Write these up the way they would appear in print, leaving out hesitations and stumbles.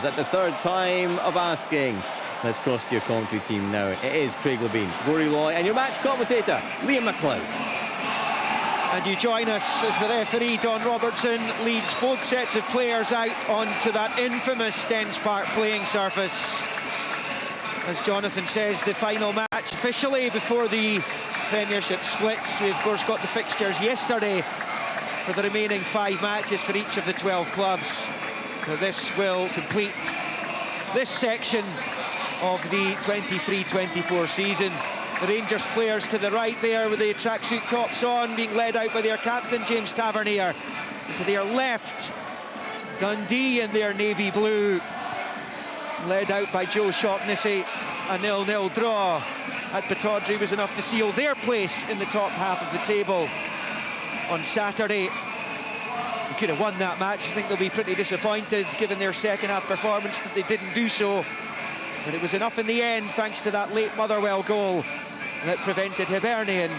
Rangers at the third time of asking. Let's cross to your commentary team now. It is Craig Levine, Rory Loy, and your match commentator, Liam McLeod. And you join us as the referee, Don Robertson, leads both sets of players out onto that infamous Stens Park playing surface. As Jonathan says, the final match officially before the Premiership splits. We, of course, got the fixtures yesterday for the remaining 5 matches for each of the 12 clubs. So this will complete this section of the 23-24 season. The Rangers players to the right there with the tracksuit tops on, being led out by their captain, James Tavernier. And to their left, Dundee in their navy blue, led out by Joe Shaughnessy. A 0-0 draw at Pittodrie was enough to seal their place in the top half of the table on Saturday. They could have won that match. I think they'll be pretty disappointed given their second half performance that they didn't do so. But it was enough in the end, thanks to that late Motherwell goal that prevented Hibernian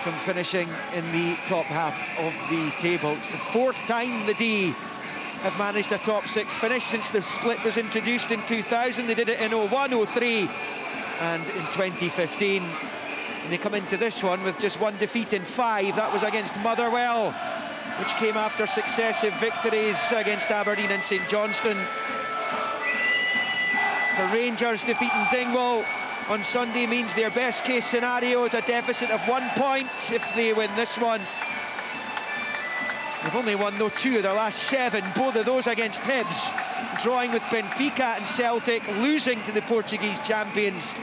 from finishing in the top half of the table. It's the 4th time the D have managed a top 6 finish since the split was introduced in 2000. They did it in 01, 03 and in 2015. And they come into this one with just 1 defeat in 5. That was against Motherwell, which came after successive victories against Aberdeen and St Johnstone. For Rangers, defeating Dingwall on Sunday means their best case scenario is a deficit of 1 point if they win this one. They've only won, though, 2 of their last 7, both of those against Hibs, drawing with Benfica and Celtic, losing to the Portuguese champions,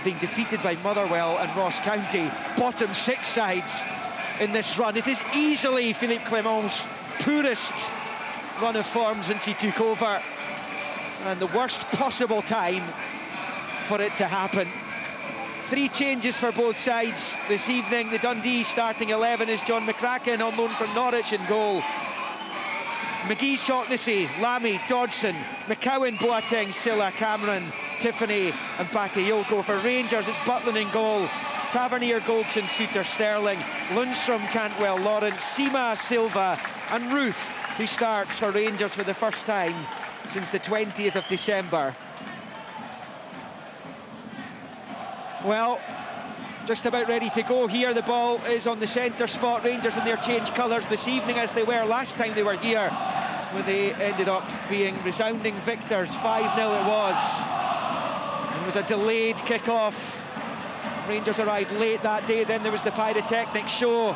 being defeated by Motherwell and Ross County, bottom 6 sides in this run. It is easily Philippe Clement's poorest run of form since he took over, and the worst possible time for it to happen. 3 changes for both sides this evening. The Dundee starting 11 is John McCracken, on loan from Norwich, in goal. McGee, Shaughnessy, Lamy, Dodson, McCowan, Boateng, Silla, Cameron, Tiffany and Bakayoko. For Rangers, it's Butland in goal, Tavernier, Goldson, Suter, Sterling, Lundstrom, Cantwell, Lawrence, Sima, Silva and Ruth, who starts for Rangers for the first time since the 20th of December. Well, just about ready to go here. The ball is on the centre spot. Rangers in their changed colours this evening, as they were last time they were here, where they ended up being resounding victors. 5-0 it was. It was a delayed kick-off. Rangers arrived late that day. Then there was the pyrotechnic show,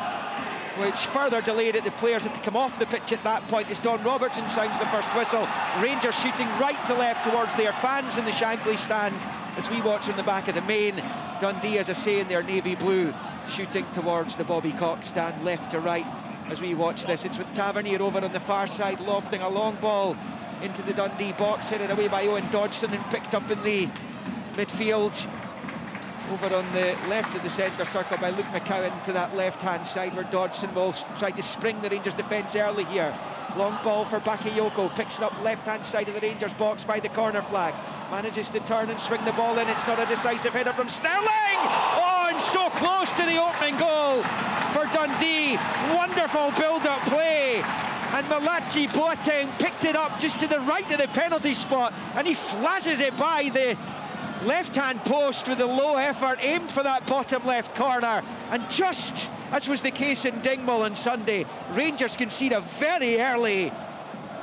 which further delayed it. The players had to come off the pitch at that point as Don Robertson sounds the first whistle. Rangers shooting right to left towards their fans in the Shankly stand as we watch from the back of the main. Dundee, as I say, in their navy blue, shooting towards the Bobby Cox stand left to right as we watch this. It's with Tavernier over on the far side, lofting a long ball into the Dundee box, headed away by Owen Dodson and picked up in the midfield over on the left of the centre circle by Luke McCowan to that left-hand side, where Dodson will try to spring the Rangers defence early here. Long ball for Bakayoko, picks it up left-hand side of the Rangers box by the corner flag, manages to turn and swing the ball in. It's not a decisive header from Sterling! Oh, and so close to the opening goal for Dundee. Wonderful build-up play, and Malachi Boateng picked it up just to the right of the penalty spot, and he flashes it by the left-hand post with a low effort, aimed for that bottom left corner. And just as was the case in Dingwall on Sunday, Rangers concede a very early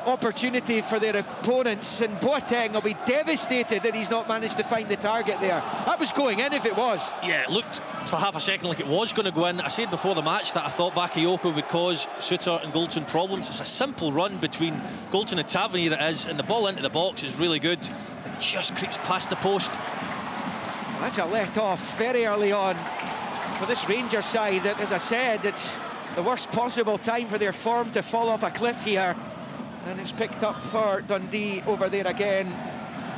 opportunity for their opponents, and Boateng will be devastated that he's not managed to find the target there. That was going in if it was. Yeah, it looked for half a second like it was going to go in. I said before the match that I thought Bakayoko would cause Suter and Goldson problems. It's a simple run between Goldson and Tavernier, it is, and the ball into the box is really good. It just creeps past the post. That's a let off very early on for this Rangers side. That, as I said, it's the worst possible time for their form to fall off a cliff here. And it's picked up for Dundee over there again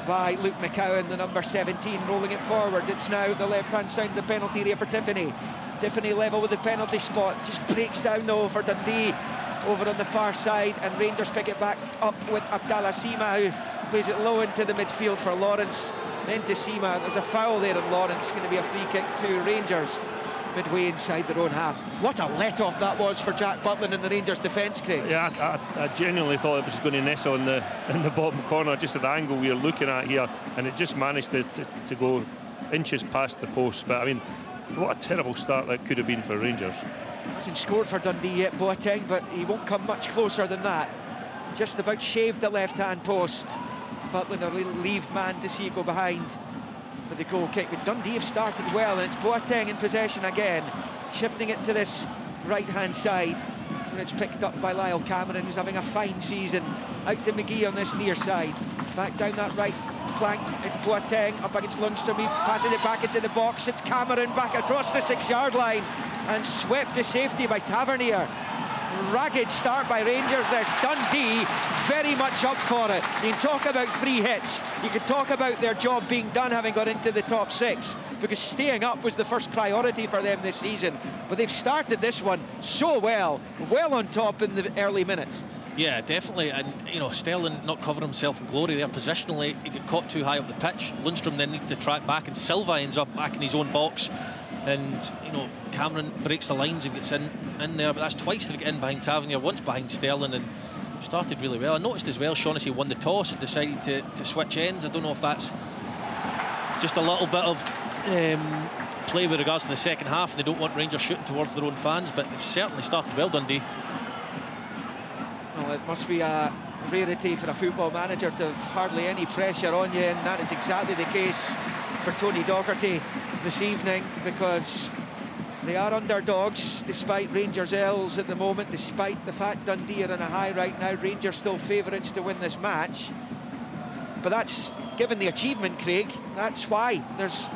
by Luke McCowan, the number 17, rolling it forward. It's now the left-hand side of the penalty area for Tiffany. Tiffany level with the penalty spot. Just breaks down though for Dundee over on the far side, and Rangers pick it back up with Abdallah Sima, who plays it low into the midfield for Lawrence. Then to Sima. There's a foul there on Lawrence. Going to be a free kick to Rangers. midway inside their own half. What a let-off that was for Jack Butland in the Rangers defence, Craig. Yeah, I genuinely thought it was going to nestle in the bottom corner, just at the angle we are looking at here, and it just managed to go inches past the post. But I mean, what a terrible start that could have been for Rangers. Hasn't scored for Dundee yet, Boateng, but he won't come much closer than that. Just about shaved the left-hand post. Butland, a relieved man to see it go behind for the goal kick. But Dundee have started well, and it's Boateng in possession again, shifting it to this right-hand side, and it's picked up by Lyle Cameron, who's having a fine season. Out to McGee on this near side, back down that right flank. Boateng up against Lundstrom, he passes it back into the box. It's Cameron back across the 6-yard line and swept to safety by Tavernier. Ragged start by Rangers this. Dundee very much up for it. You can talk about free hits, you can talk about their job being done having got into the top 6, because staying up was the first priority for them this season. But they've started this one so well on top in the early minutes. Yeah, definitely. And you know, Sterling not covering himself in glory there positionally. He got caught too high up the pitch. Lundstrom then needs to track back, and Silva ends up back in his own box. And you know, Cameron breaks the lines and gets in there, but that's twice they get in behind Tavernier, once behind Sterling, and started really well. I noticed as well Shaughnessy won the toss and decided to switch ends. I don't know if that's just a little bit of play with regards to the second half. They don't want Rangers shooting towards their own fans, but they've certainly started well, Dundee. Well, it must be a rarity for a football manager to have hardly any pressure on you, and that is exactly the case for Tony Docherty this evening, because they are underdogs despite Rangers' L's at the moment, despite the fact Dundee are on a high right now. Rangers still favourites to win this match, but that's given the achievement, Craig. That's why there's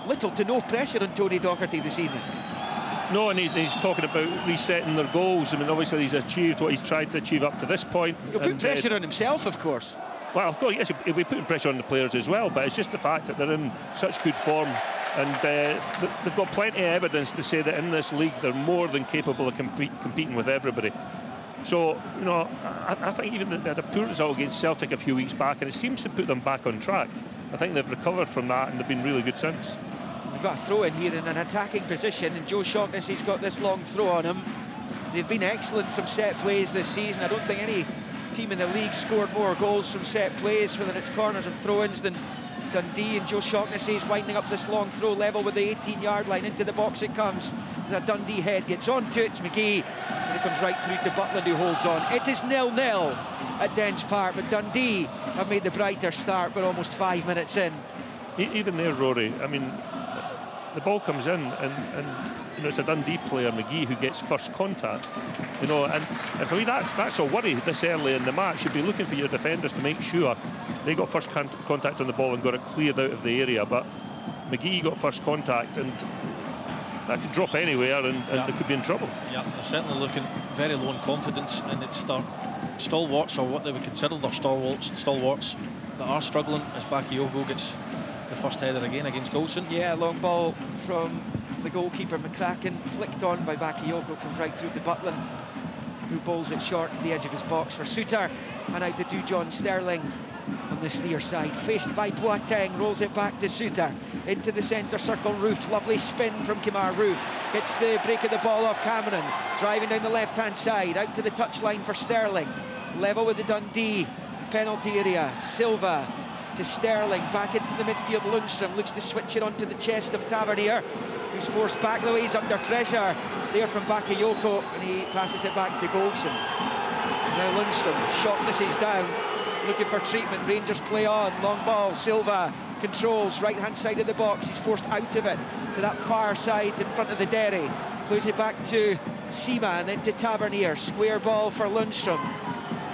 little to no pressure on Tony Docherty this evening. No, and he's talking about resetting their goals. I mean, obviously he's achieved what he's tried to achieve up to this point. He'll put pressure on himself, of course. Well, of course, yes, he'll be putting pressure on the players as well, but it's just the fact that they're in such good form, and they've got plenty of evidence to say that in this league they're more than capable of competing with everybody. So, you know, I think even they had a poor result against Celtic a few weeks back, and it seems to put them back on track. I think they've recovered from that, and they've been really good since. We've got a throw in here in an attacking position, and Joe Shaughnessy's got this long throw on him. They've been excellent from set plays this season. I don't think any team in the league scored more goals from set plays, whether it's corners or throw-ins, than Dundee. And Joe Shaughnessy's winding up this long throw level with the 18-yard line. Into the box it comes. The Dundee head gets onto it. It's McGee, and it comes right through to Butland, who holds on. It is 0-0 at Dens Park, but Dundee have made the brighter start. We're almost 5 minutes in. Even there, Rory, I mean, the ball comes in, and you know, it's a Dundee player, McGee, who gets first contact. You know, and for me that's a worry this early in the match. You'd be looking for your defenders to make sure they got first contact on the ball and got it cleared out of the area. But McGee got first contact, and that could drop anywhere, and they could be in trouble. Yeah, they're certainly looking very low in confidence, and it's their stalwarts, or what they would consider their stalwarts that are struggling, as Bakayoko gets the first header again against Goldson. Yeah, long ball from the goalkeeper McCracken, flicked on by Bakayoko, comes right through to Butland, who bowls it short to the edge of his box for Suter, and out to Dujon Sterling on this near side, faced by Boateng, rolls it back to Suter, into the centre circle. Roof, lovely spin from Kemar Roof, gets the break of the ball off Cameron, driving down the left hand side, out to the touchline for Sterling, level with the Dundee penalty area. Silva to Sterling, back into the midfield. Lundstrom looks to switch it onto the chest of Tavernier, who's forced back the way. He's under pressure there from Bakayoko, and he passes it back to Goldson. Now Lundstrom, Shaughnessy's down, looking for treatment. Rangers play on, long ball. Silva controls right hand side of the box, he's forced out of it to that far side in front of the Derry, plays it back to Seaman, then to Tavernier. Square ball for Lundstrom,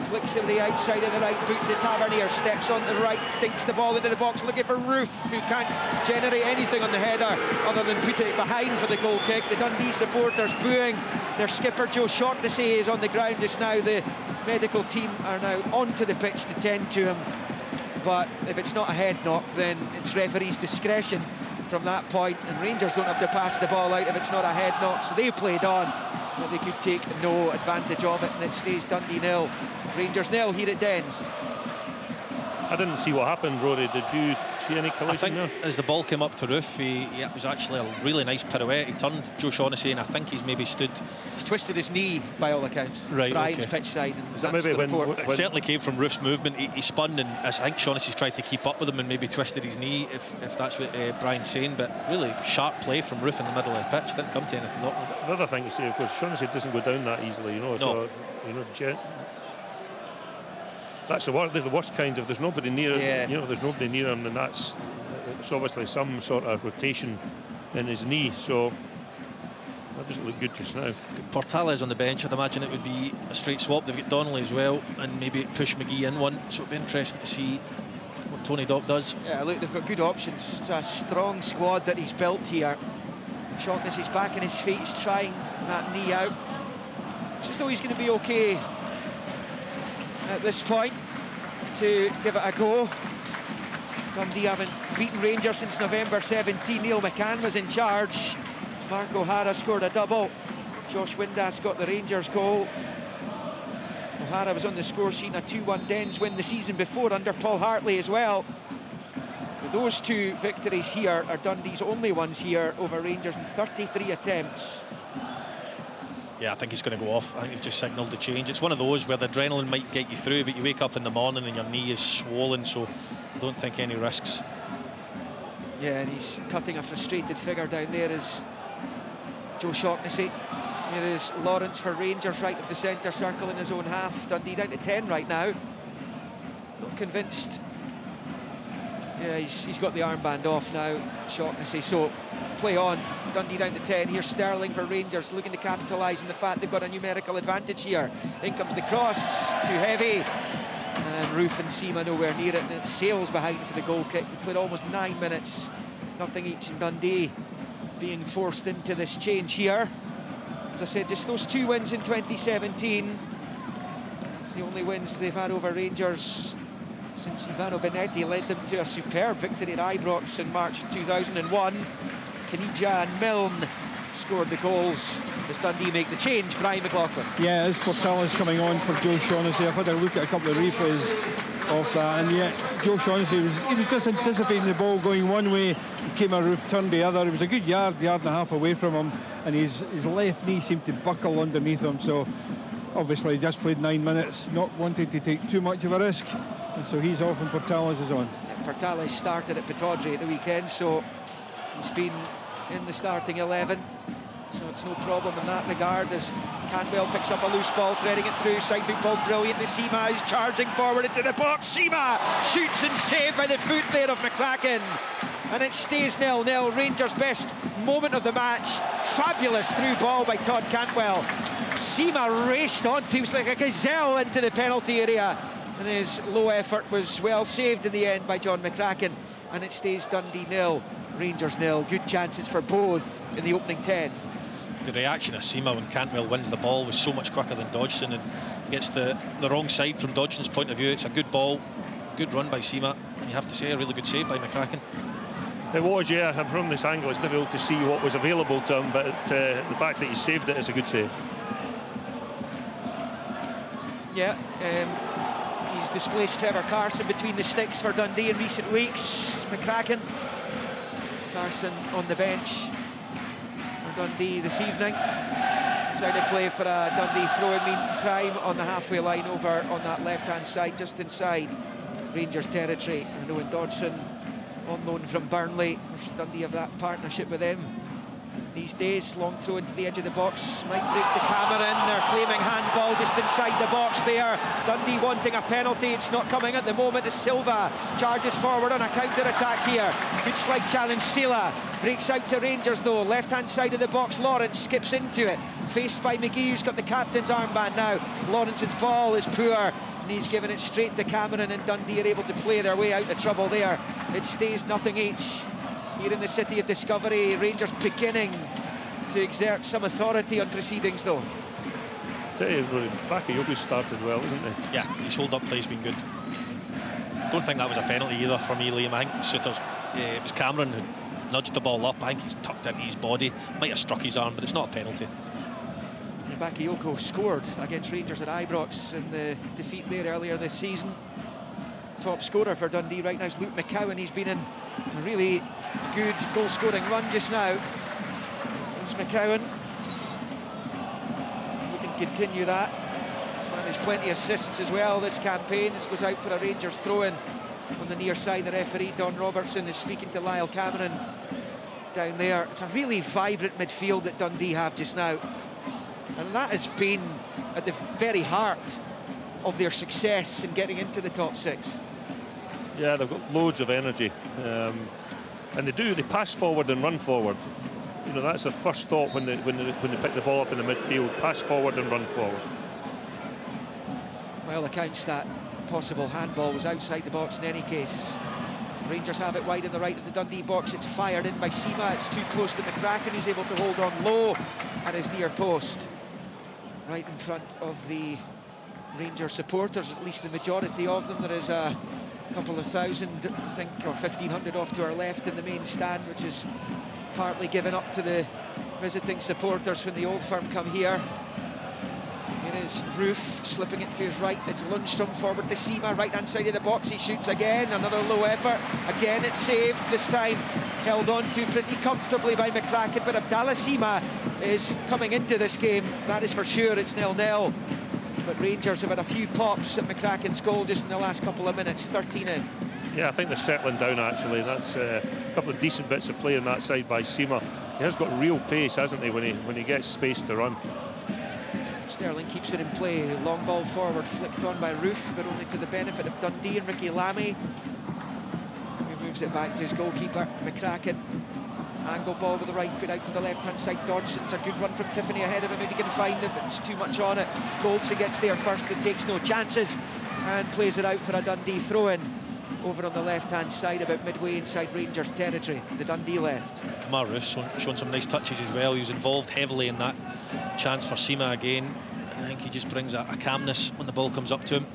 flicks it to the outside of the right boot to Tavernier, steps on the right, dinks the ball into the box, looking for Roof, who can't generate anything on the header other than put it behind for the goal kick. The Dundee supporters booing their skipper. Joe Shaughnessy is on the ground just now. The medical team are now onto the pitch to tend to him, but if it's not a head knock, then it's referee's discretion from that point, and Rangers don't have to pass the ball out if it's not a head knock, so they played on, but they could take no advantage of it, and it stays Dundee 0, Rangers 0 here at Dens. I didn't see what happened, Rory. Did you see any collision I think there? as the ball came up to Roof, it was actually a really nice pirouette. He turned Joe Shaughnessy, and I think he's maybe stood. He's twisted his knee by all accounts. Right, Brian's okay. pitch side. And Is that that's maybe the report. It certainly came from Roof's movement. He spun, and I think Shaughnessy's tried to keep up with him and maybe twisted his knee, if that's what Brian's saying. But really sharp play from Roof in the middle of the pitch. Didn't come to anything. Another thing to say, of course, Shaughnessy doesn't go down that easily, you know. No. So, you know, that's the worst kind of. There's nobody near. Yeah. You know, there's nobody near him, and it's obviously some sort of rotation in his knee. So that doesn't look good just now. Portales on the bench. I'd imagine it would be a straight swap. They've got Donnelly as well, and maybe push McGee in one. So it'd be interesting to see what Tony Dock does. Yeah, look, they've got good options. It's a strong squad that he's built here. Shaughnessy's back on his feet. He's trying that knee out. It's as though he's going to be okay at this point to give it a go. Dundee haven't beaten Rangers since November 17. Neil McCann was in charge. Mark O'Hara scored a double. Josh Windass got the Rangers goal. O'Hara was on the score sheet in a 2-1 Dens win the season before under Paul Hartley as well. But those two victories here are Dundee's only ones here over Rangers in 33 attempts. Yeah, I think he's going to go off. I think he's just signalled the change. It's one of those where the adrenaline might get you through, but you wake up in the morning and your knee is swollen, so I don't think any risks. Yeah, and he's cutting a frustrated figure down there is Joe Shaughnessy. Here is Lawrence for Rangers right at the centre circle in his own half. Dundee down to 10 right now. Not convinced. Yeah, he's got the armband off now, Shaughnessy, so play on. Dundee down to 10. Here's Sterling for Rangers, looking to capitalise on the fact they've got a numerical advantage here. In comes the cross, too heavy. And Roof and Seema nowhere near it, and it's Sales behind for the goal kick. We played almost 9 minutes, nothing each, in Dundee being forced into this change here. As I said, just those 2 wins in 2017. It's the only wins they've had over Rangers since Ivano Benetti led them to a superb victory at Ibrox in March 2001. Caniggia and Milne scored the goals as Dundee make the change. Brian McLaughlin. Yeah, it's Portales coming on for Joe Shaughnessy. I've had a look at a couple of replays of that, and yet Joe Shaughnessy was just anticipating the ball going one way, came a Roof, turned the other. It was a good yard and a half away from him, and his left knee seemed to buckle underneath him, so obviously he just played 9 minutes, not wanting to take too much of a risk, and so he's off and Portales is on. Portales started at Pittodrie at the weekend, so he's been in the starting 11, so it's no problem in that regard as Cantwell picks up a loose ball, threading it through. Side boot ball brilliant to Seema, who's charging forward into the box. Seema shoots and saved by the foot there of McCracken, and it stays 0-0. Rangers' best moment of the match. Fabulous through ball by Todd Cantwell. Seema raced on, he was like a gazelle into the penalty area, and his low effort was well saved in the end by John McCracken, and it stays Dundee 0, Rangers 0. Good chances for both in the opening 10. The reaction of Seema when Cantwell wins the ball was so much quicker than Dodgson, and gets the wrong side from Dodgson's point of view. It's a good ball, good run by Seema, and you have to say a really good save by McCracken. It was, yeah, and from this angle it's difficult to see what was available to him, but the fact that he saved it is a good save. Yeah, he's displaced Trevor Carson between the sticks for Dundee in recent weeks. McCracken, Carson on the bench for Dundee this evening. Decided to play for a Dundee throw-in meantime on the halfway line over on that left-hand side, just inside Rangers territory. And Owen Dodson, on loan from Burnley. Of course, Dundee have that partnership with him these days. Long throw into the edge of the box, might break to Cameron. They're claiming handball just inside the box there. Dundee wanting a penalty, it's not coming at the moment as Silva charges forward on a counter-attack here. Good slide challenge, Sela breaks out to Rangers though, left hand side of the box. Lawrence skips into it, faced by McGee, who's got the captain's armband now. Lawrence's ball is poor, and he's given it straight to Cameron, and Dundee are able to play their way out of trouble there. It stays 0 each here in the city of Discovery. Rangers beginning to exert some authority on proceedings though. Tell you, Bakayoko's started well, isn't he? Yeah, his hold-up play's been good. Don't think that was a penalty either for me, Liam. I think Souttar's, it was Cameron who nudged the ball up. I think he's tucked into his body, might have struck his arm, but it's not a penalty. Bakayoko scored against Rangers at Ibrox in the defeat there earlier this season. top scorer for Dundee right now is Luke McCowan. He's been in a really good goal-scoring run just now. There's McCowan. We can continue that. He's managed plenty of assists as well this campaign. This goes out for a Rangers throw-in on the near side. The referee, Don Robertson, is speaking to Lyle Cameron down there. It's a really vibrant midfield that Dundee have just now, and that has been at the very heart of their success in getting into the top six. Yeah, they've got loads of energy, and they pass forward and run forward. You know, that's their first thought when they pick the ball up in the midfield: pass forward and run forward. Well, accounts that possible handball was outside the box in any case. Rangers have it wide in the right of the Dundee box. It's fired in by Sima. It's too close to McCracken, who's able to hold on low at his near post, right in front of the Rangers supporters, at least the majority of them. There is a couple of thousand, I think, or 1,500 off to our left in the main stand, which is partly given up to the visiting supporters when the Old Firm come here. It is Roof slipping it to his right. It's Lundstrom forward to Sima, right hand side of the box. He shoots again, another low effort. Again it's saved, this time held on to pretty comfortably by McCracken, but Abdallah Sima is coming into this game, that is for sure. It's 0-0, but Rangers have had a few pops at McCracken's goal just in the last couple of minutes. 13 in. Yeah, I think they're settling down actually. That's a couple of decent bits of play on that side by Sima. He has got real pace, hasn't he, when he gets space to run. Sterling keeps it in play. Long ball forward, flicked on by Roof, but only to the benefit of Dundee and Ricky Lamy. He moves it back to his goalkeeper, McCracken. Angle ball with the right foot out to the left-hand side. Dodgson's a good run from Tiffany ahead of him if he can find it, but it's too much on it. Goldson gets there first and takes no chances and plays it out for a Dundee throw-in over on the left-hand side, about midway inside Rangers territory, the Dundee left. Kamar Roof's shown some nice touches as well. He was involved heavily in that chance for Sima again. I think he just brings a calmness when the ball comes up to him.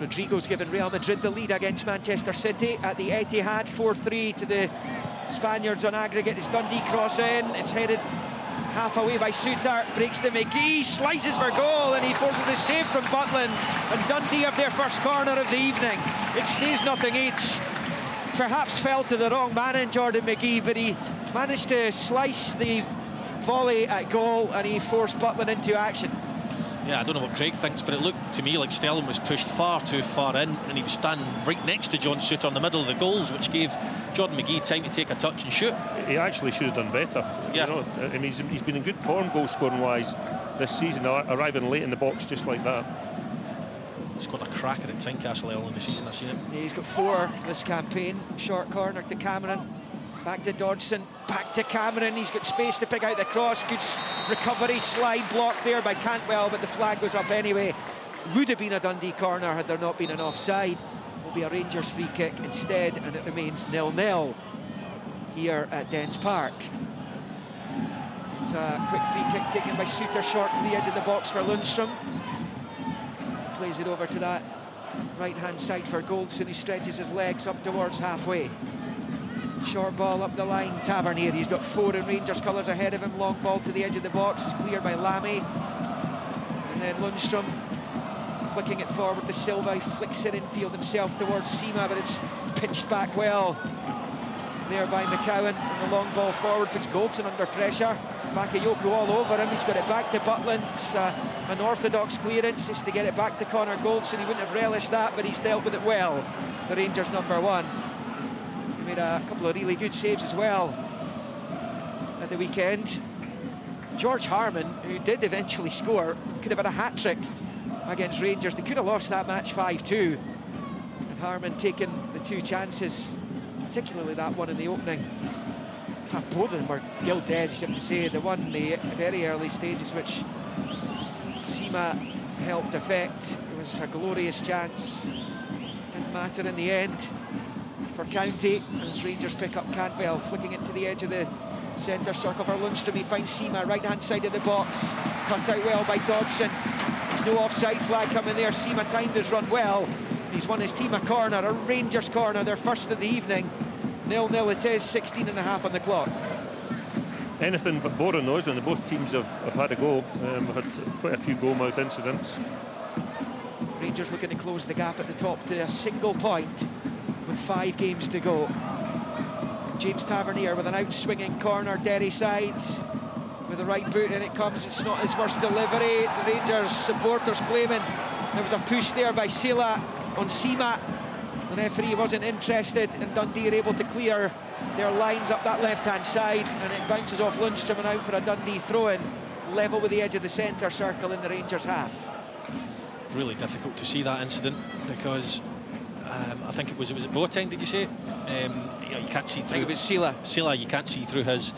Rodrigo's given Real Madrid the lead against Manchester City at the Etihad. 4-3 to the Spaniards on aggregate. It's Dundee cross in, it's headed half away by Suter, breaks to McGee, slices for goal, and he forces a save from Butland, and Dundee have their first corner of the evening. It stays nothing each. Perhaps fell to the wrong man in Jordan McGee, but he managed to slice the volley at goal, and he forced Butland into action. Yeah, I don't know what Craig thinks, but it looked to me like Sterling was pushed far too far in, and he was standing right next to John Suter in the middle of the goals, which gave Jordan McGee time to take a touch and shoot. He actually should have done better. Yeah. You know, I mean, he's been in good form goal scoring wise this season, arriving late in the box just like that. He's got a cracker at Tynecastle early in the season, I've seen him. Yeah, he's got 4 this campaign. Short corner to Cameron, back to Dodgson, back to Cameron. He's got space to pick out the cross. Good recovery, slide blocked there by Cantwell, but the flag goes up anyway. Would have been a Dundee corner had there not been an offside. Will be a Rangers free kick instead, and it remains 0-0 here at Dens Park. It's a quick free kick taken by Suter, short to the edge of the box for Lundstrom. Plays it over to that right-hand side for Goldson, who stretches his legs up towards halfway. Short ball up the line, Tavernier. He's got 4 in Rangers colours ahead of him. Long ball to the edge of the box. It's cleared by Lamy. And then Lundstrom flicking it forward to Silva. He flicks it infield himself towards Sima, but it's pitched back well there by McCowan. And the long ball forward puts Goldson under pressure. Bakayoko all over him. He's got it back to Butland. It's an orthodox clearance just to get it back to Connor Goldson. He wouldn't have relished that, but he's dealt with it well. The Rangers #1. He made a couple of really good saves as well at the weekend. George Harman, who did eventually score, could have had a hat-trick against Rangers. They could have lost that match 5-2. And Harman taking the 2 chances, particularly that one in the opening. In fact, both of them were gilt-edged, I have to say. The one in the very early stages, which Sima helped effect. It was a glorious chance. Didn't matter in the end for County, as Rangers pick up Cantwell, flicking it to the edge of the centre circle for Lundstrom. He finds Sima right-hand side of the box, cut out well by Dodgson. There's no offside flag coming there. Sima timed his run well. He's won his team a corner, a Rangers corner, their first of the evening. 0-0 it is, 16.5 on the clock. Anything but boring those, and both teams have had a go. We've had quite a few goal mouth incidents. Rangers looking to close the gap at the top to a single point with 5 games to go. James Tavernier with an out-swinging corner, Derry side, with the right boot, and it comes. It's not his worst delivery. The Rangers supporters claiming there was a push there by Sela on Sima. The referee wasn't interested, and Dundee are able to clear their lines up that left-hand side, and it bounces off Lundstrom and out for a Dundee throw-in, level with the edge of the centre circle in the Rangers half. Really difficult to see that incident, because I think it was Boateng, did you say? You can't see through. I think it was Sela. Sela, you can't see through his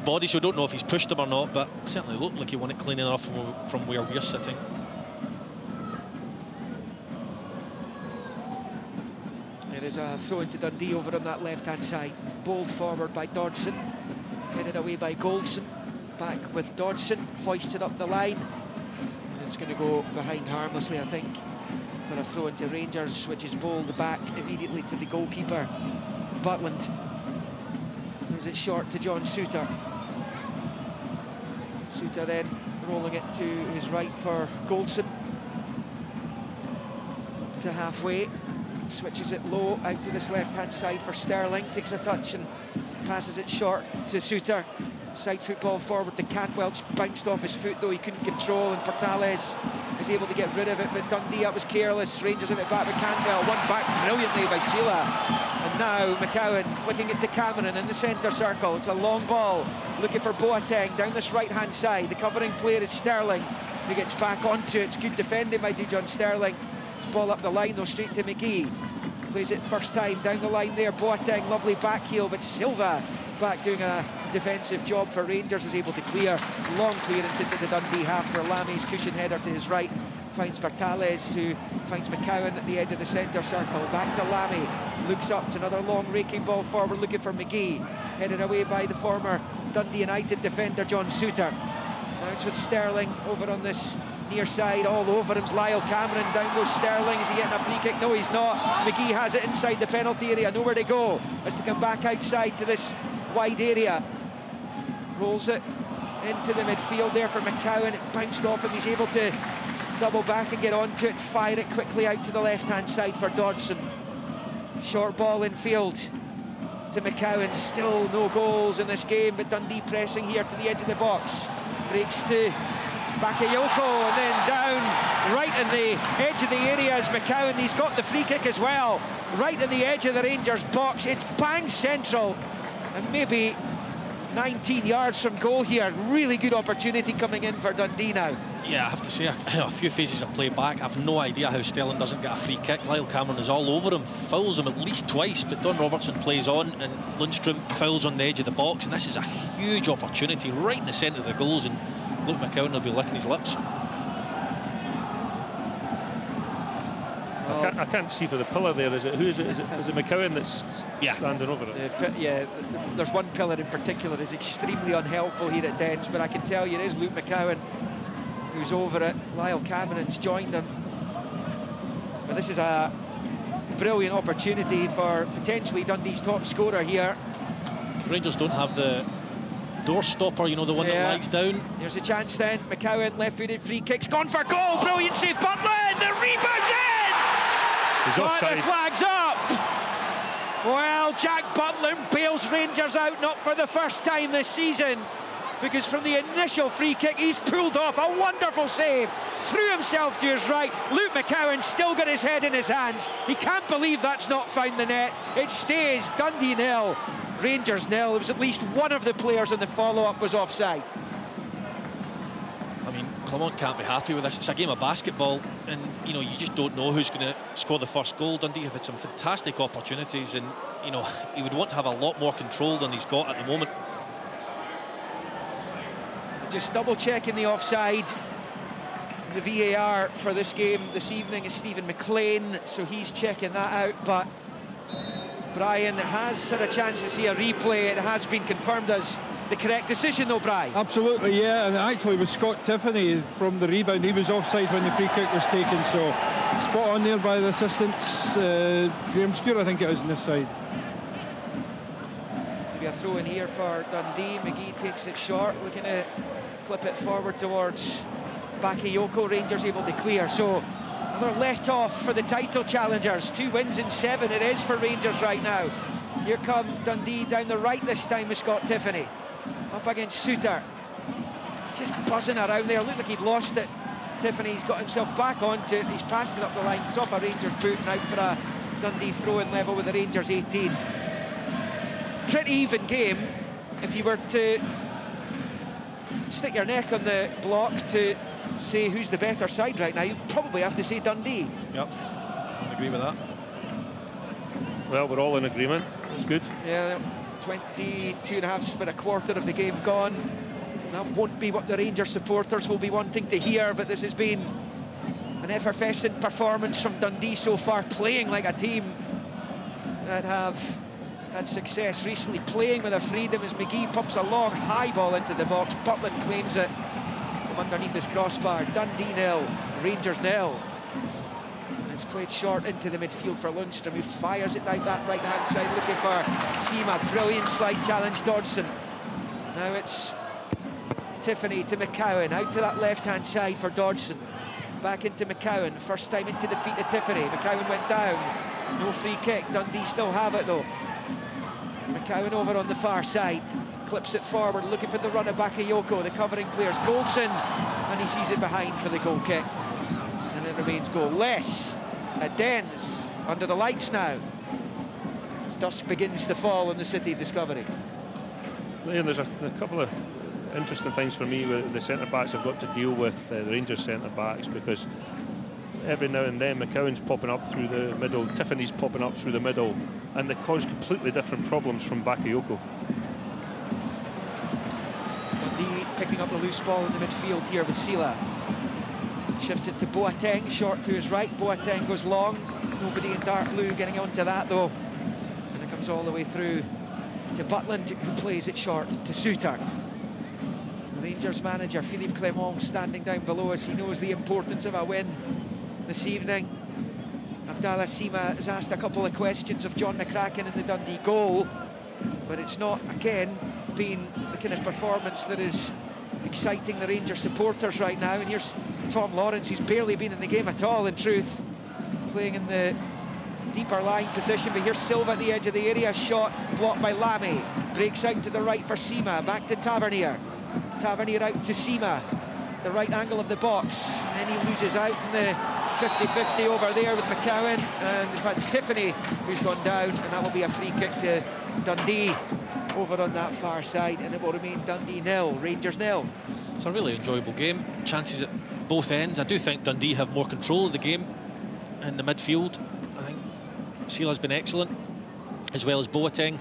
body, so I don't know if he's pushed him or not, but certainly looked like he won it clean enough from where we're sitting. There is a throw into Dundee over on that left-hand side. Bowled forward by Dodson, headed away by Goldson. Back with Dodson, hoisted up the line. And it's going to go behind harmlessly, I think, for a throw into Rangers, which is bowled back immediately to the goalkeeper, Butland. Is it short to John Souttar? Souttar then rolling it to his right for Goldson. To halfway, switches it low out to this left-hand side for Sterling, takes a touch and passes it short to Souttar. Side football forward to Cantwell, bounced off his foot though, he couldn't control, and Portales is able to get rid of it, but Dundee, that was careless. Rangers have it back with Cantwell, won back brilliantly by Sela, and now McCowan flicking it to Cameron in the centre circle. It's a long ball, looking for Boateng down this right-hand side. The covering player is Sterling, who gets back onto it. It's good defending by Dujon Sterling. It's ball up the line though, straight to McGee. Plays it first time down the line there. Boateng, lovely back heel, but Silva back doing a defensive job for Rangers, is able to clear. Long clearance into the Dundee half for Lammy's cushion header to his right. Finds Portales, who finds McCowan at the edge of the centre circle. Back to Lammy, looks up to another long raking ball forward, looking for McGee. Headed away by the former Dundee United defender John Souttar. Now it's with Sterling over on this near side, all over him's Lyle Cameron. Down goes Sterling. Is he getting a free kick? No, he's not. McGee has it inside the penalty area, nowhere to go. Has to come back outside to this wide area. Rolls it into the midfield there for McCowan. It bounced off him. He's able to double back and get onto it, fire it quickly out to the left-hand side for Dodson. Short ball in field to McCowan. Still no goals in this game, but Dundee pressing here to the edge of the box. Breaks to Bakayoko, and then down right in the edge of the area is McCowan. He's got the free kick as well, right in the edge of the Rangers box. It's bang central, and maybe 19 yards from goal here. Really good opportunity coming in for Dundee now. Yeah, I have to say, a few phases of play back, I've no idea how Sterling doesn't get a free kick. Lyle Cameron is all over him, fouls him at least twice, but Don Robertson plays on, and Lundstrom fouls on the edge of the box, and this is a huge opportunity right in the centre of the goals, and Luke McCowan will be licking his lips. I can't see for the pillar there. Is it McCowan that's standing over it? Yeah, there's one pillar in particular is extremely unhelpful here at Dens, but I can tell you it is Luke McCowan who's over it. Lyle Cameron's joined him. But this is a brilliant opportunity for potentially Dundee's top scorer here. Rangers don't have the door stopper, you know, the one that lies down. Here's a chance then. McCowan, left-footed free kicks, gone for goal. Brilliant save, Butland, the rebound's in! He's offside. The flag's up! Well, Jack Butland bails Rangers out, not for the first time this season, because from the initial free kick he's pulled off a wonderful save, threw himself to his right. Luke McCowan still got his head in his hands. He can't believe that's not found the net. It stays Dundee 0, Rangers 0. It was at least one of the players in the follow-up was offside. I mean, Clement can't be happy with this. It's a game of basketball, and you know, you just don't know who's going to score the first goal. Dundee have had some fantastic opportunities, and you know, he would want to have a lot more control than he's got at the moment. Just double checking the offside. The VAR for this game this evening is Stephen McLean, so he's checking that out, but Brian has had a chance to see a replay. It has been confirmed as the correct decision though, Brian. Absolutely, yeah, and actually with Scott Tiffany from the rebound, he was offside when the free kick was taken, so spot on there by the assistants. Graham Stewart, I think it is, on this side. Maybe a throw in here for Dundee. McGee takes it short, looking to clip it forward towards Bakayoko. Rangers able to clear, so Another let-off for the title challengers. 2 wins in 7 it is for Rangers right now. Here come Dundee down the right this time with Scott Tiffany. Up against Suter. He's just buzzing around there. Looked like he'd lost it. Tiffany's got himself back onto it. He's passed it up the line. Top of Rangers boot and out for a Dundee throw-in level with the Rangers 18. Pretty even game. If you were to stick your neck on the block to say who's the better side right now, you probably have to say Dundee. Yep, I agree with that. Well, we're all in agreement. It's good. Yeah, 22 and a half, about a quarter of the game gone. That won't be what the Rangers supporters will be wanting to hear, but this has been an effervescent performance from Dundee so far, playing like a team that have had success recently, playing with a freedom as McGee pumps a long high ball into the box. Butland claims it from underneath his crossbar. Dundee 0, Rangers 0. It's played short into the midfield for Lundstrom, who fires it down that right-hand side, looking for Seema. Brilliant slide challenge, Dodson. Now it's Tiffany to McCowan, out to that left-hand side for Dodson. Back into McCowan, first time into the feet of Tiffany. McCowan went down, no free kick. Dundee still have it though. McCowan over on the far side, clips it forward, looking for the run of Bakayoko. The covering clears Goldson, and he sees it behind for the goal kick. And it remains goalless at Dens, under the lights now, as dusk begins to fall in the city of Discovery. Liam, there's a couple of interesting things for me with the centre-backs I've got to deal with, the Rangers centre-backs, because every now and then McCowan's popping up through the middle, Tiffany's popping up through the middle, and they cause completely different problems from Bakayoko. Dundee picking up the loose ball in the midfield here with Sila. Shifts it to Boateng, short to his right. Boateng goes long. Nobody in dark blue getting onto that though. And it comes all the way through to Butland, who plays it short to Suter. The Rangers manager Philippe Clement standing down below us. He knows the importance of a win this evening. Abdallah Seema has asked a couple of questions of John McCracken in the Dundee goal, but it's not, again, been the kind of performance that is exciting the Rangers supporters right now. And here's Tom Lawrence, who's barely been in the game at all, in truth, playing in the deeper line position. But here's Silva at the edge of the area, shot blocked by Lamy, breaks out to the right for Seema, back to Tavernier. Tavernier out to Seema, the right angle of the box, and then he loses out in the 50-50 over there with McCowan, and in fact it's Tiffany who's gone down, and that will be a free kick to Dundee over on that far side, and it will remain Dundee 0, Rangers 0. It's a really enjoyable game, chances at both ends. I do think Dundee have more control of the game in the midfield. I think Sila's been excellent, as well as Boateng,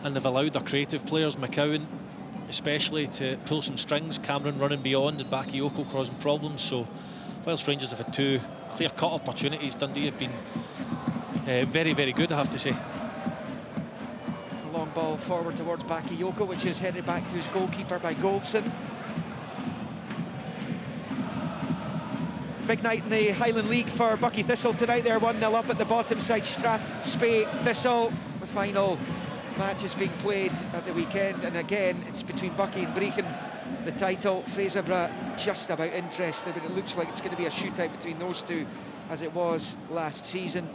and they've allowed their creative players, McCowan especially, to pull some strings. Cameron running beyond and Bakayoko causing problems. So whilst Rangers have had 2 clear-cut opportunities, Dundee have been very, very good, I have to say. A long ball forward towards Bakayoko, which is headed back to his goalkeeper by Goldson. Big night in the Highland League for Buckie Thistle tonight. They're 1-0 up at the bottom side. Strathspey Thistle. The final match is being played at the weekend, and again it's between Buckie and Brechin. The title, Fraserburgh just about interested, but it looks like it's going to be a shootout between those two, as it was last season,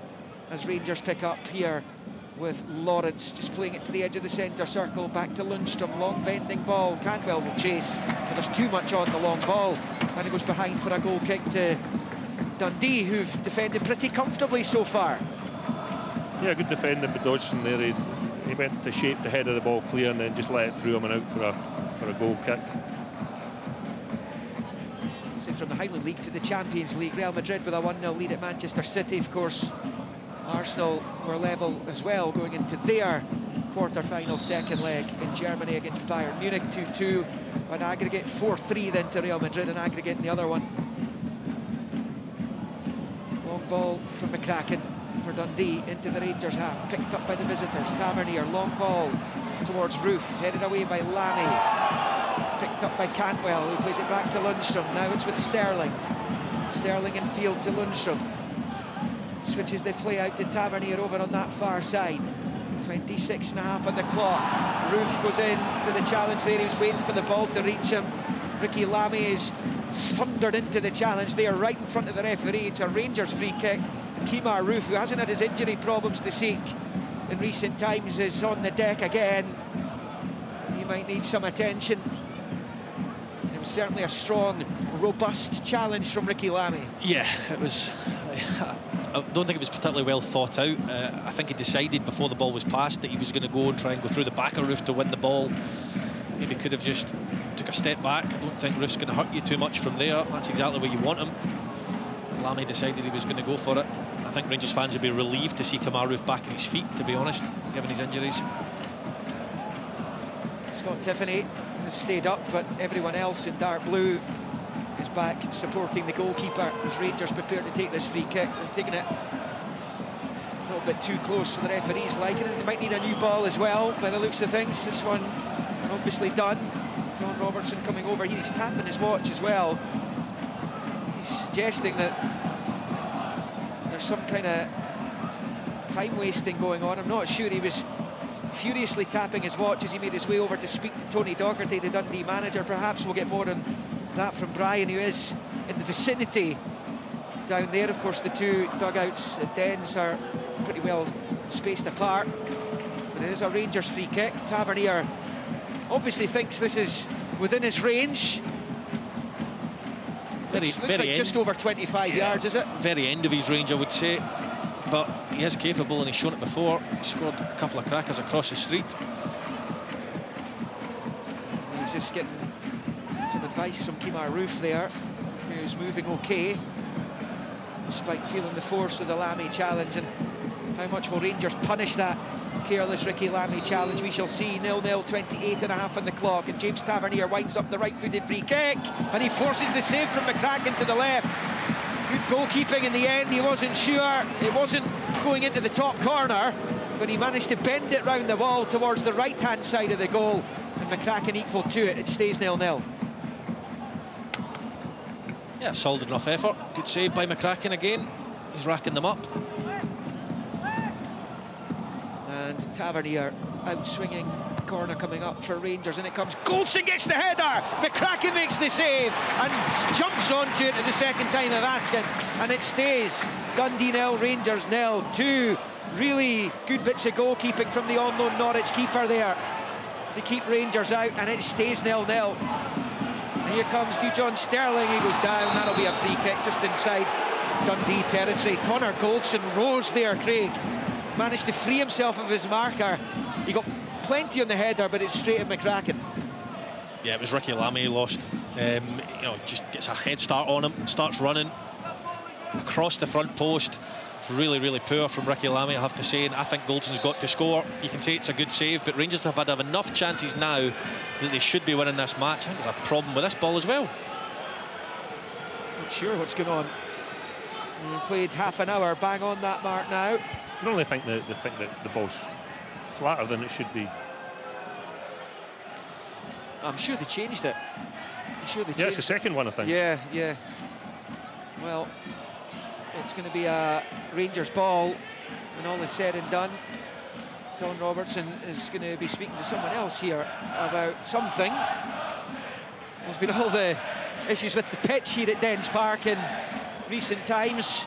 as Rangers pick up here with Lawrence just playing it to the edge of the centre circle, back to Lundstrom, long bending ball. Cantwell will chase, but there's too much on the long ball, and it goes behind for a goal kick to Dundee, who've defended pretty comfortably so far. Yeah, good defending by Dodson there. He went to shape the head of the ball clear and then just let it through him and out for a goal kick. So from the Highland League to the Champions League, Real Madrid with a 1-0 lead at Manchester City. Of course, Arsenal were level as well going into their quarter-final second leg in Germany against Bayern Munich. 2-2, an aggregate. 4-3 then to Real Madrid, an aggregate in the other one. Long ball from McCracken for Dundee into the Rangers half, picked up by the visitors. Tavernier, long ball towards Roof, headed away by Lamy, picked up by Cantwell, who plays it back to Lundstrom. Now it's with Sterling in field to Lundstrom, switches the play out to Tavernier over on that far side. 26.5 on the clock. Roof goes in to the challenge there. He was waiting for the ball to reach him, Ricky Lamy is thundered into the challenge there, right in front of the referee. It's a Rangers free kick. And Kemar Roofe, who hasn't had his injury problems to seek in recent times, is on the deck again. He might need some attention. It was certainly a strong, robust challenge from Ricky Lamy. Yeah, it was. I don't think it was particularly well thought out. I think he decided before the ball was passed that he was going to go and try and go through the back of Roofe to win the ball. Maybe could have just took a step back. I don't think Roofe's going to hurt you too much from there. That's exactly where you want him. Lamy decided he was going to go for it. I think Rangers fans would be relieved to see Kemar Roofe back on his feet, to be honest, given his injuries. Scott Tiffany has stayed up, but everyone else in dark blue is back supporting the goalkeeper as Rangers prepare to take this free kick. They're taking it a little bit too close for the referee's liking, and they might need a new ball as well by the looks of things. This one obviously done. Don Robertson coming over here, he's tapping his watch as well. He's suggesting that there's some kind of time wasting going on. I'm not sure. He was furiously tapping his watch as he made his way over to speak to Tony Docherty, the Dundee manager. Perhaps we'll get more on that from Brian, who is in the vicinity down there. Of course, the two dugouts at Dens are pretty well spaced apart, but it is a Rangers free kick. Tavernier obviously thinks this is within his range. Looks like just over 25 yards, is it? Very end of his range, I would say, but he is capable, and he's shown it before. He scored a couple of crackers across the street. He's just getting some advice from Kemar Roofe there, who's moving okay despite feeling the force of the Lamy challenge. And how much will Rangers punish that careless Ricky Lamy challenge? We shall see. 0-0, 28.5 on the clock, and James Tavernier winds up the right-footed free kick, and he forces the save from McCracken to the left. Good goalkeeping in the end. He wasn't sure it wasn't going into the top corner, but he managed to bend it round the wall towards the right-hand side of the goal, and McCracken equal to it. It stays 0-0. Yeah, solid enough effort. Good save by McCracken again. He's racking them up. And Tavernier out swinging, corner coming up for Rangers, and it comes. Goldson gets the header. McCracken makes the save and jumps onto it at the second time of asking, and it stays Dundee 0, Rangers 0. Two really good bits of goalkeeping from the on-loan Norwich keeper there to keep Rangers out, and it stays 0-0. And here comes Dujon Sterling. He goes down. That'll be a free kick just inside Dundee territory. Connor Goldson rose there, Craig. Managed to free himself of his marker. He got plenty on the header, but it's straight at McCracken. Yeah, it was Ricky Lamy who lost. Just gets a head start on him, starts running across the front post. Really, really poor from Ricky Lamy, I have to say, and I think Goldson's got to score. You can say it's a good save, but Rangers have had enough chances now that they should be winning this match. I think there's a problem with this ball as well. Not sure what's going on. We played half an hour, bang on that mark now. I can only think that the ball's flatter than it should be. I'm sure they changed it. Yeah, it's the second one, I think. Yeah. Well, it's going to be a Rangers ball when all is said and done. Don Robertson is going to be speaking to someone else here about something. There's been all the issues with the pitch here at Dens Park in recent times.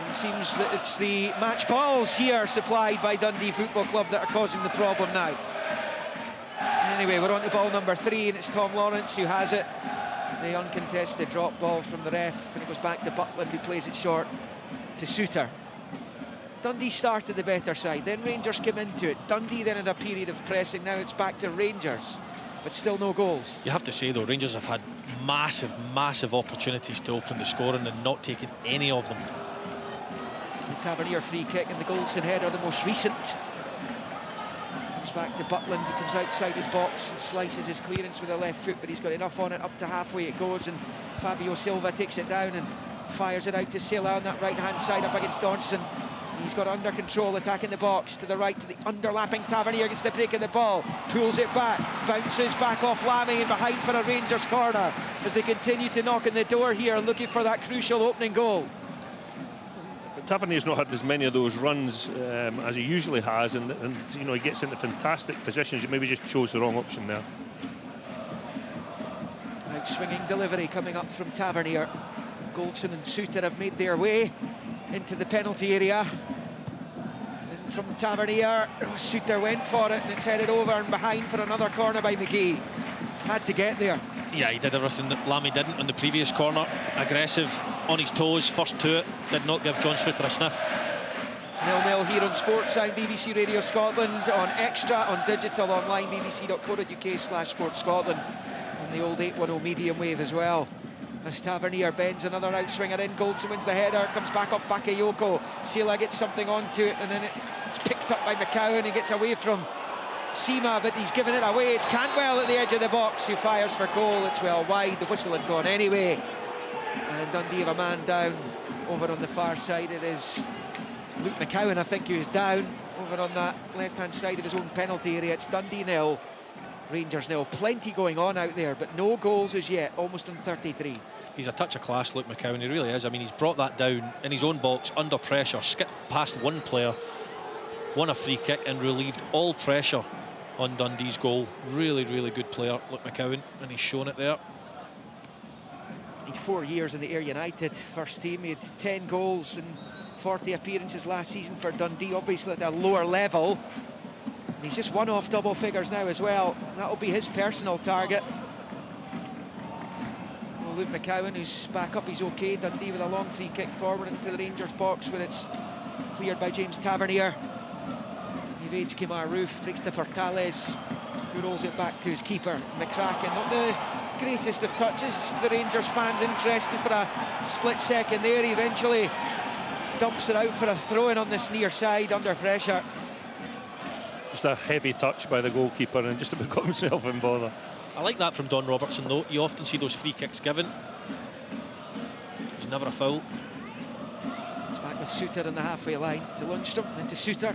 It seems that it's the match balls here supplied by Dundee Football Club that are causing the problem now. Anyway, we're on to ball number 3, and it's Tom Lawrence who has it. The uncontested drop ball from the ref, and it goes back to Butland, who plays it short to Suter. Dundee started the better side, then Rangers came into it. Dundee then had a period of pressing. Now it's back to Rangers, but still no goals. You have to say, though, Rangers have had massive opportunities to open the scoring and not taken any of them. The Tavernier free kick and the Goldson header, the most recent. Comes back to Butland. He comes outside his box and slices his clearance with the left foot, but he's got enough on it. Up to halfway it goes, and Fabio Silva takes it down and fires it out to Sela on that right-hand side up against Dodson. He's got under control, attacking the box to the right, to the underlapping Tavernier, gets the break of the ball, pulls it back, bounces back off Lamy and behind for a Rangers corner as they continue to knock on the door here, looking for that crucial opening goal. Tavernier's not had as many of those runs as he usually has, and he gets into fantastic positions. He maybe just chose the wrong option there. Swinging delivery coming up from Tavernier. Goldson and Suter have made their way into the penalty area. And from Tavernier, Suter went for it, and it's headed over and behind for another corner by McGee. Had to get there. Yeah, he did everything that Lammy didn't on the previous corner. Aggressive, on his toes, first to it. Did not give John Suter a sniff. It's 0-0 here on Sportsound, BBC Radio Scotland, on Extra, on digital, online, bbc.co.uk/Sport Scotland, on the old 810 medium wave as well. As Tavernier bends another outswinger in, Goldson wins the header, comes back up Bakayoko. Sela gets something onto it, and then it's picked up by McCowan. He gets away from Sima, but he's given it away. It's Cantwell at the edge of the box who fires for goal. It's well wide, the whistle had gone anyway. And Dundee have a man down over on the far side. It is Luke McCowan, I think, who's down over on that left-hand side of his own penalty area. It's Dundee 0, Rangers 0. Plenty going on out there, but no goals as yet, almost on 33. He's a touch of class, Luke McCowan, he really is. I mean, he's brought that down in his own box, under pressure, skipped past one player, won a free kick and relieved all pressure on Dundee's goal. Really, really good player, Luke McCowan, and he's shown it there. He'd 4 years in the Ayr United first team. He had 10 goals and 40 appearances last season for Dundee, obviously at a lower level. And he's just one off double figures now as well. That'll be his personal target. Well, Luke McCowan, who's back up, he's okay. Dundee with a long free kick forward into the Rangers box where it's cleared by James Tavernier. He evades Kemar Roof, breaks to Portales, who rolls it back to his keeper, McCracken. Not the greatest of touches. The Rangers fans interested for a split second there. He eventually dumps it out for a throw-in on this near side under pressure. Just a heavy touch by the goalkeeper and just about got himself in bother. I like that from Don Robertson though. You often see those free kicks given. It's never a foul. It's back with Suter in the halfway line to Lundstrom, then to Suter.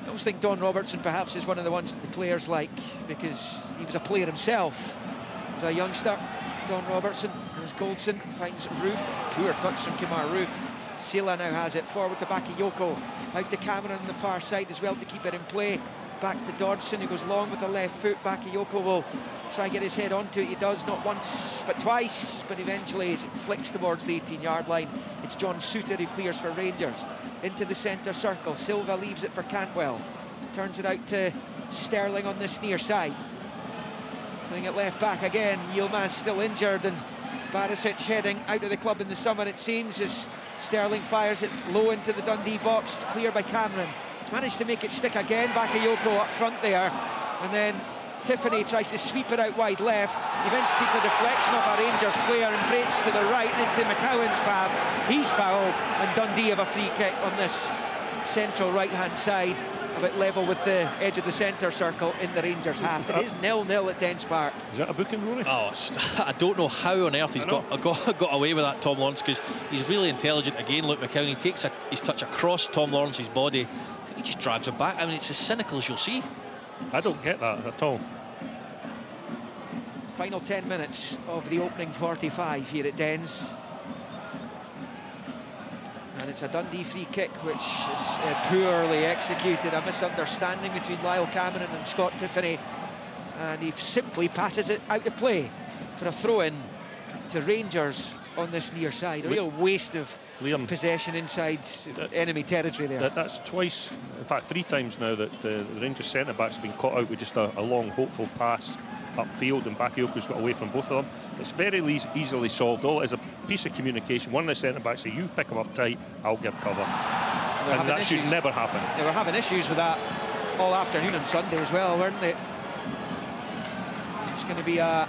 I always think Don Robertson perhaps is one of the ones that the players like, because he was a player himself as a youngster. Don Robertson, as Goldson finds Roof. Poor touch from Kemar Roof. Sela now has it forward to Bakayoko, out to Cameron on the far side as well to keep it in play. Back to Dodson, who goes long with the left foot. Bakayoko will try and get his head onto it. He does, not once but twice, but eventually as it flicks towards the 18-yard line, it's John Suter who clears for Rangers into the centre circle. Silva leaves it for Cantwell, turns it out to Sterling on this near side, playing it left back again. Yilmaz still injured, and Barisic heading out of the club in the summer, it seems, as Sterling fires it low into the Dundee box, cleared by Cameron. He's managed to make it stick again. Bakayoko up front there, and then Tiffany tries to sweep it out wide left. He eventually takes a deflection off a Rangers player and breaks to the right into McCowan's path. He's fouled, and Dundee have a free kick on this central right-hand side, about level with the edge of the centre circle in the Rangers half. It is 0-0 at Dens Park. Is that a booking, Rory? Oh, I don't know how on earth he's got away with that, Tom Lawrence, because he's really intelligent again. Luke McCowan, he takes his touch across Tom Lawrence's body, he just drives him back. I mean, it's as cynical as you'll see. I don't get that at all. It's final 10 minutes of the opening 45 here at Dens. And it's a Dundee free kick which is poorly executed. A misunderstanding between Lyle Cameron and Scott Tiffany, and he simply passes it out of play for a throw-in to Rangers on this near side. A real waste of possession inside enemy territory there. That's twice, in fact 3 times now, that the Rangers centre-back's been caught out with just a long hopeful pass upfield, and Bakayoko's got away from both of them. It's very easily solved. All it is a piece of communication. One of the centre-backs say, you pick them up tight, I'll give cover. And that should never happen. They were having issues with that all afternoon on Sunday as well, weren't they? It's going to be a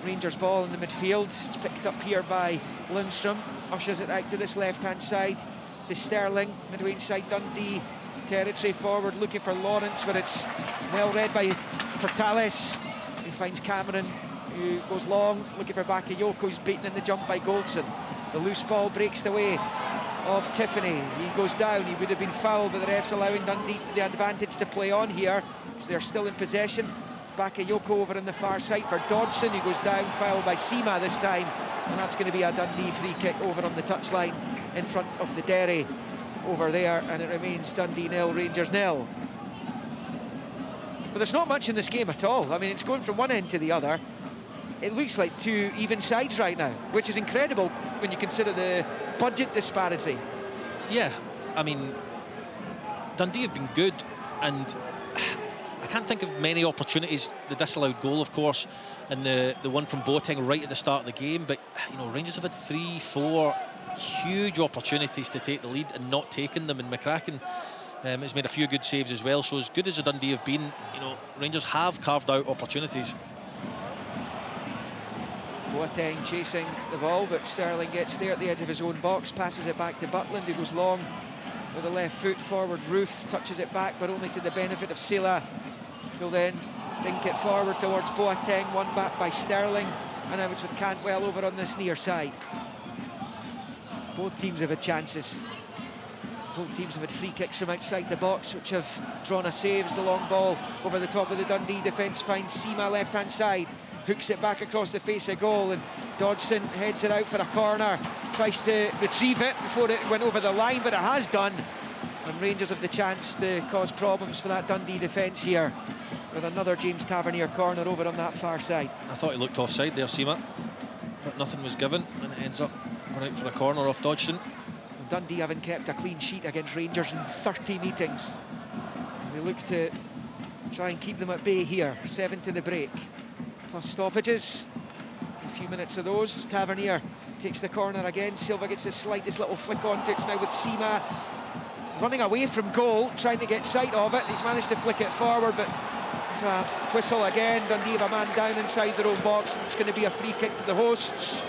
Rangers ball in the midfield. It's picked up here by Lundstrom. Ushers it out to this left-hand side to Sterling. Midway inside Dundee territory, forward looking for Lawrence, but it's well read by Portales. He finds Cameron, who goes long looking for Bakayoko, who's beaten in the jump by Goldson. The loose ball breaks the way of Tiffany. He goes down. He would have been fouled, but the ref's allowing Dundee the advantage to play on here, so they're still in possession. It's Bakayoko over on the far side for Dodson, who goes down, fouled by Sima this time, and that's going to be a Dundee free kick over on the touchline in front of the Derry over there, and it remains Dundee 0, Rangers 0. But there's not much in this game at all. I mean, it's going from one end to the other. it looks like two even sides right now, which is incredible when you consider the budget disparity. Yeah, I mean, Dundee have been good, and I can't think of many opportunities. The disallowed goal, of course, and the one from Boateng right at the start of the game. But you know, Rangers have had 3-4 huge opportunities to take the lead and not taken them. And McCracken has made a few good saves as well. So as good as the Dundee have been, you know, Rangers have carved out opportunities. Boateng chasing the ball, but Sterling gets there at the edge of his own box, passes it back to Butland, who goes long with the left foot forward. Roof touches it back, but only to the benefit of Sela, who'll then dink it forward towards Boateng, one back by Sterling, and now it's with Cantwell over on this near side. Both teams have had chances. Both teams have had free kicks from outside the box, which have drawn a save as the long ball over the top of the Dundee defence finds Sima left-hand side, hooks it back across the face of goal, and Dodson heads it out for a corner, tries to retrieve it before it went over the line, but it has done, and Rangers have the chance to cause problems for that Dundee defence here with another James Tavernier corner over on that far side. I thought he looked offside there, Sima, but nothing was given, and it ends up going out for a corner off Dodson. Dundee haven't kept a clean sheet against Rangers in 30 meetings. They look to try and keep them at bay here. 7 to the break, plus stoppages. A few minutes of those. Tavernier takes the corner again. Silva gets the slightest little flick onto it. It's now with Sima running away from goal, trying to get sight of it. He's managed to flick it forward, but there's a whistle again. Dundee have a man down inside their own box. It's going to be a free kick to the hosts,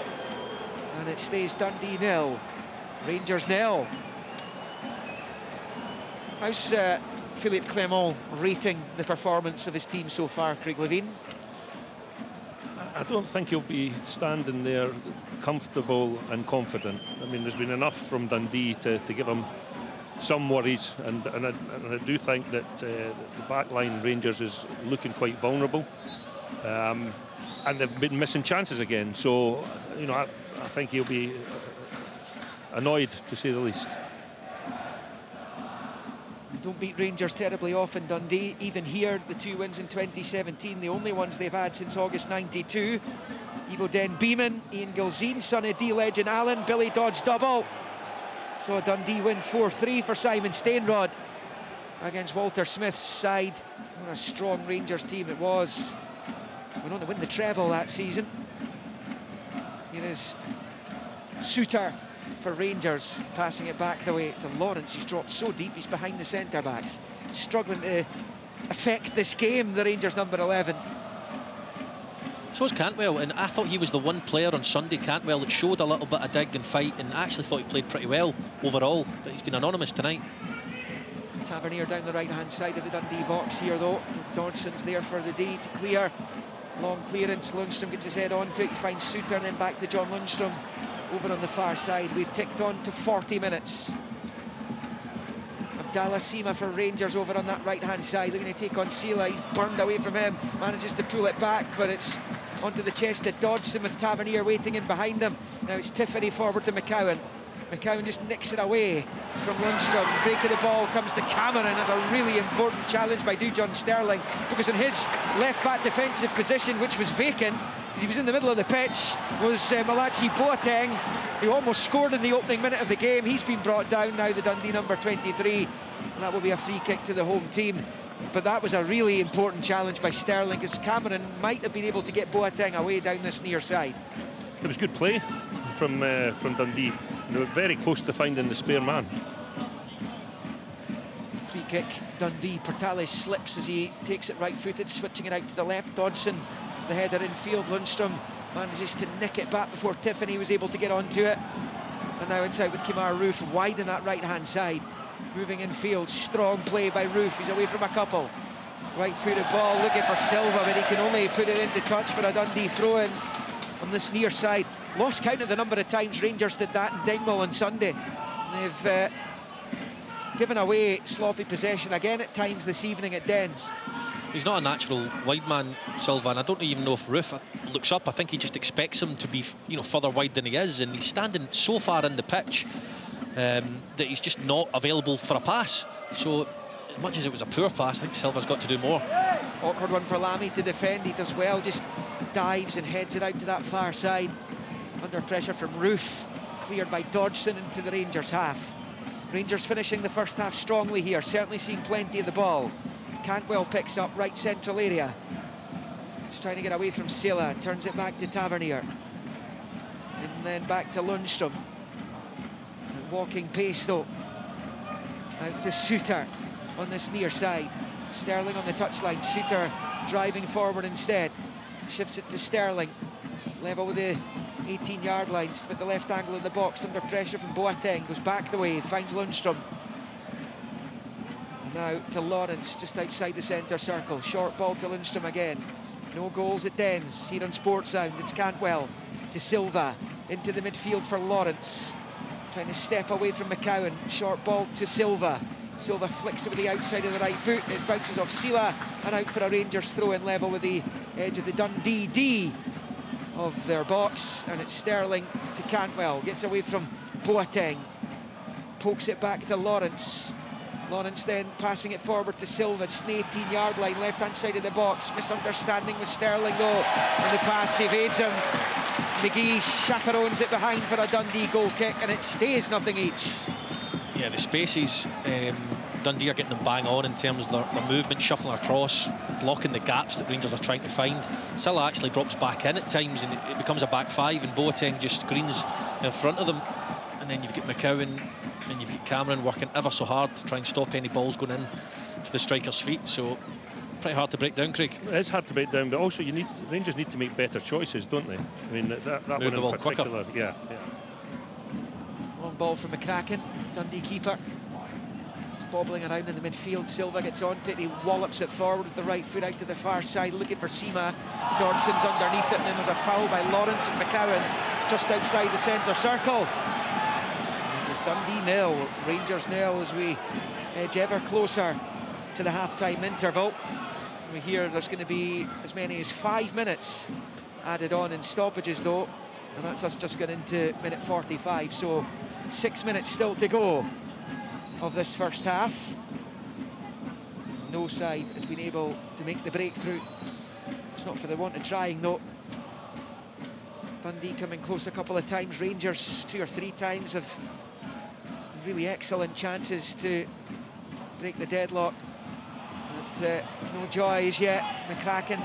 and it stays Dundee 0, Rangers 0. How's Philippe Clement rating the performance of his team so far, Craig Levine? I don't think he'll be standing there comfortable and confident. I mean, there's been enough from Dundee to give him some worries, and I do think that the backline Rangers is looking quite vulnerable, and they've been missing chances again. So, you know, I think he'll be annoyed, to say the least. Don't beat Rangers terribly often, Dundee. Even here, the 2 wins in 2017, the only ones they've had since August 92. Ivo Den Beeman, Ian Gilzine, son of D legend Allen, Billy Dodds double. So Dundee win 4-3 for Simon Stainrod against Walter Smith's side. What a strong Rangers team it was. Went on to win the treble that season. Here is Suter for Rangers, passing it back the way to Lawrence. He's dropped so deep, he's behind the centre backs, struggling to affect this game, the Rangers number 11. So is Cantwell, and I thought he was the one player on Sunday, Cantwell, that showed a little bit of dig and fight, and I actually thought he played pretty well overall, but he's been anonymous tonight. Tavernier down the right hand side of the Dundee box here though. Dodson's there for the D to clear. Long clearance, Lundstrom gets his head onto it, he finds Suter, and then back to John Lundstrom over on the far side. We've ticked on to 40 minutes. Abdallah Sima for Rangers over on that right hand side, looking to take on Sela. He's burned away from him, manages to pull it back, but it's onto the chest of Dodson with Tavernier waiting in behind him. Now it's Tiffany forward to McCowan. McCowan just nicks it away from Lundstrom. Break of the ball comes to Cameron. That's a really important challenge by Dujon Sterling, because in his left back defensive position, which was vacant because he was in the middle of the pitch, was Malachi Boateng, who almost scored in the opening minute of the game. He's been brought down now, the Dundee number 23, and that will be a free kick to the home team. But that was a really important challenge by Sterling, because Cameron might have been able to get Boateng away down this near side. It was good play from Dundee. They were very close to finding the spare man. Free kick, Dundee. Portales slips as he takes it right-footed, switching it out to the left. Dodson, the header in field. Lundstrom manages to nick it back before Tiffany was able to get onto it. And now inside with Kemar Roof, wide on that right-hand side. Moving in field, strong play by Roof. He's away from a couple. Right-footed ball, looking for Silva, but he can only put it into touch for a Dundee throw-in on this near side. Lost count of the number of times Rangers did that in Dingwall on Sunday. They've given away sloppy possession again at times this evening at Dens. He's not a natural wide man, Silva, and I don't even know if Roof looks up. I think he just expects him to be, you know, further wide than he is, and he's standing so far in the pitch that he's just not available for a pass. So as much as it was a poor pass, I think Silva's got to do more. Awkward one for Lamy to defend. He does well, just dives and heads it out to that far side. Under pressure from Roof, cleared by Dodgson into the Rangers half. Rangers finishing the first half strongly here, certainly seen plenty of the ball. Cantwell picks up right central area. Just trying to get away from Sela, turns it back to Tavernier. And then back to Lundstrom. Walking pace though. Out to Suter on this near side. Sterling on the touchline, Suter driving forward instead. Shifts it to Sterling. Level with the 18-yard lines, but the left angle in the box under pressure from Boateng. Goes back the way, finds Lundstrom. Now to Lawrence, just outside the centre circle. Short ball to Lundstrom again. No goals at Dens. Here on Sports Sound, it's Cantwell to Silva. Into the midfield for Lawrence. Trying to step away from McCowan. Short ball to Silva. Silva flicks it with the outside of the right boot. It bounces off Sela and out for a Rangers throw-in level with the edge of the Dundee D of their box. And it's Sterling to Cantwell. Gets away from Boateng. Pokes it back to Lawrence. Lawrence then passing it forward to Silva. It's an 18-yard line, left-hand side of the box. Misunderstanding with Sterling though, and the pass evades him. McGee chaperones it behind for a Dundee goal kick, and it stays nothing each. Yeah, the spaces, Dundee are getting them bang on in terms of their movement, shuffling across, blocking the gaps that Rangers are trying to find. Silla actually drops back in at times, and it becomes a back five, and Boateng just screens in front of them. And then you've got McCowan and you've got Cameron working ever so hard to try and stop any balls going in to the striker's feet. So pretty hard to break down, Craig. It is hard to break down, but also Rangers need to make better choices, don't they? I mean, that one in particular, quicker. Yeah. Long ball from McCracken, Dundee keeper. It's bobbling around in the midfield. Silva gets onto it, he wallops it forward with the right foot out to the far side, looking for Sima. Dodson's underneath it, and then there's a foul by Lawrence and McCowan just outside the centre circle. Dundee nil, Rangers nil, as we edge ever closer to the half-time interval. We hear there's going to be as many as 5 minutes added on in stoppages though, and that's us just going into minute 45, so 6 minutes still to go of this first half. No side has been able to make the breakthrough. It's not for the want of trying though. Dundee coming close a couple of times, Rangers 2 or 3 times have really excellent chances to break the deadlock, but no joy as yet. McCracken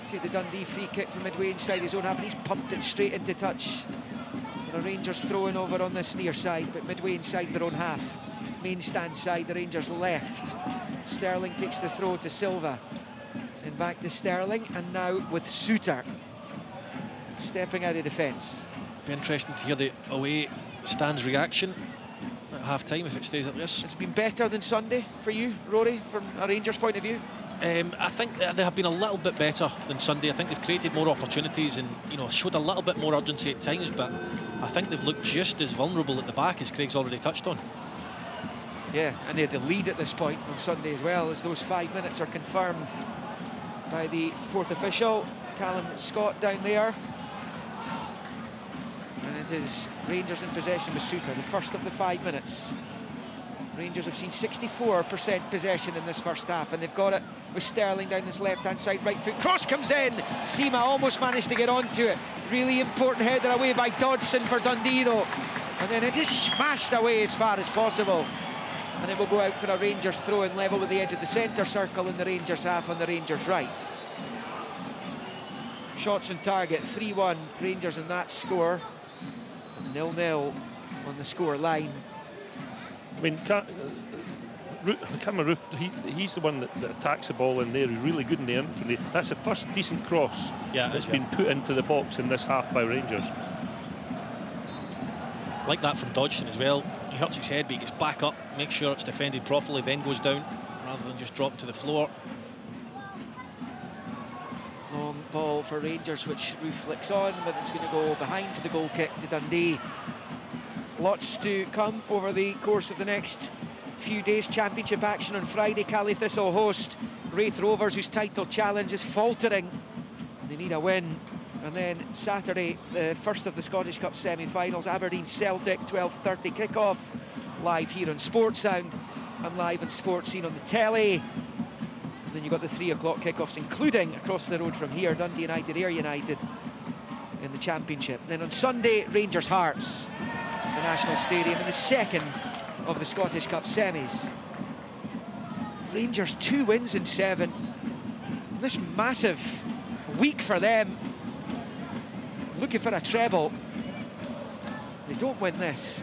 to the Dundee free kick from midway inside his own half, and he's pumped it straight into touch. The Rangers throwing over on this near side, but midway inside their own half. Main stand side, the Rangers left. Sterling takes the throw to Silva, and back to Sterling, and now with Suter stepping out of defence. Be interesting to hear the away stands reaction at half-time if it stays like this. It's been better than Sunday for you, Rory, from a Rangers point of view? I think they have been a little bit better than Sunday. I think they've created more opportunities and showed a little bit more urgency at times, but I think they've looked just as vulnerable at the back as Craig's already touched on. Yeah, and they had the lead at this point on Sunday as well, as those 5 minutes are confirmed by the fourth official, Callum Scott down there. And it is Rangers in possession with Suter, the first of the 5 minutes. Rangers have seen 64% possession in this first half, and they've got it with Sterling down this left-hand side, right foot. Cross comes in! Sima almost managed to get onto it. Really important header away by Dodson for Dundee though. And then it is smashed away as far as possible. And it will go out for a Rangers throw-in level with the edge of the centre circle in the Rangers half on the Rangers right. Shots on target, 3-1 Rangers in that score. 0-0 on the score line. I mean, Cameron Roof, he's the one that attacks the ball in there. He's really good in the infantry. That's the first decent cross that's been put into the box in this half by Rangers. Like that from Dodgson as well. He hurts his head, but he gets back up, makes sure it's defended properly, then goes down rather than just drop to the floor. Long ball for Rangers, which Roof flicks on, but it's going to go behind the goal kick to Dundee. Lots to come over the course of the next few days. Championship action on Friday. Cally Thistle host Raith Rovers, whose title challenge is faltering. They need a win. And then Saturday, the first of the Scottish Cup semi-finals, Aberdeen Celtic, 12:30 kick-off. Live here on Sports Sound and live on Sports Scene on the telly. then you've got the 3 o'clock kickoffs, including across the road from here, Dundee United, Ayr United in the Championship. Then on Sunday, Rangers Hearts, the National Stadium, in the second of the Scottish Cup semis. Rangers 2 wins in 7. This massive week for them, looking for a treble. They don't win this.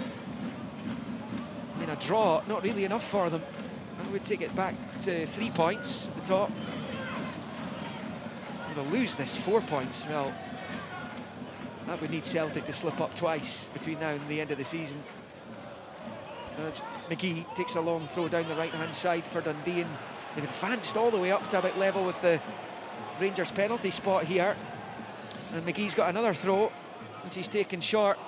I mean, a draw, not really enough for them. I would take it back to 3 points at the top. They'll lose this, 4 points. Well, that would need Celtic to slip up twice between now and the end of the season. As McGee takes a long throw down the right-hand side for Dundee, and they've advanced all the way up to about level with the Rangers penalty spot here. And McGee's got another throw, which he's taken short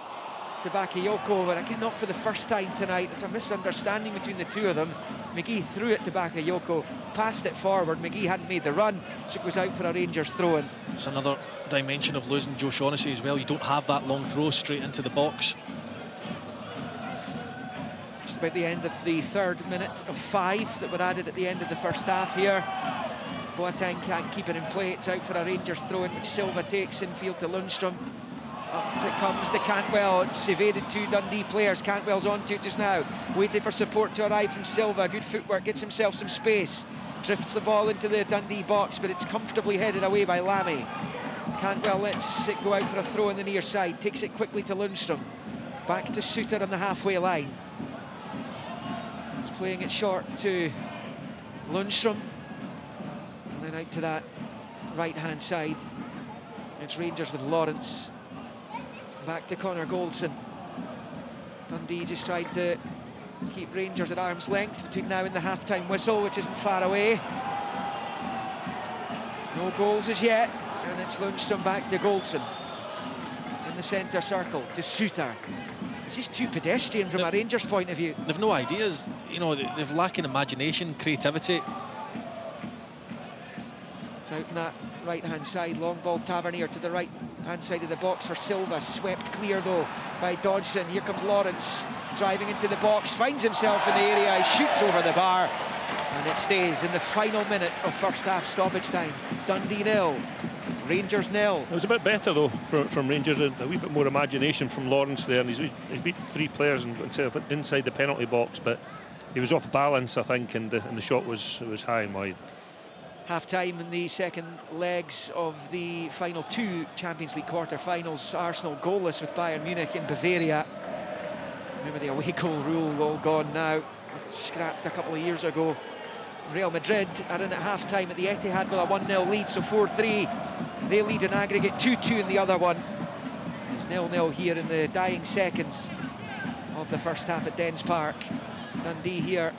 to Bakayoko, but again, not for the first time tonight. It's a misunderstanding between the two of them. McGee threw it to Bakayoko, passed it forward. McGee hadn't made the run, so it goes out for a Rangers throw-in. It's another dimension of losing Joe Shaughnessy as well. You don't have that long throw straight into the box. Just about the end of the 3rd minute of 5 that were added at the end of the first half here. Boateng can't keep it in play. It's out for a Rangers throw-in, which Silva takes infield to Lundstrom. Up it comes to Cantwell. It's evaded 2 Dundee players. Cantwell's onto it just now, waiting for support to arrive from Silva. Good footwork, gets himself some space, drifts the ball into the Dundee box, but it's comfortably headed away by Lammy. Cantwell lets it go out for a throw on the near side, takes it quickly to Lundstrom, back to Suter on the halfway line. He's playing it short to Lundstrom, and then out to that right-hand side. It's Rangers with Lawrence. Back to Connor Goldson. Dundee just tried to keep Rangers at arm's length between now and the half-time whistle, which isn't far away. No goals as yet, and it's Lundstrom back to Goldson. In the centre circle to Suter. It's just too pedestrian from a Rangers point of view. They've no ideas, you know, they've lacking imagination, creativity. It's out on that right-hand side, long ball Tavernier to the right-hand side of the box for Silva, swept clear though by Dodgson. Here comes Lawrence, driving into the box, finds himself in the area, he shoots over the bar, and it stays in the final minute of first half stoppage time. Dundee 0, Rangers 0. It was a bit better though from Rangers, a wee bit more imagination from Lawrence there, and he's beat 3 players inside the penalty box, but he was off balance, I think, and the shot was high and wide. Half-time in the second legs of the final 2 Champions League quarter-finals. Arsenal goalless with Bayern Munich in Bavaria. Remember the away goal rule, all gone now. Scrapped a couple of years ago. Real Madrid are in at half-time at the Etihad with a 1-0 lead, so 4-3. They lead in aggregate, 2-2 in the other one. It's 0-0 here in the dying seconds of the first half at Dens Park. Dundee here.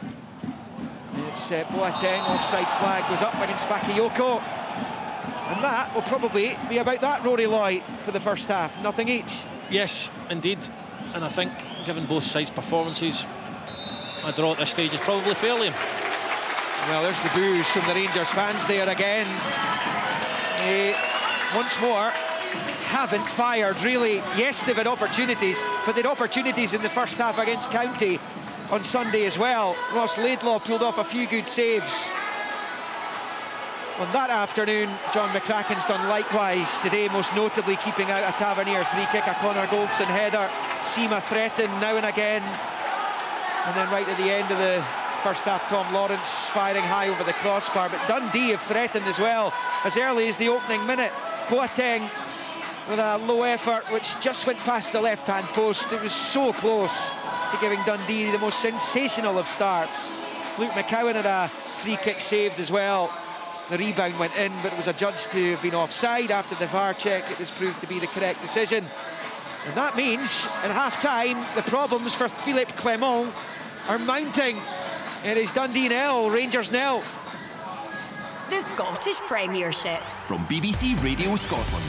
It's Boateng, offside flag goes up against Bakayoko, and that will probably be about that, Rory Loy, for the first half. Nothing each. Yes, indeed, and I think given both sides' performances, a draw at this stage is probably fairly. Well, there's the boos from the Rangers fans there again. They once more haven't fired really. Yes, they've had opportunities, but they'd opportunities in the first half against County on Sunday as well. Ross Laidlaw pulled off a few good saves on that afternoon. John McCracken's done likewise today, most notably keeping out a Tavernier free kick, a Connor Goldson header. Seema threatened now and again, and then right at the end of the first half, Tom Lawrence firing high over the crossbar. But Dundee have threatened as well as early as the opening minute. Boateng with a low effort which just went past the left-hand post. It was so close to giving Dundee the most sensational of starts. Luke McCowan had a free kick saved as well. The rebound went in, but it was adjudged to have been offside. After the VAR check, it was proved to be the correct decision. And that means, in half-time, the problems for Philippe Clement are mounting. It is Dundee 0, Rangers 0. The Scottish Premiership. From BBC Radio Scotland.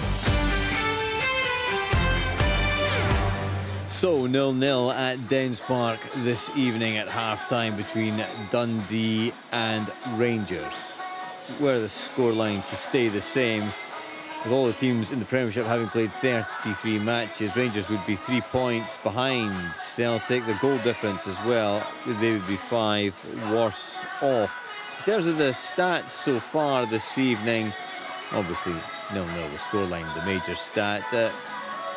So 0-0 at Dens Park this evening at half-time between Dundee and Rangers. Were the scoreline to stay the same, with all the teams in the Premiership having played 33 matches, Rangers would be 3 points behind Celtic. The goal difference as well, they would be 5 worse off. terms of the stats so far this evening, obviously 0-0 the scoreline, the major stat.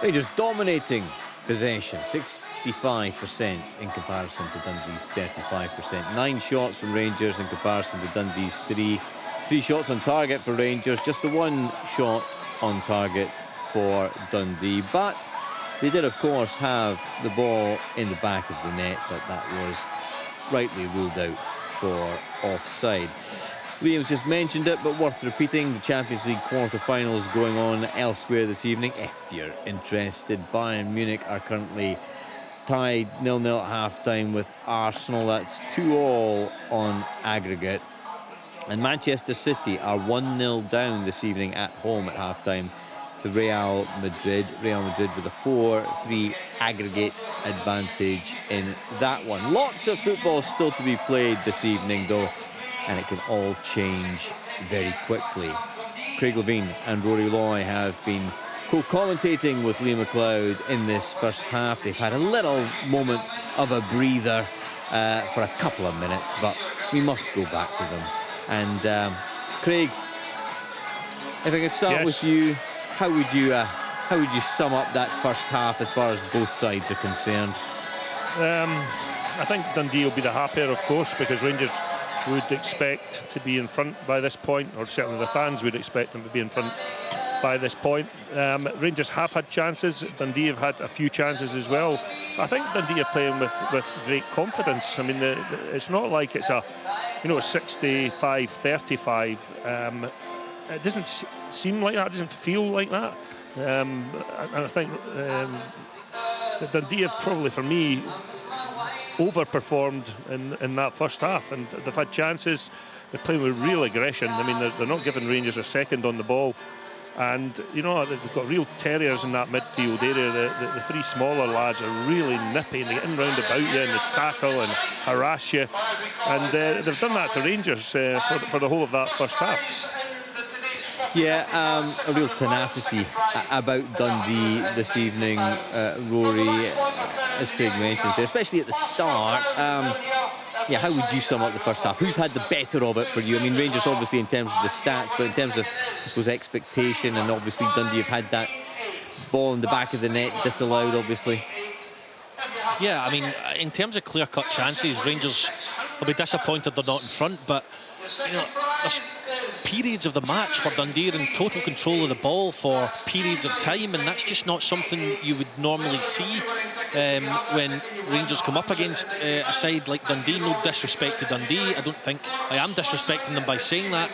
Rangers dominating possession, 65% in comparison to Dundee's 35%. 9 shots from Rangers in comparison to Dundee's 3. 3 shots on target for Rangers, just the 1 shot on target for Dundee. But they did, of course, have the ball in the back of the net, but that was rightly ruled out for offside. Liam's just mentioned it, but worth repeating, the Champions League quarter-finals going on elsewhere this evening. If you're interested, Bayern Munich are currently tied 0-0 at half-time with Arsenal. That's 2-2 on aggregate. And Manchester City are 1-0 down this evening at home at half-time to Real Madrid. Real Madrid with a 4-3 aggregate advantage in that one. Lots of football still to be played this evening, though, and it can all change very quickly. Craig Levine and Rory Loy have been co-commentating with Liam McLeod in this first half. They've had a little moment of a breather for a couple of minutes, but we must go back to them. And Craig, if I could start with you, how would you sum up that first half as far as both sides are concerned? I think Dundee will be the happier, of course, because Rangers would expect to be in front by this point, or certainly the fans would expect them to be in front by this point. Rangers have had chances. Dundee have had a few chances as well. I think Dundee are playing with great confidence. I mean, it's not like it's a 65-35. It doesn't seem like that. It doesn't feel like that. And I think that Dundee have probably, for me, overperformed in that first half, and they've had chances. They're playing with real aggression. I mean, they're not giving Rangers a second on the ball, and they've got real terriers in that midfield area. The 3 smaller lads are really nippy, and they get in round about you and they tackle and harass you, and they've done that to Rangers for the whole of that first half. Yeah, a real tenacity about Dundee this evening, Rory, as Craig mentions there, especially at the start. How would you sum up the first half? Who's had the better of it for you? I mean, Rangers obviously in terms of the stats, but in terms of, I suppose, expectation, and obviously Dundee have had that ball in the back of the net disallowed, obviously. Yeah, I mean, in terms of clear-cut chances, Rangers will be disappointed they're not in front, but there's periods of the match where Dundee are in total control of the ball for periods of time, and that's just not something you would normally see when Rangers come up against a side like Dundee. No disrespect to Dundee, I don't think I am disrespecting them by saying that.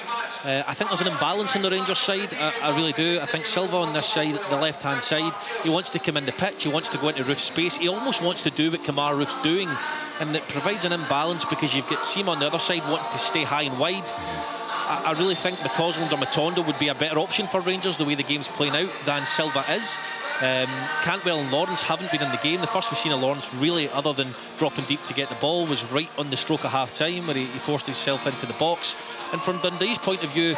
I think there's an imbalance on the Rangers side, I really do. I think Silva on this side, the left hand side, he wants to come in the pitch, he wants to go into roof space, he almost wants to do what Kamara Roof's doing, and it provides an imbalance because you've got Seema on the other side wanting to stay high and wide. I really think McCausland or Matondo would be a better option for Rangers the way the game's playing out than Silva is. Cantwell and Lawrence haven't been in the game. The first we've seen of Lawrence, really, other than dropping deep to get the ball, was right on the stroke of half-time where he forced himself into the box. And from Dundee's point of view,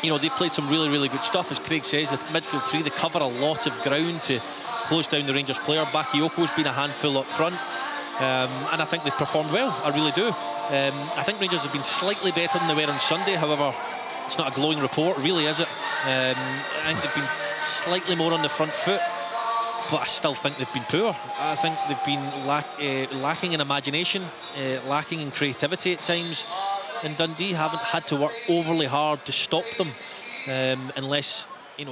they played some really, really good stuff. As Craig says, the midfield 3, they cover a lot of ground to close down the Rangers player. Bakayoko's been a handful up front. And I think they've performed well, I really do. I think Rangers have been slightly better than they were on Sunday. However, it's not a glowing report, really, is it? I think they've been slightly more on the front foot, but I still think they've been poor. I think they've been lacking in imagination, lacking in creativity at times, and Dundee haven't had to work overly hard to stop them, unless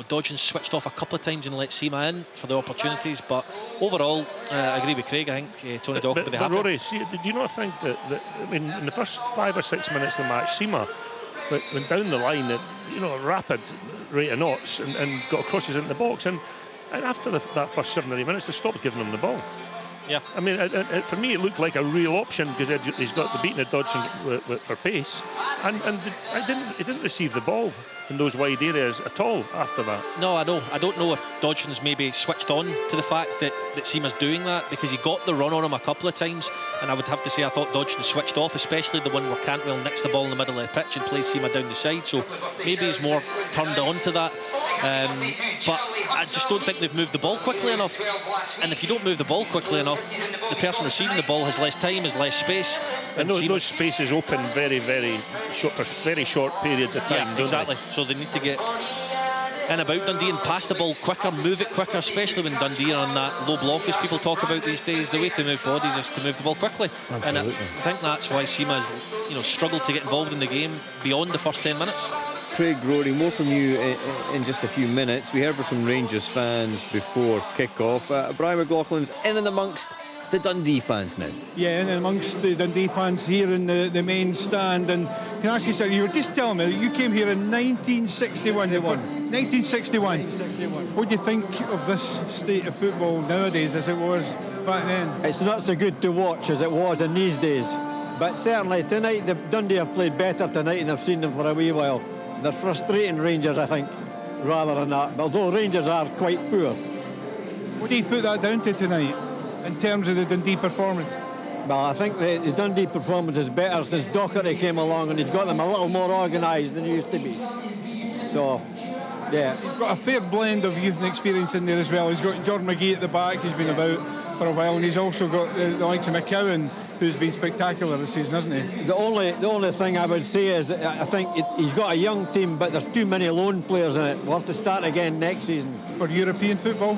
Dodgen switched off a couple of times and let Seema in for the opportunities. But overall, I agree with Craig. I think Tony Dawkins will be happy. Rory, did you not think that I mean, in the first 5 or 6 minutes of the match, Seema went down the line at a rapid rate of knots and got crosses into the box, and after that first 7 or 8 minutes, they stopped giving him the ball. Yeah, I mean, for me, it looked like a real option because he's got the beating of Dodson for pace, and he didn't receive the ball in those wide areas at all after that. No, I don't know if Dodgson's maybe switched on to the fact that Seema's doing that, because he got the run on him a couple of times, and I would have to say I thought Dodgson switched off, especially the one where Cantwell nicks the ball in the middle of the pitch and plays Seema down the side. So maybe he's more turned on to that. But I just don't think they've moved the ball quickly enough. And if you don't move the ball quickly enough, the person receiving the ball has less time, has less space. And those spaces open very, very short periods of time. Yeah, exactly. So they need to get in about Dundee and pass the ball quicker, move it quicker, especially when Dundee are on that low block, as people talk about these days. The way to move bodies is to move the ball quickly. Absolutely. And I think that's why Sima has, struggled to get involved in the game beyond the first 10 minutes. Craig, Rory, more from you in just a few minutes. We heard from some Rangers fans before kick-off. Brian McLaughlin's in and amongst the Dundee fans now. Yeah, in and amongst the Dundee fans here in the main stand. And can I ask you something? You were just telling me that you came here in 1961. 1961. What do you think of this state of football nowadays as it was back then? It's not so good to watch as it was in these days. But certainly tonight, the Dundee have played better tonight, and I've seen them for a wee while. They're frustrating Rangers, I think, rather than that. Although Rangers are quite poor. What do you put that down to tonight in terms of the Dundee performance? Well, I think the Dundee performance is better since Docherty came along, and he's got them a little more organised than he used to be. So, yeah. He's got a fair blend of youth and experience in there as well. He's got Jordan McGee at the back, who's been about for a while, and he's also got the likes of McCowan, who's been spectacular this season, hasn't he? The only thing I would say is that I think he's got a young team, but there's too many lone players in it. We'll have to start again next season. For European football?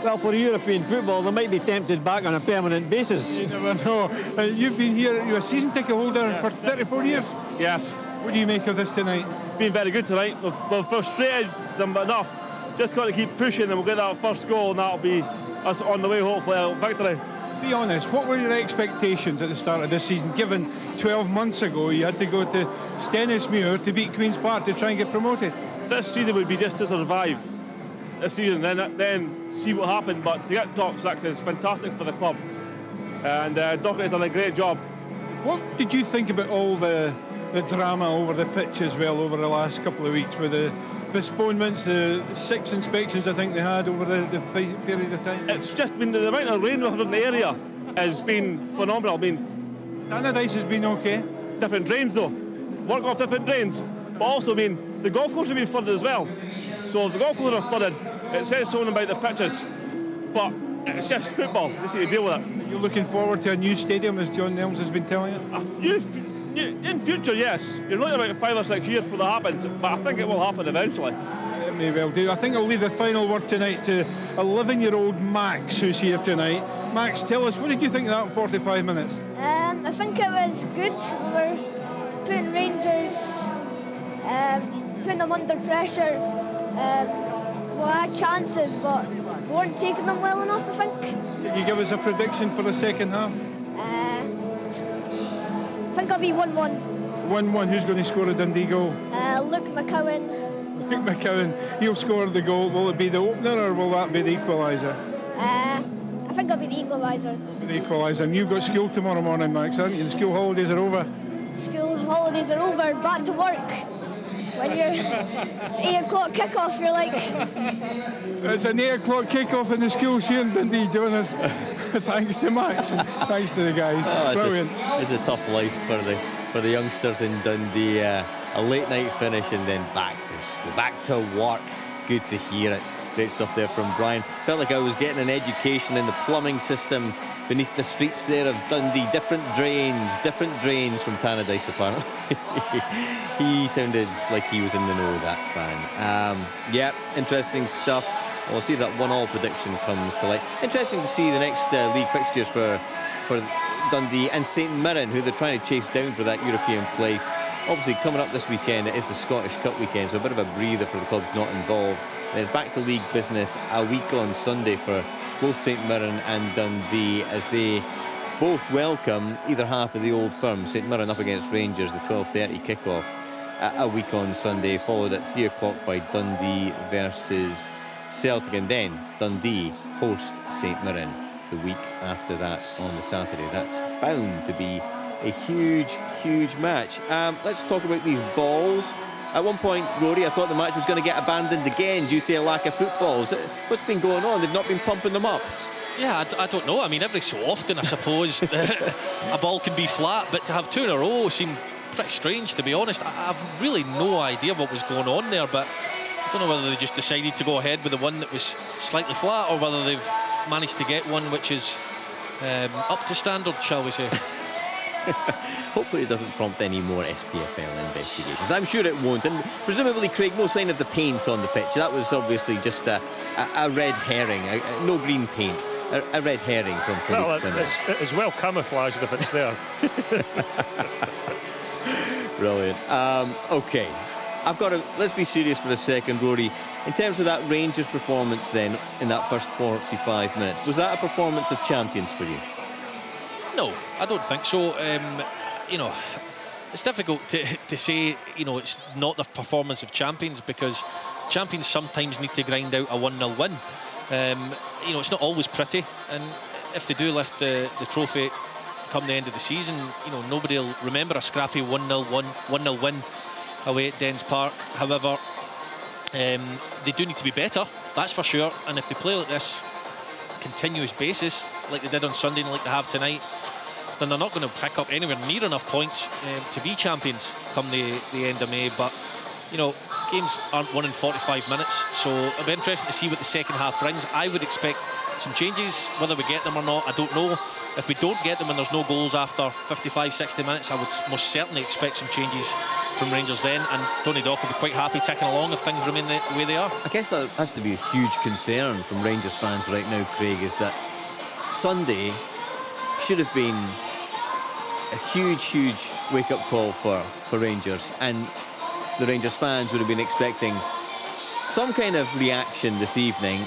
Well, for European football, they might be tempted back on a permanent basis. You never know. You've been here, you're a season ticket holder for 34 years? Yes. What do you make of this tonight? Been very good tonight. We've frustrated them enough. Just got to keep pushing and we'll get that first goal, and that'll be us on the way, hopefully, to victory. Be honest, what were your expectations at the start of this season, given 12 months ago you had to go to Stennismuir to beat Queen's Park to try and get promoted? This season would be just to survive this season, then see what happened. But to get top six is fantastic for the club, and Docherty's done a great job. What did you think about all the drama over the pitch as well over the last couple of weeks, with the postponements, the 6 inspections I think they had over the period of time? It's just been the amount of rain we've had in the area has been phenomenal. Tannadice has been okay. Different drains though, work off different drains, but also the golf course has been flooded as well. So if the golf course are flooded, it says something about the pitches, but it's just football. Just need to deal with it. You're looking forward to a new stadium, as John Nelms has been telling us? In future, yes. You're looking about 5 or 6 years before that happens, but I think it will happen eventually. It may well do. I think I'll leave the final word tonight to 11-year-old Max, who's here tonight. Max, tell us, what did you think of that 45 minutes? I think it was good. We were putting Rangers, putting them under pressure. We had chances, but we weren't taking them well enough, I think. Can you give us a prediction for the second half? I think I'll be 1-1. 1-1. Who's going to score a Dundee goal? Luke McCowan. Luke McCowan. He'll score the goal. Will it be the opener or will that be the equaliser? I think it'll be the equaliser. The equaliser. And you've got school tomorrow morning, Max, haven't you? The school holidays are over. School holidays are over. Back to work. When it's 8 o'clock kick-off, you're like... It's an 8 o'clock kick-off in the schools here in Dundee, Jonas. Thanks to Max and thanks to the guys. Brilliant. It's a tough life for the youngsters in Dundee. A late night finish and then back to work. Good to hear it. Great stuff there from Brian. Felt like I was getting an education in the plumbing system beneath the streets there of Dundee. Different drains from Tannadice apparently. He sounded like he was in the know, that fan. Yeah, interesting stuff. We'll see if that 1-1 prediction comes to light. Interesting to see the next league fixtures for Dundee and St Mirren, who they're trying to chase down for that European place. Obviously, coming up this weekend, it is the Scottish Cup weekend, so a bit of a breather for the clubs not involved. And it's back to league business a week on Sunday for both St Mirren and Dundee, as they both welcome either half of the old firm. St Mirren up against Rangers, the 12:30 kick-off a week on Sunday, followed at 3 o'clock by Dundee versus Celtic, and then Dundee host St Mirren the week after that on the Saturday. That's bound to be a huge match. Let's talk about these balls. At one point, Rory, I thought the match was going to get abandoned again due to a lack of footballs. What's been going on? They've not been pumping them up. Yeah, I don't know. I mean, every so often, I suppose, a ball can be flat, but to have 2 in a row seemed pretty strange, to be honest. I've really no idea what was going on there, but I don't know whether they just decided to go ahead with the one that was slightly flat, or whether they've managed to get one which is up to standard, shall we say. Hopefully it doesn't prompt any more SPFL investigations. I'm sure it won't. And presumably, Craig, no sign of the paint on the pitch. That was obviously just a red herring, no green paint. A red herring from Well, it's well camouflaged if it's there. Brilliant. OK. Let's be serious for a second, Rory. In terms of that Rangers performance then, in that first 45 minutes, was that a performance of champions for you? No, I don't think so. You know, it's difficult to say, you know, it's not the performance of champions, because champions sometimes need to grind out a 1-0 win. You know, it's not always pretty, and if they do lift the trophy come the end of the season, you know, nobody will remember a scrappy 1-0 win away at Dens Park. However, they do need to be better, that's for sure, and if they play like this continuous basis like they did on Sunday and like they have tonight, then they're not going to pick up anywhere near enough points to be champions come the end of May. But you know, games aren't won in 45 minutes, so it'll be interesting to see what the second half brings. I would expect some changes. Whether we get them or not, I don't know. If we don't get them and there's no goals after 55-60 minutes, I would most certainly expect some changes from Rangers then, and Tony Dock will be quite happy ticking along if things remain the way they are. I guess that has to be a huge concern from Rangers fans right now, Craig, is that Sunday should have been a huge wake-up call for Rangers, and the Rangers fans would have been expecting some kind of reaction this evening,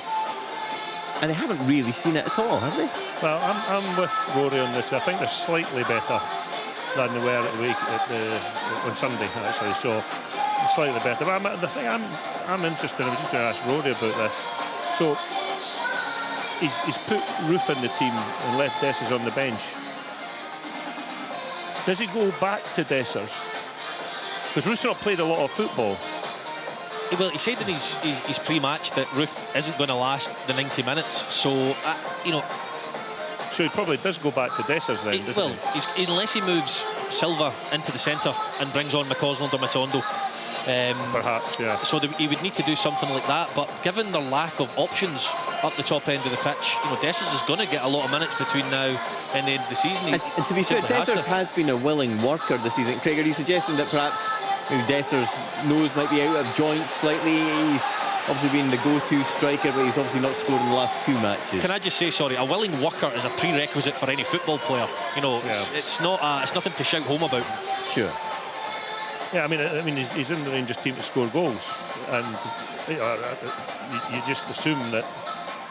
and they haven't really seen it at all, have they? Well, I'm with Rory on this. I think they're slightly better than they were on Sunday, actually. So slightly better. But the thing I'm interested in, I was just going to ask Rory about this. So he's put Roof in the team and left Dessers on the bench. Does he go back to Dessers? Because Roof's not played a lot of football. Well, he said in his pre-match that Roof isn't going to last the 90 minutes. So, you know... So he probably does go back to Dessers then, doesn't he? Unless he moves Silva into the centre and brings on McCausland or Matondo. Perhaps, yeah. So he would need to do something like that. But given their lack of options up the top end of the pitch, you know, Dessers is going to get a lot of minutes between now and the end of the season. And to be fair, Dessers has been a willing worker this season. Craig, are you suggesting that perhaps Dessers' nose might be out of joint slightly? He's obviously been the go-to striker, but he's obviously not scored in the last 2 matches. Can I just say, sorry, a willing worker is a prerequisite for any football player. You know, it's nothing to shout home about. Sure. Yeah, I mean, he's in the Rangers team to score goals, and you just assume that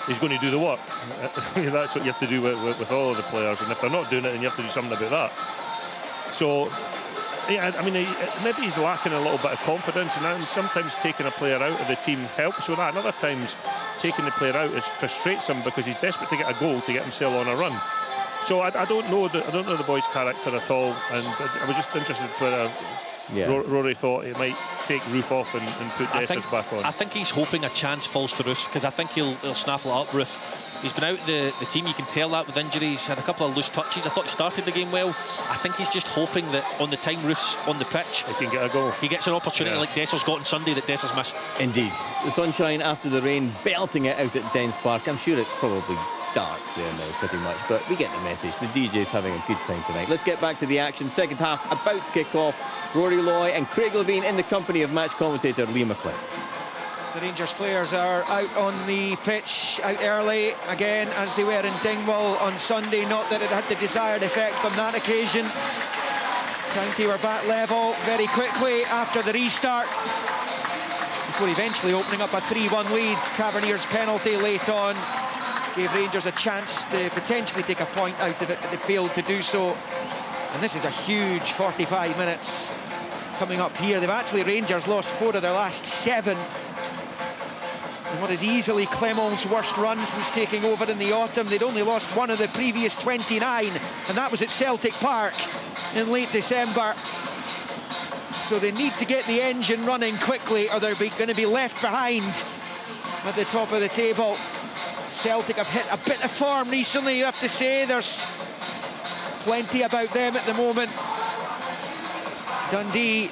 he's going to do the work. That's what you have to do with all of the players, and if they're not doing it, then you have to do something about that. So, yeah, I mean, maybe he's lacking a little bit of confidence, and sometimes taking a player out of the team helps with that, and other times taking the player out frustrates him because he's desperate to get a goal to get himself on a run. So I don't know the boy's character at all, and I was just interested whether Rory thought he might take Roof off and put Dessers back on. I think he's hoping a chance falls to Roof, because I think he'll snaffle it up, Roof. He's been out the team, you can tell that with injuries, had a couple of loose touches. I thought he started the game well. I think he's just hoping that on the time Roof's on the pitch, he can get a goal. He gets an opportunity like Dessers got on Sunday that Dessers missed. Indeed. The sunshine after the rain, belting it out at Dens Park. I'm sure it's probably dark there now pretty much, but we get the message. The DJ's having a good time tonight. Let's get back to the action. Second half about to kick off. Rory Loy and Craig Levine in the company of match commentator Liam McLeod. The Rangers players are out on the pitch, out early again, as they were in Dingwall on Sunday. Not that it had the desired effect on that occasion. County were back level very quickly after the restart, before eventually opening up a 3-1 lead. Tavernier's penalty late on gave Rangers a chance to potentially take a point out of it, but they failed to do so. And this is a huge 45 minutes coming up here. They've actually, Rangers, lost 4 of their last 7. In what is easily Clement's worst run since taking over in the autumn. They'd only lost 1 of the previous 29, and that was at Celtic Park in late December. So they need to get the engine running quickly, or they're going to be left behind at the top of the table. Celtic have hit a bit of form recently, you have to say. There's plenty about them at the moment. Dundee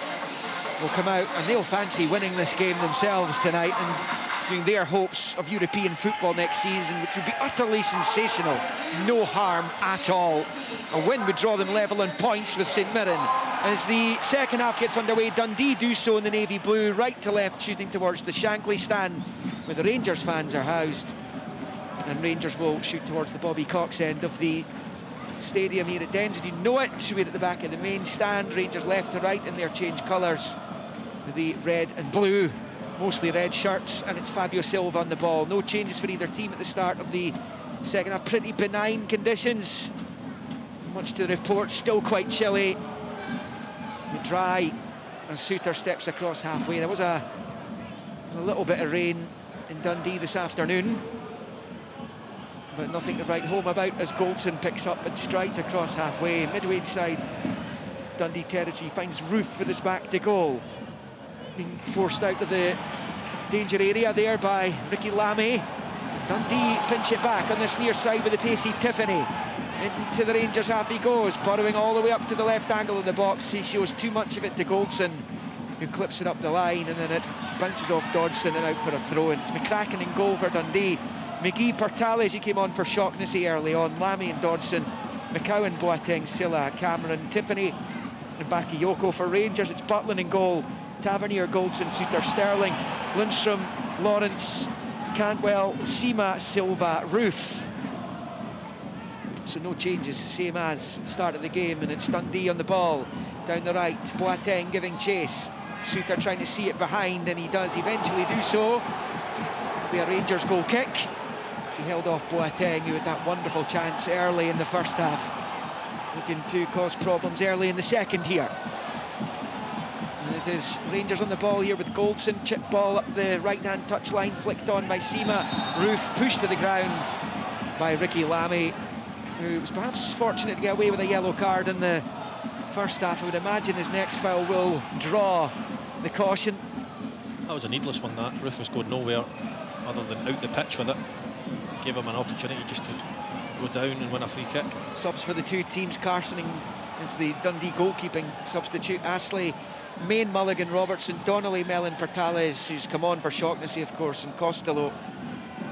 will come out and they'll fancy winning this game themselves tonight and doing their hopes of European football next season, which would be utterly sensational. No harm at all. A win would draw them level on points with St Mirren. As the second half gets underway, Dundee do so in the navy blue, right to left, shooting towards the Shankly stand where the Rangers fans are housed, and Rangers will shoot towards the Bobby Cox end of the stadium here at Dens. If you know it, we're at the back of the main stand. Rangers left to right in their changed colours, the red and blue, mostly red shirts, and it's Fabio Silva on the ball. No changes for either team at the start of the second half. Pretty benign conditions, much to the report. Still quite chilly, dry, and Suter steps across halfway. There was a little bit of rain in Dundee this afternoon, but nothing to write home about as Goldson picks up and strides across halfway. Midway inside Dundee territory, finds Roof with his back to goal. Being forced out of the danger area there by Ricky Lamy. Dundee pinch it back on this near side with the pacey Tiffany. Into the Rangers half he goes, burrowing all the way up to the left angle of the box. He shows too much of it to Goldson, who clips it up the line, and then it bounces off Dodson and out for a throw-in. It's McCracken in goal for Dundee. McGee, Portales, he came on for Shaughnessy early on. Lamy and Dodson, McCowan, Boateng, Silla, Cameron, Tiffany and Bakayoko. For Rangers, it's Butland in goal. Tavernier, Goldson, Suter, Sterling, Lundstrom, Lawrence, Cantwell, Sima, Silva, Roof. So no changes, same as the start of the game, and it's Dundee on the ball down the right. Boateng giving chase. Suter trying to see it behind, and he does eventually do so. It'll be a Rangers goal kick. He held off Boateng, who had that wonderful chance early in the first half, looking to cause problems early in the second here. And it is Rangers on the ball here with Goldson. Chip ball up the right-hand touchline, flicked on by Sima. Roof pushed to the ground by Ricky Lamy, who was perhaps fortunate to get away with a yellow card in the first half. I would imagine his next foul will draw the caution. That was a needless one, that. Roof was going nowhere other than out the pitch with it. Gave him an opportunity just to go down and win a free kick. Subs for the two teams. Carsoning is the Dundee goalkeeping substitute. Astley, Main, Mulligan, Robertson, Donnelly, Mellon, Portales, who's come on for Shaughnessy, of course, and Costello.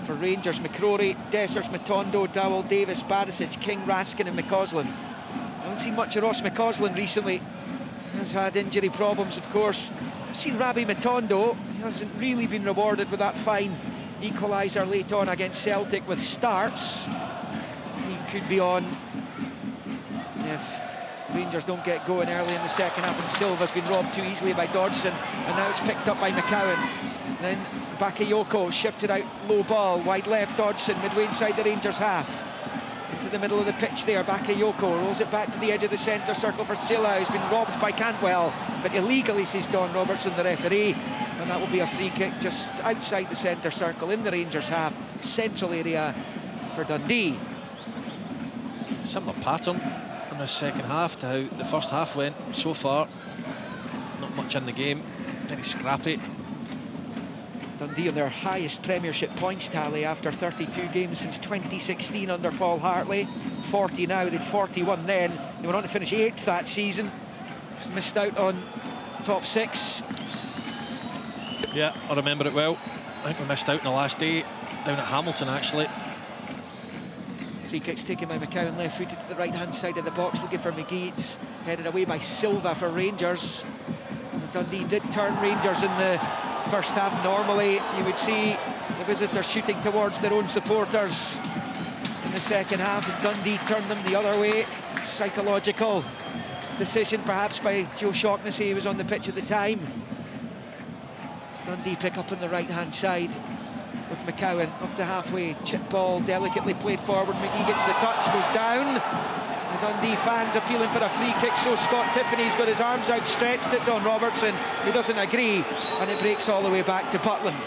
For Rangers, McCrory, Dessers, Matondo, Dowell, Davis, Barisic, King, Raskin and McCausland. I haven't seen much of Ross McCausland recently. He has had injury problems, of course. I've seen Rabbi Matondo. He hasn't really been rewarded with that fine equaliser late on against Celtic with starts. He could be on if Rangers don't get going early in the second half, and Silva's been robbed too easily by Dodson, and now it's picked up by McCowan. Then Bakayoko shifted out, low ball, wide left, Dodson, midway inside the Rangers half. Into the middle of the pitch there, Bakayoko rolls it back to the edge of the centre circle for Silla, who's been robbed by Cantwell, but illegally, says Don Robertson, the referee, and that will be a free kick just outside the centre circle in the Rangers half, central area for Dundee. Similar pattern in the second half to how the first half went so far. Not much in the game, very scrappy. Dundee on their highest Premiership points tally after 32 games since 2016 under Paul Hartley. 40 now, they'd 41 then. They went on to finish 8th that season. Just missed out on top 6. Yeah, I remember it well. I think we missed out on the last day down at Hamilton, actually. Free kick's taken by McCowan, left footed to the right hand side of the box, looking for McGee. It's headed away by Silva for Rangers. Dundee did turn Rangers in the first half. Normally you would see the visitors shooting towards their own supporters in the second half, and Dundee turned them the other way. Psychological decision perhaps by Joe Shaughnessy, who was on the pitch at the time. As Dundee pick up on the right hand side with McCowan up to halfway, chip ball delicately played forward. McGee gets the touch, goes down. The Dundee fans appealing for a free kick, so Scott Tiffany's got his arms outstretched at Don Robertson, who doesn't agree, and it breaks all the way back to Butland.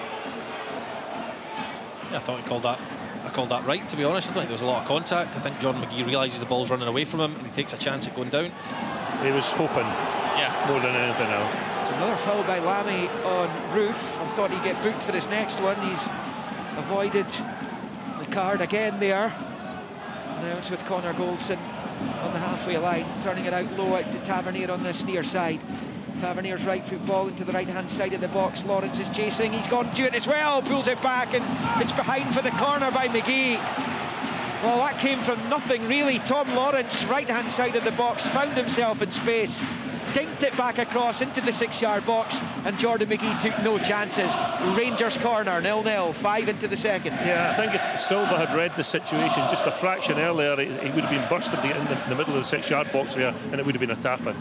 Yeah, I thought I called that right, to be honest. I don't think there was a lot of contact. I think John McGee realises the ball's running away from him and he takes a chance at going down. He was hoping, more than anything else. It's another foul by Lamy on Roof. I thought he'd get booked for his next one. He's avoided the card again there. Now it's with Connor Goldson on the halfway line, turning it out low out to Tavernier on this near side. Tavernier's right foot ball into the right-hand side of the box. Lawrence is chasing, he's gone to it as well, pulls it back, and it's behind for the corner by McGee. Well, that came from nothing really. Tom Lawrence, right-hand side of the box, found himself in space, dinked it back across into the 6-yard box, and Jordan McGee took no chances. Rangers corner, 0-0, 5 into the second. Yeah, I think if Silva had read the situation just a fraction earlier, he would have been bursting in the middle of the 6-yard box there, and it would have been a tap-in.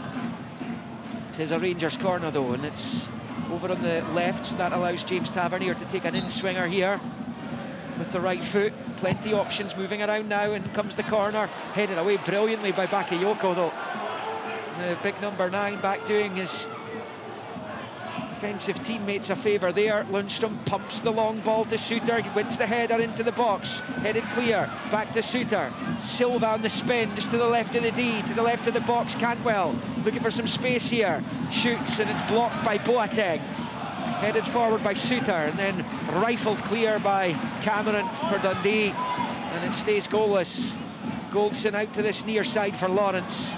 It is a Rangers corner though, and it's over on the left, so that allows James Tavernier to take an in-swinger here with the right foot. Plenty options moving around now, and comes the corner, headed away brilliantly by Bakayoko though. The big number 9 back doing his defensive teammates a favour there. Lundstrom pumps the long ball to Suter, he wins the header into the box, headed clear, back to Suter. Silva on the spin, just to the left of the D, to the left of the box. Cantwell looking for some space here, shoots, and it's blocked by Boateng. Headed forward by Suter, and then rifled clear by Cameron for Dundee, and it stays goalless. Goldson out to this near side for Lawrence,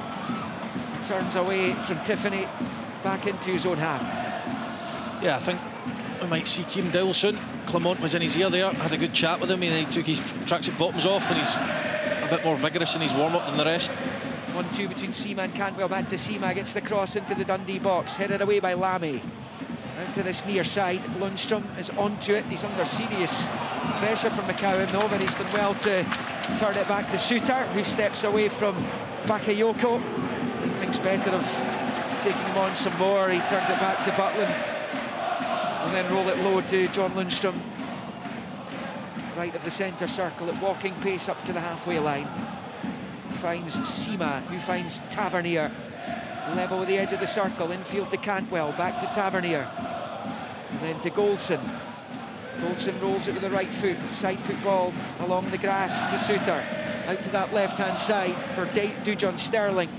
turns away from Tiffany, back into his own half. Yeah, I think we might see Kieran Dowell soon. Clement was in his ear there, had a good chat with him, and he took his tracksuit bottoms off, and he's a bit more vigorous in his warm-up than the rest. 1-2 between Seema and Cantwell. Back to Seema, gets the cross into the Dundee box, headed away by Lamy. Out to this near side, Lundstrom is onto it, he's under serious pressure from McCowan though, but he's done well to turn it back to Suter, who steps away from Bakayoko. Thinks better of taking him on some more. He turns it back to Butland, and then roll it low to John Lundstrom, right of the centre circle at walking pace up to the halfway line. Finds Seema, who finds Tavernier, level with the edge of the circle, infield to Cantwell, back to Tavernier, and then to Goldson. Goldson rolls it with the right foot, side foot ball along the grass to Suter, out to that left-hand side for Dujon Sterling.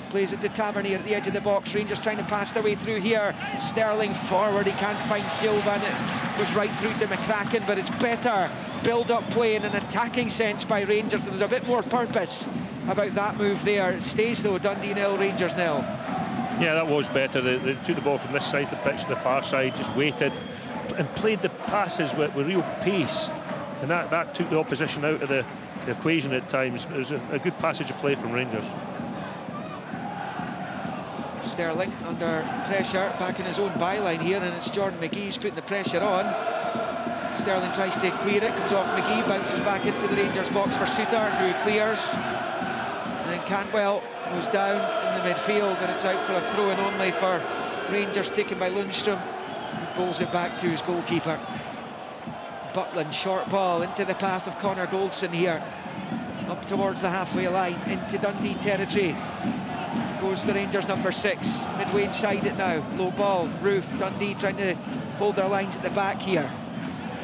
Plays it to Tavernier at the edge of the box. Rangers trying to pass their way through here. Sterling forward, he can't find Silva, and it goes right through to McCracken, but it's better build-up play in an attacking sense by Rangers. There's a bit more purpose about that move there. It stays though, Dundee 0, Rangers 0. Yeah, that was better. They took the ball from this side of the pitch to the far side, just waited and played the passes with real pace, and that took the opposition out of the equation at times. It was a good passage of play from Rangers. Sterling under pressure, back in his own byline here, and it's Jordan McGee's putting the pressure on. Sterling tries to clear it, comes off McGee, bounces back into the Rangers box for Suter, who clears. And then Cantwell goes down in the midfield, and it's out for a throw-in only for Rangers, taken by Lundstrom, who bowls it back to his goalkeeper. Butland, short ball into the path of Connor Goldson here, up towards the halfway line, into Dundee territory. Goes the Rangers number 6, midway inside it now, low ball, Roof, Dundee trying to hold their lines at the back here.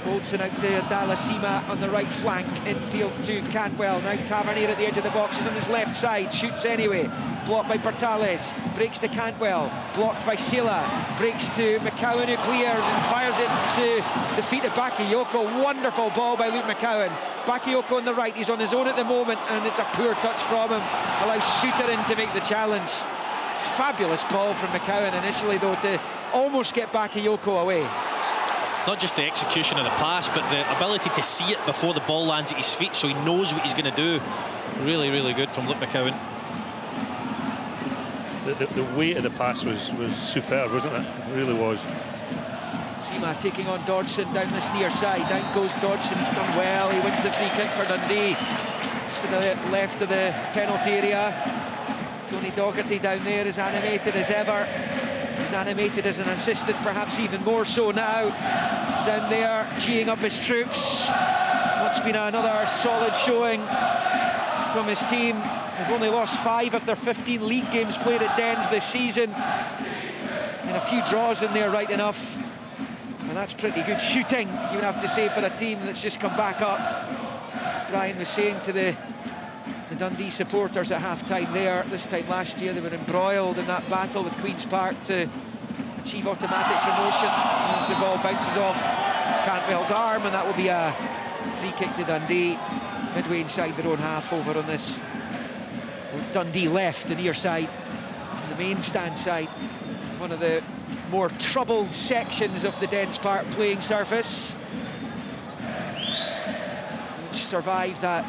Goldson out to Dalasima on the right flank, infield to Cantwell, now Tavernier at the edge of the box, is on his left side, shoots anyway, blocked by Bertales, breaks to Cantwell, blocked by Silla, breaks to McCowan, who clears and fires it to the feet of Bakayoko. Wonderful ball by Luke McCowan. Bakayoko on the right, he's on his own at the moment, and it's a poor touch from him, allows Suter in to make the challenge. Fabulous ball from McCowan initially though, to almost get Bakayoko away. Not just the execution of the pass, but the ability to see it before the ball lands at his feet, so he knows what he's going to do. Really, really good from Luke McCowan. The weight of the pass was superb, wasn't it? It really was. Seema taking on Dodgson down this near side. Down goes Dodgson, he's done well. He wins the free kick for Dundee. Just to the left of the penalty area. Tony Docherty down there is animated as ever. He's animated as an assistant, perhaps even more so now. Down there, geeing up his troops. What's been another solid showing from his team. They've only lost 5 of their 15 league games played at Dens this season. And a few draws in there, right enough. And that's pretty good shooting, you would have to say, for a team that's just come back up. As Brian was saying to the Dundee supporters at half-time there, this time last year they were embroiled in that battle with Queen's Park to achieve automatic promotion. As the ball bounces off Cantwell's arm, and that will be a free kick to Dundee, midway inside their own half over on this Dundee left, the near side, the main stand side. one of the more troubled sections of the Dens Park playing surface, which survived that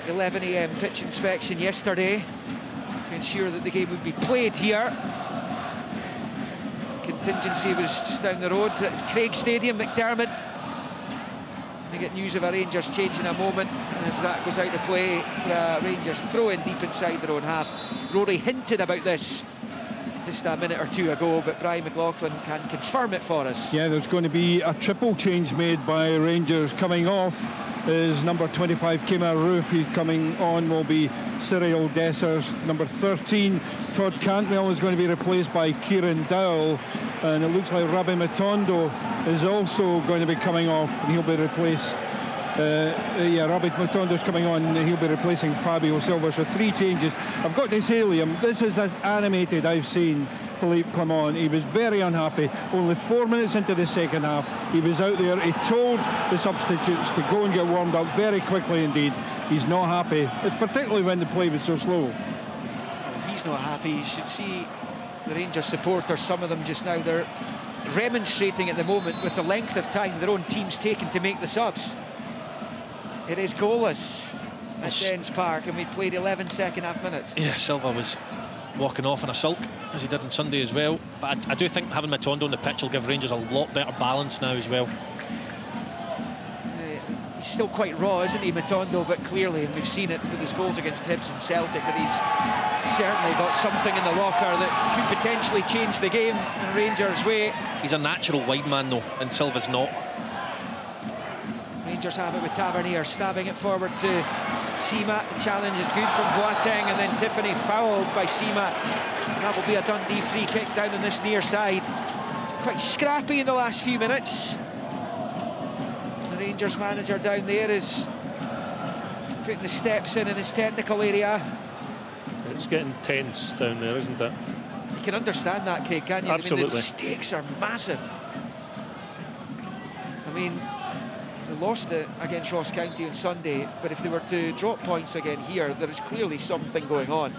11 AM pitch inspection yesterday to ensure that the game would be played here. Contingency was just down the road at Craig Stadium, McDermott. We get news of a Rangers change in a moment as that goes out to play for a Rangers throw in deep inside their own half. Rory hinted about this just a minute or two ago, but Brian McLaughlin can confirm it for us. Yeah, there's going to be a triple change made by Rangers. Coming off is number 25 Kemar Roof. Coming on will be Cyril Dessers. Number 13 Todd Cantwell is going to be replaced by Kieran Dowell, and it looks like Rabbi Matondo is also going to be coming off, and he'll be replaced. Rabbi Matondo's coming on, and he'll be replacing Fabio Silva. So 3 changes. I've got to say, Liam, this is as animated I've seen Philippe Clement. He was very unhappy. Only 4 minutes into the second half, he was out there. He told the substitutes to go and get warmed up very quickly indeed. He's not happy, particularly when the play was so slow. Well, if he's not happy, you should see the Rangers supporters, some of them just now, they're remonstrating at the moment with the length of time their own team's taken to make the subs. It is goalless at Dens Park, and we played 11 second-half minutes. Yeah, Silva was walking off in a sulk, as he did on Sunday as well. But I do think having Matondo on the pitch will give Rangers a lot better balance now as well. He's still quite raw, isn't he, Matondo? But clearly, and we've seen it with his goals against Hibs and Celtic, that he's certainly got something in the locker that could potentially change the game in Rangers' way. He's a natural wide man, though, and Silva's not. Rangers have it with Tavernier stabbing it forward to Seamat. The challenge is good from Boateng, and then Tiffany fouled by Seamat. That will be a Dundee free kick down on this near side. Quite scrappy in the last few minutes. The Rangers manager down there is putting the steps in his technical area. It's getting tense down there, isn't it? You can understand that, Craig, can't you? Absolutely. I mean, the stakes are massive. I mean, they lost it against Ross County on Sunday, but if they were to drop points again here, there is clearly something going on.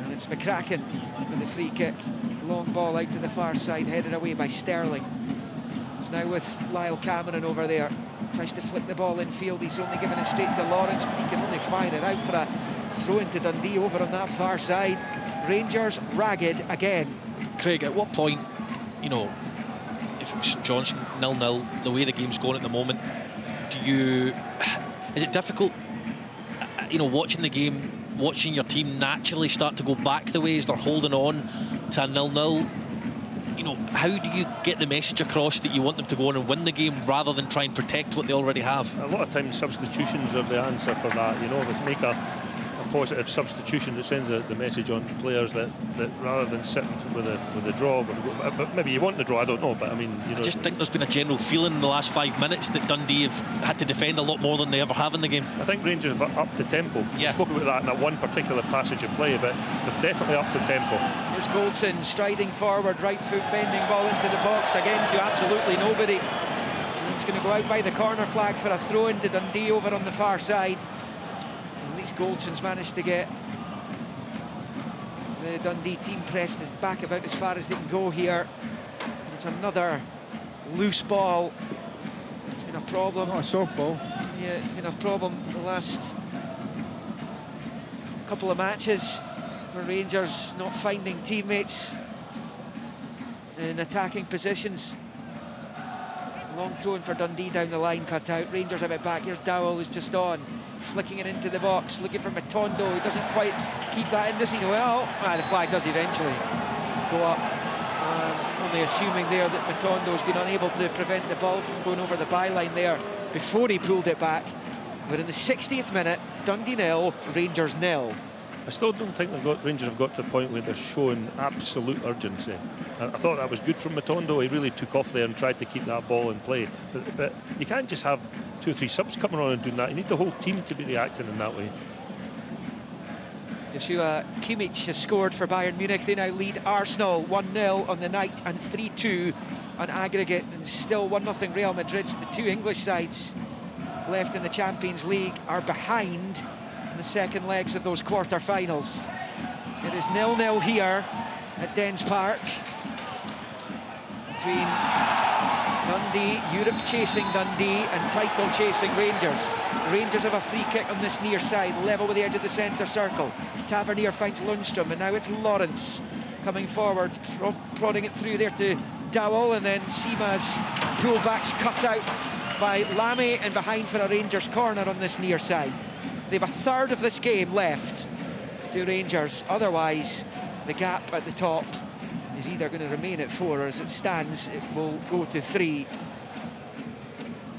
And it's McCracken with the free kick. Long ball out to the far side, headed away by Sterling. It's now with Lyle Cameron over there. Tries to flick the ball infield. He's only given it straight to Lawrence, but he can only fire it out for a throw into Dundee over on that far side. Rangers ragged again. Craig, at what point, you know, if it's Johnson 0-0, the way the game's going at the moment, is it difficult, you know, watching the game, watching your team naturally start to go back the ways they're holding on to a 0-0? You know, how do you get the message across that you want them to go on and win the game rather than try and protect what they already have? A lot of times substitutions are the answer for that. You know, let's make a positive substitution that sends the message on to players that rather than sitting with a draw, but maybe you want the draw, I don't know, but I mean, you know, I just think there's been a general feeling in the last 5 minutes that Dundee have had to defend a lot more than they ever have in the game. I think Rangers have upped the tempo. Yeah. We spoke about that in that one particular passage of play, but they've definitely upped the tempo. Here's Goldson striding forward, right foot bending ball into the box again to absolutely nobody. And he's going to go out by the corner flag for a throw into Dundee over on the far side. Goldson's managed to get the Dundee team pressed back about as far as they can go here. It's another loose ball. It's been a problem. Not a soft ball. Yeah, it's been a problem the last couple of matches for Rangers not finding teammates in attacking positions. Long throw in for Dundee down the line, cut out. Rangers have it back. Here's Dowell, who's just on, flicking it into the box, looking for Matondo. He doesn't quite keep that in, does he? Well, the flag does eventually go up. Only assuming there that Matondo's been unable to prevent the ball from going over the byline there before he pulled it back. But in the 60th minute, Dundee 0, Rangers 0. I still don't think Rangers have got to the point where they're showing absolute urgency. I thought that was good from Matondo. He really took off there and tried to keep that ball in play. But you can't just have 2 or 3 subs coming on and doing that. You need the whole team to be reacting in that way. Joshua Kimmich has scored for Bayern Munich. They now lead Arsenal 1-0 on the night and 3-2 on aggregate. And still 1-0 Real Madrid's. The 2 English sides left in the Champions League are behind in the second legs of those quarter-finals. It is 0-0 here at Dens Park between Dundee, Europe chasing Dundee, and title chasing Rangers. Rangers have a free kick on this near side, level with the edge of the centre circle. Tavernier finds Lundstrom, and now it's Lawrence coming forward, prodding it through there to Dowell, and then Seema's pullbacks cut out by Lamy, and behind for a Rangers corner on this near side. They have a third of this game left to Rangers, otherwise the gap at the top is either going to remain at 4, or as it stands it will go to 3.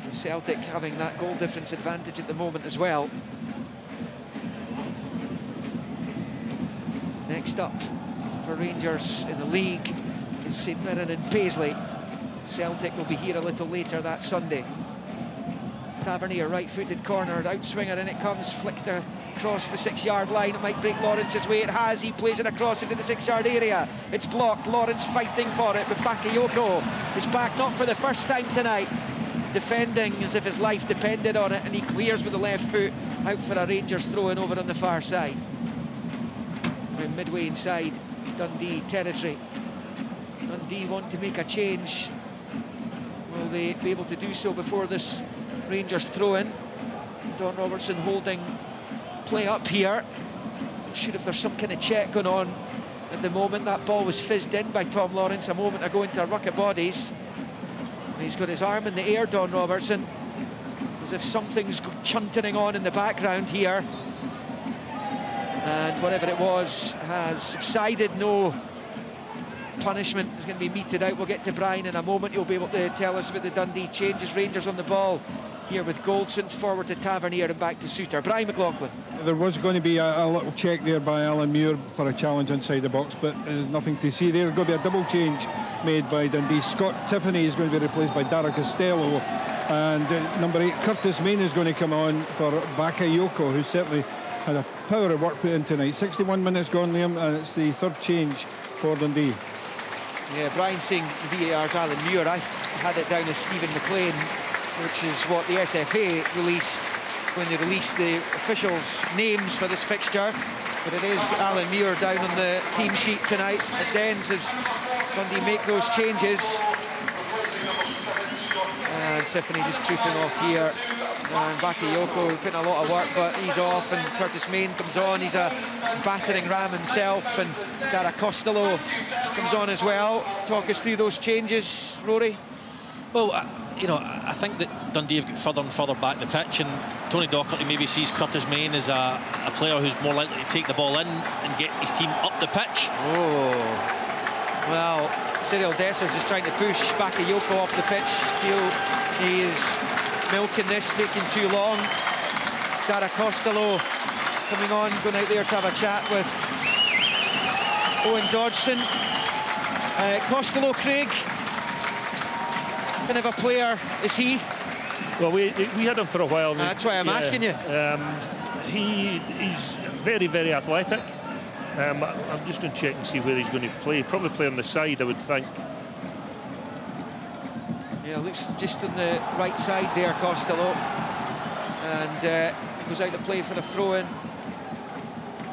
And Celtic having that goal difference advantage at the moment as well. Next up for Rangers in the league is St Mirren and Paisley. Celtic will be here a little later that Sunday. Tavernier, right-footed corner, outswinger, and it comes, flicked across the 6-yard line. It might break Lawrence's way. It has. He plays it across into the 6-yard area. It's blocked. Lawrence fighting for it, but Bakayoko is back, not for the first time tonight, defending as if his life depended on it, and he clears with the left foot out for a Rangers throw-in over on the far side. We're midway inside Dundee territory. Dundee want to make a change. Will they be able to do so before this Rangers throw-in? Don Robertson holding play up here. Should if there's some kind of check going on at the moment. That ball was fizzed in by Tom Lawrence a moment ago into a ruck of bodies. And he's got his arm in the air, Don Robertson, as if something's chuntering on in the background here. And whatever it was has subsided. No punishment is going to be meted out. We'll get to Brian in a moment. He'll be able to tell us about the Dundee changes. Rangers on the ball here with Goldson's forward to Tavernier and back to Suter. Brian McLaughlin. There was going to be a little check there by Alan Muir for a challenge inside the box, but there's nothing to see there. There's going to be a double change made by Dundee. Scott Tiffany is going to be replaced by Dara Costello, and number 8 Curtis Main is going to come on for Bakayoko, who certainly had a power of work put in tonight. 61 minutes gone, Liam, and it's the third change for Dundee. Yeah, Brian saying the VAR's Alan Muir. I had it down as Stephen McLean, which is what the SFA released when they released the officials' names for this fixture. But it is Alan Muir down on the team sheet tonight at Dens as Dundee make those changes. And Tiffany just trooping off here. And Bakayoko putting a lot of work, but he's off, and Curtis Main comes on. He's a battering ram himself, and Dara Costello comes on as well. Talk us through those changes, Rory. Well, I think that Dundee have got further and further back the pitch, and Tony Docherty maybe sees Curtis Main as a player who's more likely to take the ball in and get his team up the pitch. Oh, well, Cyril Dessers is trying to push Bakayoko off the pitch. He is milking this, taking too long. Dara Costello coming on, going out there to have a chat with Owen Dodgson. Costello, Craig, kind of a player is he? Well, we had him for a while. That's why I'm asking you. He's very, very athletic. I'm just going to check and see where he's going to play. Probably play on the side, I would think. Yeah, looks just on the right side there, Costello. And he goes out to play for the throw-in.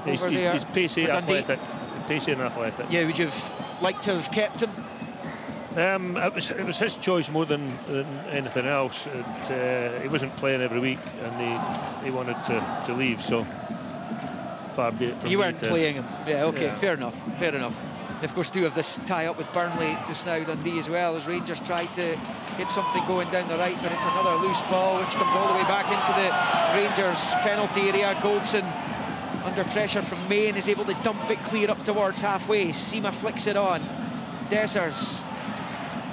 He's pacey, athletic. Pacey and athletic. Yeah, would you have liked to have kept him? It was his choice more than anything else. He wasn't playing every week, and they wanted to leave, so far be it from you me weren't playing him. Yeah, okay, yeah. Fair enough. They of course do have this tie-up with Burnley just now, Dundee as well, as Rangers try to get something going down the right, but it's another loose ball which comes all the way back into the Rangers penalty area. Goldson under pressure from Main is able to dump it clear up towards halfway. Seema flicks it on. Dessers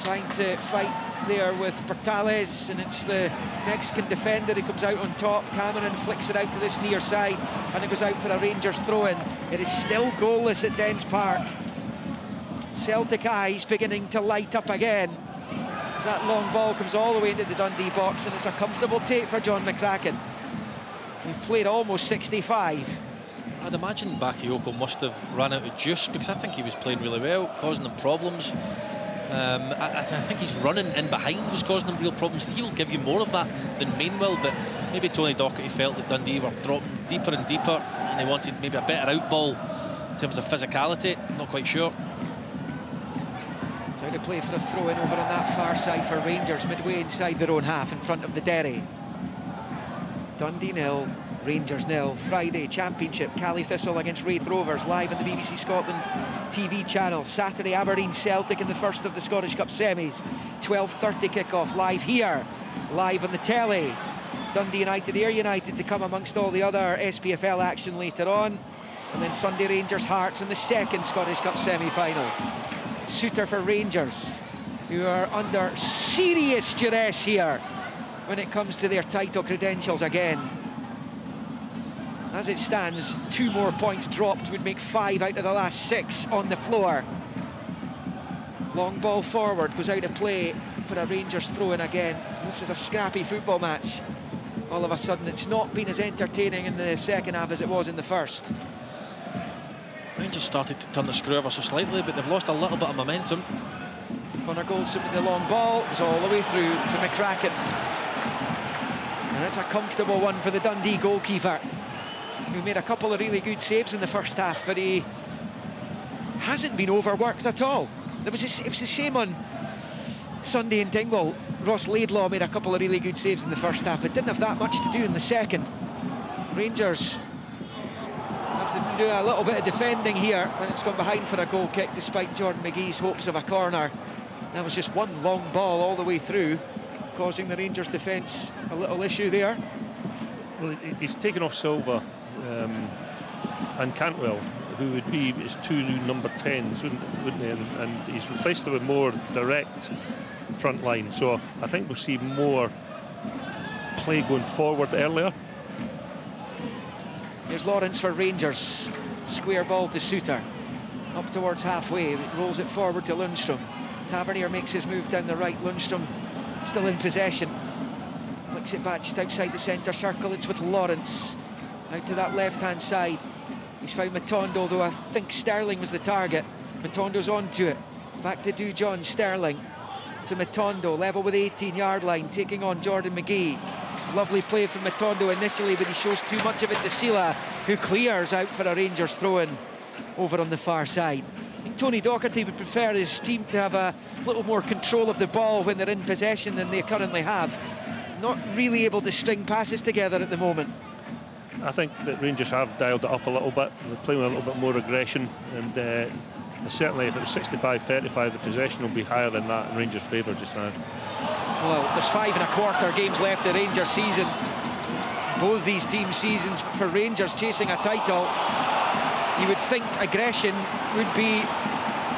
trying to fight there with Bertales, and it's the Mexican defender who comes out on top. Cameron flicks it out to this near side, and it goes out for a Rangers throw-in. It is still goalless at Dens Park. Celtic eyes beginning to light up again as that long ball comes all the way into the Dundee box, and it's a comfortable take for John McCracken. We've played almost 65. I'd imagine Bakayoko must have run out of juice, because I think he was playing really well, causing them problems. I think his running in behind was causing them real problems. He'll give you more of that than Main will, but maybe Tony Docherty felt that Dundee were dropping deeper and deeper, and they wanted maybe a better out ball terms of physicality, not quite sure. It's out of play for a throw-in over on that far side for Rangers, midway inside their own half in front of the Derry. Dundee 0, Rangers 0. Friday, Championship, Cali Thistle against Raith Rovers, live on the BBC Scotland TV channel. Saturday, Aberdeen Celtic in the first of the Scottish Cup semis. 12:30 kick-off, live here, live on the telly. Dundee United, Ayr United to come amongst all the other SPFL action later on. And then Sunday, Rangers Hearts in the second Scottish Cup semi-final. Suitor for Rangers, who are under serious duress here when it comes to their title credentials again. As it stands, 2 more points dropped would make 5 out of the last 6 on the floor. Long ball forward, goes out of play for a Rangers throw-in again. This is a scrappy football match. All of a sudden, it's not been as entertaining in the second half as it was in the first. Rangers started to turn the screw ever so slightly, but they've lost a little bit of momentum. Connor Goldson with the long ball, goes all the way through to McCracken. And that's a comfortable one for the Dundee goalkeeper, who made a couple of really good saves in the first half, but he hasn't been overworked at all. It was the same on Sunday in Dingwall. Ross Laidlaw made a couple of really good saves in the first half, but didn't have that much to do in the second. Rangers have to do a little bit of defending here when it's gone behind for a goal kick, despite Jordan McGee's hopes of a corner. That was just one long ball all the way through, causing the Rangers defence a little issue there. Well, he's taken off Silva and Cantwell, who would be his 2 new number 10s, wouldn't he? And he's replaced them with more direct front line. So I think we'll see more play going forward earlier. Here's Lawrence for Rangers. Square ball to Suter. Up towards halfway, rolls it forward to Lundstrom. Tavernier makes his move down the right. Lundstrom still in possession. Flicks it back just outside the centre circle. It's with Lawrence. Out to that left-hand side. He's found Matondo, though I think Sterling was the target. Matondo's onto it. Back to Dujon. Sterling to Matondo, level with the 18-yard line, taking on Jordan McGee. Lovely play from Matondo initially, but he shows too much of it to Sila, who clears out for a Rangers throw-in over on the far side. I think Tony Docherty would prefer his team to have a little more control of the ball when they're in possession than they currently have. Not really able to string passes together at the moment. I think that Rangers have dialed it up a little bit. They're playing with a little bit more aggression, and certainly if it was 65-35, the possession will be higher than that in Rangers' favour just now. Well, there's 5 1/4 games left in Rangers season. Both these teams' seasons. For Rangers chasing a title, you would think aggression would be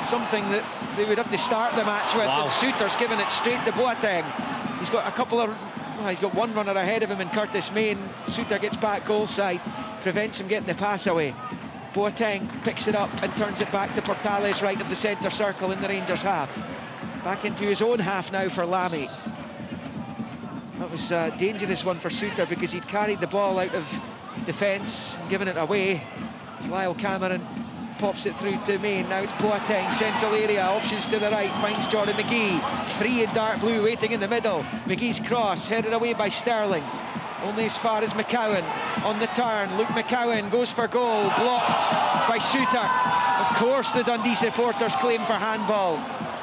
something that they would have to start the match with. Wow. And Suter's giving it straight to Boateng. He's got a couple of... Well, he's got one runner ahead of him in Curtis Main. Suter gets back goal side, prevents him getting the pass away. Boateng picks it up and turns it back to Portales, right of the centre circle in the Rangers half. Back into his own half now for Lamy. That was a dangerous one for Suter because he'd carried the ball out of defence and given it away. As Lyle Cameron pops it through to Main. Now it's Boateng, central area, options to the right, finds Jordan McGee. 3 in dark blue waiting in the middle. McGee's cross, headed away by Sterling. Only as far as McCowan on the turn. Luke McCowan goes for goal, blocked by Suter. Of course the Dundee supporters claim for handball.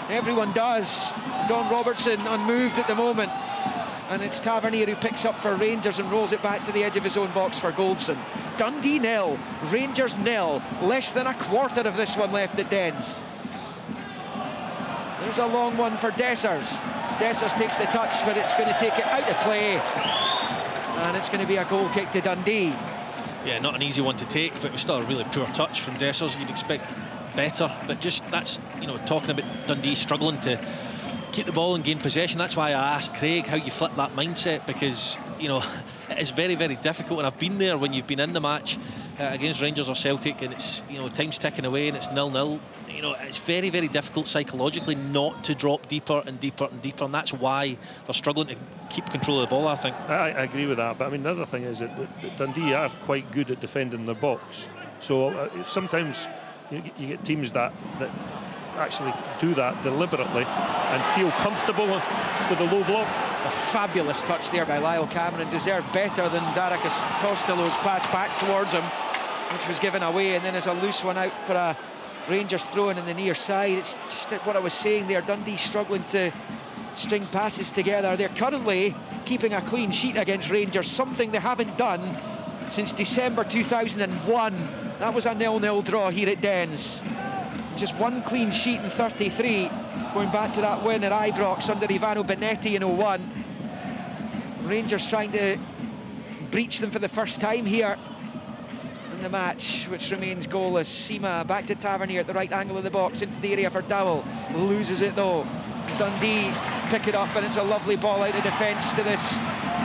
Everyone does. Don Robertson unmoved at the moment. And it's Tavernier who picks up for Rangers and rolls it back to the edge of his own box for Goldson. Dundee 0, Rangers 0. Less than a quarter of this one left at Dens. There's a long one for Dessers. Dessers takes the touch, but it's going to take it out of play. And it's going to be a goal kick to Dundee. Yeah, not an easy one to take, but it was still a really poor touch from Dessers. You'd expect better, but just that's, you know, talking about Dundee struggling to keep the ball and gain possession. That's why I asked Craig how you flip that mindset, because, you know, it is very, very difficult, and I've been there when you've been in the match against Rangers or Celtic, and it's, you know, time's ticking away and it's 0-0. You know, it's very, very difficult psychologically not to drop deeper and deeper and deeper, and that's why they're struggling to keep control of the ball, I think. I agree with that, but I mean, the other thing is that Dundee are quite good at defending their box. So sometimes you get teams that actually do that deliberately and feel comfortable with a low block. A fabulous touch there by Lyle Cameron, deserved better than Darius Costello's pass back towards him. which was given away, and then there's a loose one out for a Rangers throw-in the near side. It's just what I was saying there, Dundee struggling to string passes together. They're currently keeping a clean sheet against Rangers, something they haven't done since December 2001. That was a 0-0 draw here at Dens. Just one clean sheet in 33, going back to that win at Ibrox under Ivano Benetti in 01. Rangers trying to breach them for the first time here in the match, which remains goalless. Sima back to Tavernier at the right angle of the box, into the area for Dowell. Loses it though. Dundee pick it up, and it's a lovely ball out of defence to this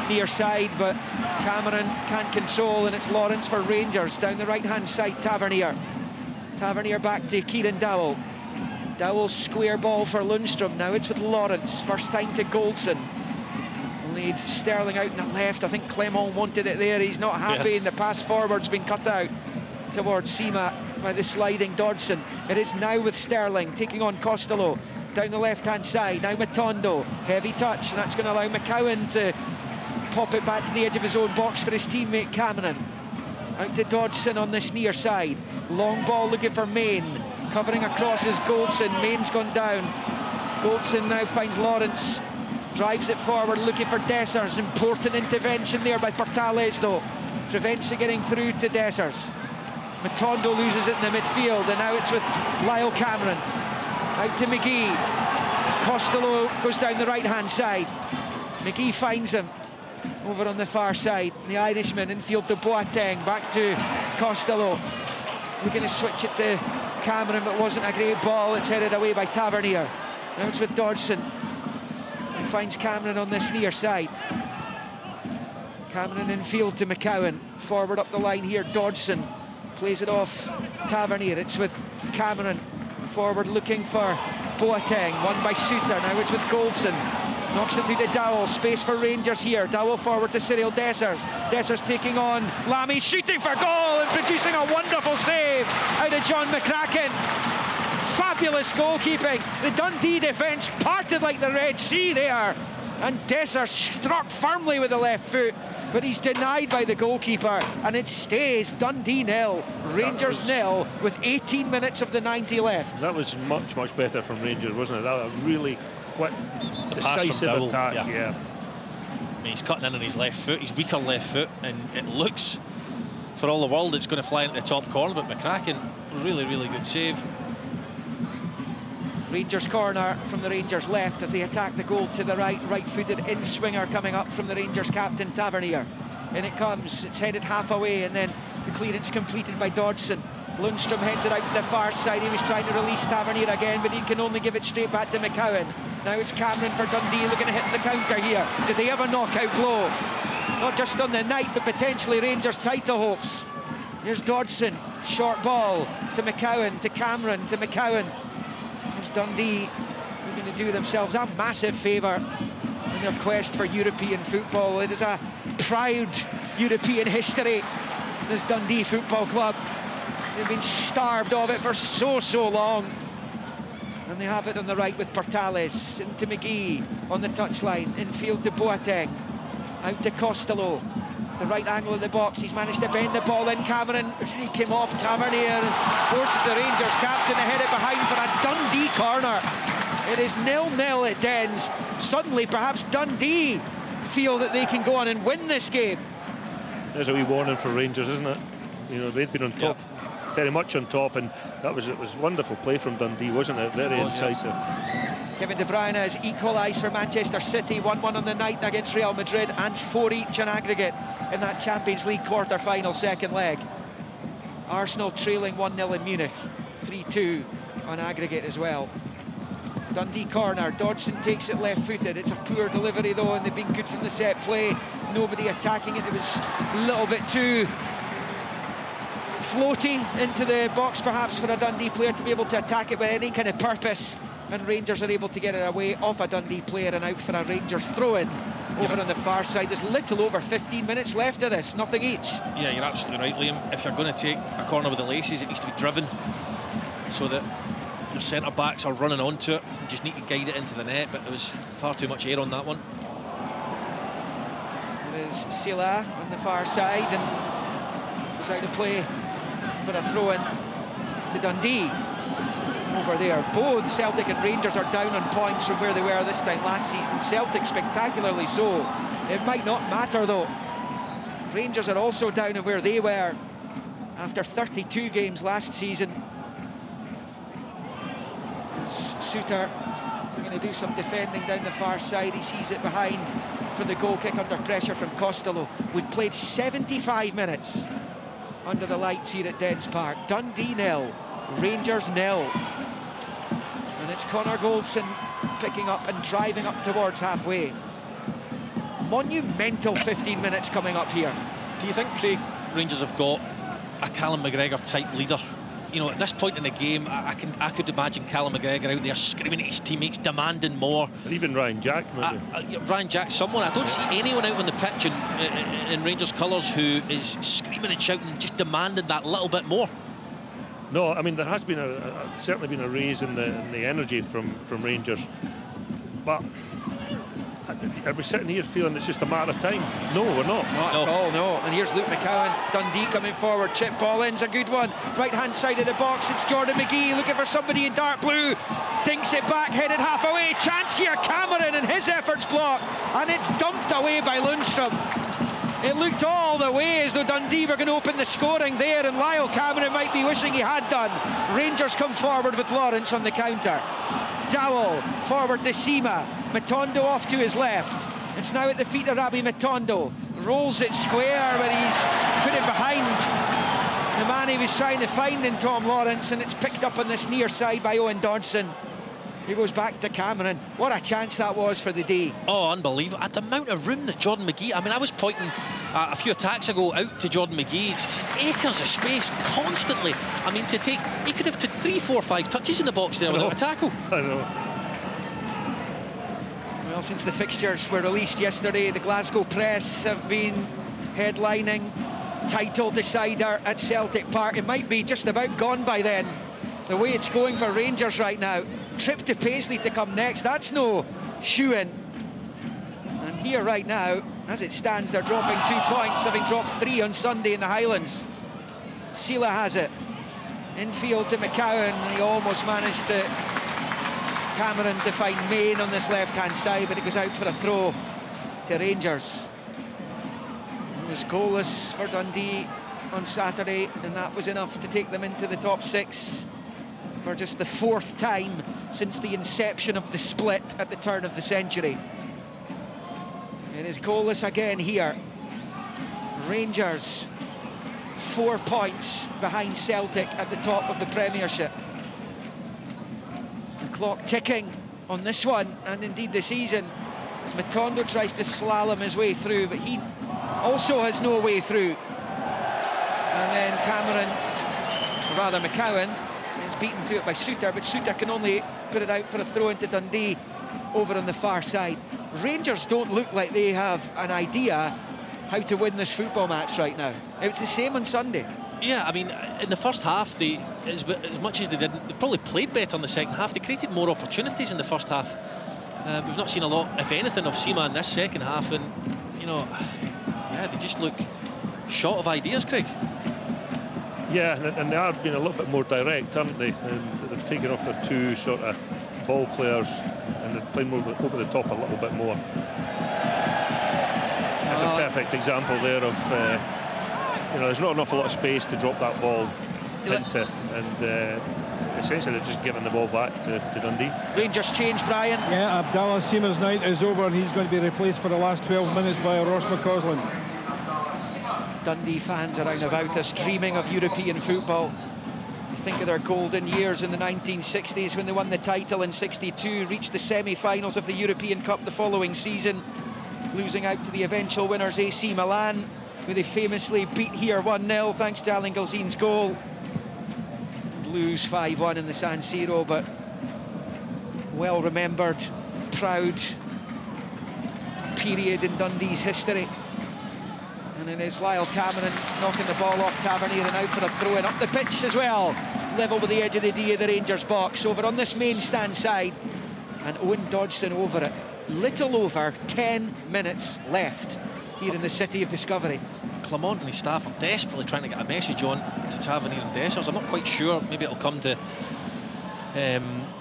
near side, but Cameron can't control, and it's Lawrence for Rangers down the right hand side. Tavernier back to Kieran Dowell. Dowell's square ball for Lundstrom. Now it's with Lawrence, first time to Goldson. Lead Sterling out in the left. I think Clement wanted it there. He's not happy, and the pass forward's been cut out towards Sima by the sliding Dodson. It is now with Sterling taking on Costello down the left hand side. Now Matondo, heavy touch, and that's going to allow McCowan to pop it back to the edge of his own box for his teammate Cameron. Out to Dodson on this near side. Long ball looking for Main, covering across is Goldson. Main's gone down. Goldson now finds Lawrence, drives it forward looking for Dessers. Important intervention there by Portales though, prevents it getting through to Dessers. Matondo loses it in the midfield, and now it's with Lyle Cameron. Out to McGee. Costello goes down the right hand side. McGee finds him over on the far side. The Irishman infield to Boateng, back to Costello, looking to switch it to Cameron, but wasn't a great ball. It's headed away by Tavernier. Now it's with Dodson. He finds Cameron on this near side. Cameron infield to McCowan. Forward up the line here, Dodson plays it off Tavernier. It's with Cameron. Forward looking for Boateng. Won by Suter. Now it's with Goldson. Knocks it through to Dowell. Space for Rangers here. Dowell forward to Cyril Dessers. Dessers taking on Lamy, shooting for goal and producing a wonderful save out of John McCracken. Fabulous goalkeeping. The Dundee defence parted like the Red Sea there, and Dessers struck firmly with the left foot, but he's denied by the goalkeeper, and it stays Dundee 0, Rangers 0 with 18 minutes of the 90 left. That was much better from Rangers, wasn't it? That was a really quick, decisive attack. Yeah. I mean, he's cutting in on his left foot, his weaker left foot, and it looks for all the world it's going to fly into the top corner, but McCracken, really good save. Rangers corner from the Rangers left as they attack the goal to the right. Right-footed in-swinger coming up from the Rangers captain Tavernier. In it comes, it's headed half away, and then the clearance completed by Dodson. Lundstrom heads it out to the far side. He was trying to release Tavernier again, but he can only give it straight back to McCowan. Now it's Cameron for Dundee looking to hit the counter here. Did they have a knockout blow? Not just on the night, but potentially Rangers title hopes. Here's Dodson, short ball to McCowan, to Cameron, to McCowan. There's Dundee looking to do themselves a massive favour in their quest for European football. It is a proud European history, this Dundee Football Club. They've been starved of it for so long. And they have it on the right with Portales, into McGee on the touchline, infield to Boateng, out to Costello, the right angle of the box. He's managed to bend the ball in. Cameron, he came off Tavernier and forces the Rangers captain to head it behind for a Dundee corner. It is 0-0 at Dens. Suddenly perhaps Dundee feel that they can go on and win this game. There's a wee warning for Rangers, isn't it? You know, they'd been on top, very much on top, and it was wonderful play from Dundee, wasn't it? Very incisive. Kevin De Bruyne has equalised for Manchester City, 1-1 on the night against Real Madrid, and 4 each on aggregate in that Champions League quarter-final second leg. Arsenal trailing 1-0 in Munich, 3-2 on aggregate as well. Dundee corner, Dodson takes it left-footed. It's a poor delivery though, and they've been good from the set play. Nobody attacking it. It was a little bit too floaty into the box perhaps for a Dundee player to be able to attack it with any kind of purpose, and Rangers are able to get it away off a Dundee player and out for a Rangers throw-in over on the far side. There's little over 15 minutes left of this, nothing each. Yeah, you're absolutely right, Liam. If you're going to take a corner with the laces, it needs to be driven so that your centre backs are running onto it. You just need to guide it into the net, but there was far too much air on that one. There's Silla on the far side, and goes out of play for a throw-in to Dundee. Over there, both Celtic and Rangers are down on points from where they were this time last season. Celtic spectacularly so. It might not matter though. Rangers are also down on where they were after 32 games last season. Suter going to do some defending down the far side. He sees it behind for the goal kick under pressure from Costello. We'd played 75 minutes under the lights here at Dens Park. Dundee 0, Rangers 0. And it's Connor Goldson picking up and driving up towards halfway. Monumental 15 minutes coming up here. Do you think, Craig, Rangers have got a Callum McGregor type leader? You know, at this point in the game, I could imagine Callum McGregor out there screaming at his teammates, demanding more. And even Ryan Jack, maybe. Ryan Jack, someone. I don't see anyone out on the pitch in Rangers colours who is screaming and shouting, just demanding that little bit more. No, I mean, there has been certainly been a raise in the energy from Rangers, but are we sitting here feeling it's just a matter of time? No, we're not. Not at all, no. And here's Luke McCowan. Dundee coming forward. Chip ball in's a good one. Right-hand side of the box, it's Jordan McGee looking for somebody in dark blue. Dinks it back, headed half away. Chance here, Cameron, and his efforts blocked. And it's dumped away by Lundstrom. It looked all the way as though Dundee were going to open the scoring there, and Lyle Cameron might be wishing he had done. Rangers come forward with Lawrence on the counter. Dowell forward to Sima. Matondo off to his left. It's now at the feet of Rabbi Matondo. Rolls it square, but he's put it behind the man he was trying to find in Tom Lawrence, and it's picked up on this near side by Owen Dodson. He goes back to Cameron. What a chance that was for the day. Oh, unbelievable. At the amount of room that Jordan McGee... I mean, I was pointing a few attacks ago out to Jordan McGee. It's acres of space constantly. I mean, to take... He could have took 3, 4, 5 touches in the box there without a tackle. I know. Well, since the fixtures were released yesterday, the Glasgow Press have been headlining title decider at Celtic Park. It might be just about gone by then, the way it's going for Rangers right now. Trip to Paisley to come next, that's no shoe-in. And here right now, as it stands, they're dropping 2 points, having dropped 3 on Sunday in the Highlands. Sela has it. Infield to McCowan, and he almost managed to... Cameron to find Main on this left-hand side, but it goes out for a throw to Rangers. It was goalless for Dundee on Saturday, and that was enough to take them into the top 6 for just the 4th time since the inception of the split at the turn of the century. It is goalless again here. Rangers 4 points behind Celtic at the top of the Premiership. The clock ticking on this one, and indeed the season. Matondo tries to slalom his way through, but he also has no way through. And then Cameron, or rather McCowan, is beaten to it by Suter, but Suter can only put it out for a throw into Dundee over on the far side. Rangers don't look like they have an idea how to win this football match right now. It was the same on Sunday. Yeah, I mean, in the first half, they, as much as they didn't, they probably played better in the second half. They created more opportunities in the first half. We've not seen a lot, if anything, of Sima in this second half, and you know, yeah, they just look short of ideas, Craig. Yeah, and they are being a little bit more direct, aren't they? And they've taken off their 2 sort of ball players, and they're playing over the top a little bit more. That's a perfect example there of, you know, there's not an awful lot of space to drop that ball into, and essentially they're just giving the ball back to Dundee. Rangers change, Brian. Yeah, Abdallah Sima's night is over, and he's going to be replaced for the last 12 minutes by Ross McCausland. Dundee fans around about us dreaming of European football. Think of their golden years in the 1960s when they won the title in '62, reached the semi-finals of the European Cup the following season, losing out to the eventual winners AC Milan, who they famously beat here 1-0 thanks to Alan Galzin's goal. Lose 5-1 in the San Siro, but well remembered, proud period in Dundee's history. And it is Lyle Cameron knocking the ball off Tavernier and out for the throw-in up the pitch as well, level with the edge of the D of the Rangers box, over on this main stand side, and Owen Dodson over it. Little over 10 minutes left here in the city of Discovery. Clement and his staff are desperately trying to get a message on to Tavernier and Dessers. I'm not quite sure. Maybe it'll come to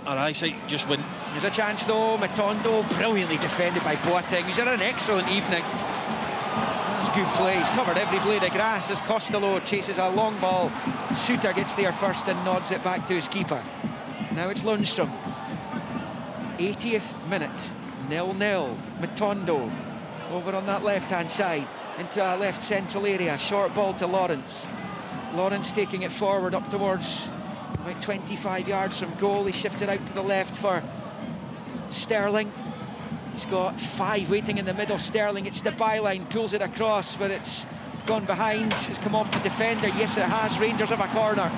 our eyesight just when... There's a chance though. Matondo brilliantly defended by Boateng. He's had an excellent evening. That's good play. He's covered every blade of grass as Costello chases a long ball. Suter gets there first and nods it back to his keeper. Now it's Lundstrom. 80th minute. 0-0. Matondo over on that left-hand side into a left central area. Short ball to Lawrence. Lawrence taking it forward up towards about 25 yards from goal. He shifted out to the left for Sterling. He's got 5 waiting in the middle. Sterling, it's the byline, pulls it across, but it's gone behind. It's come off the defender. Yes, it has. Rangers have a corner.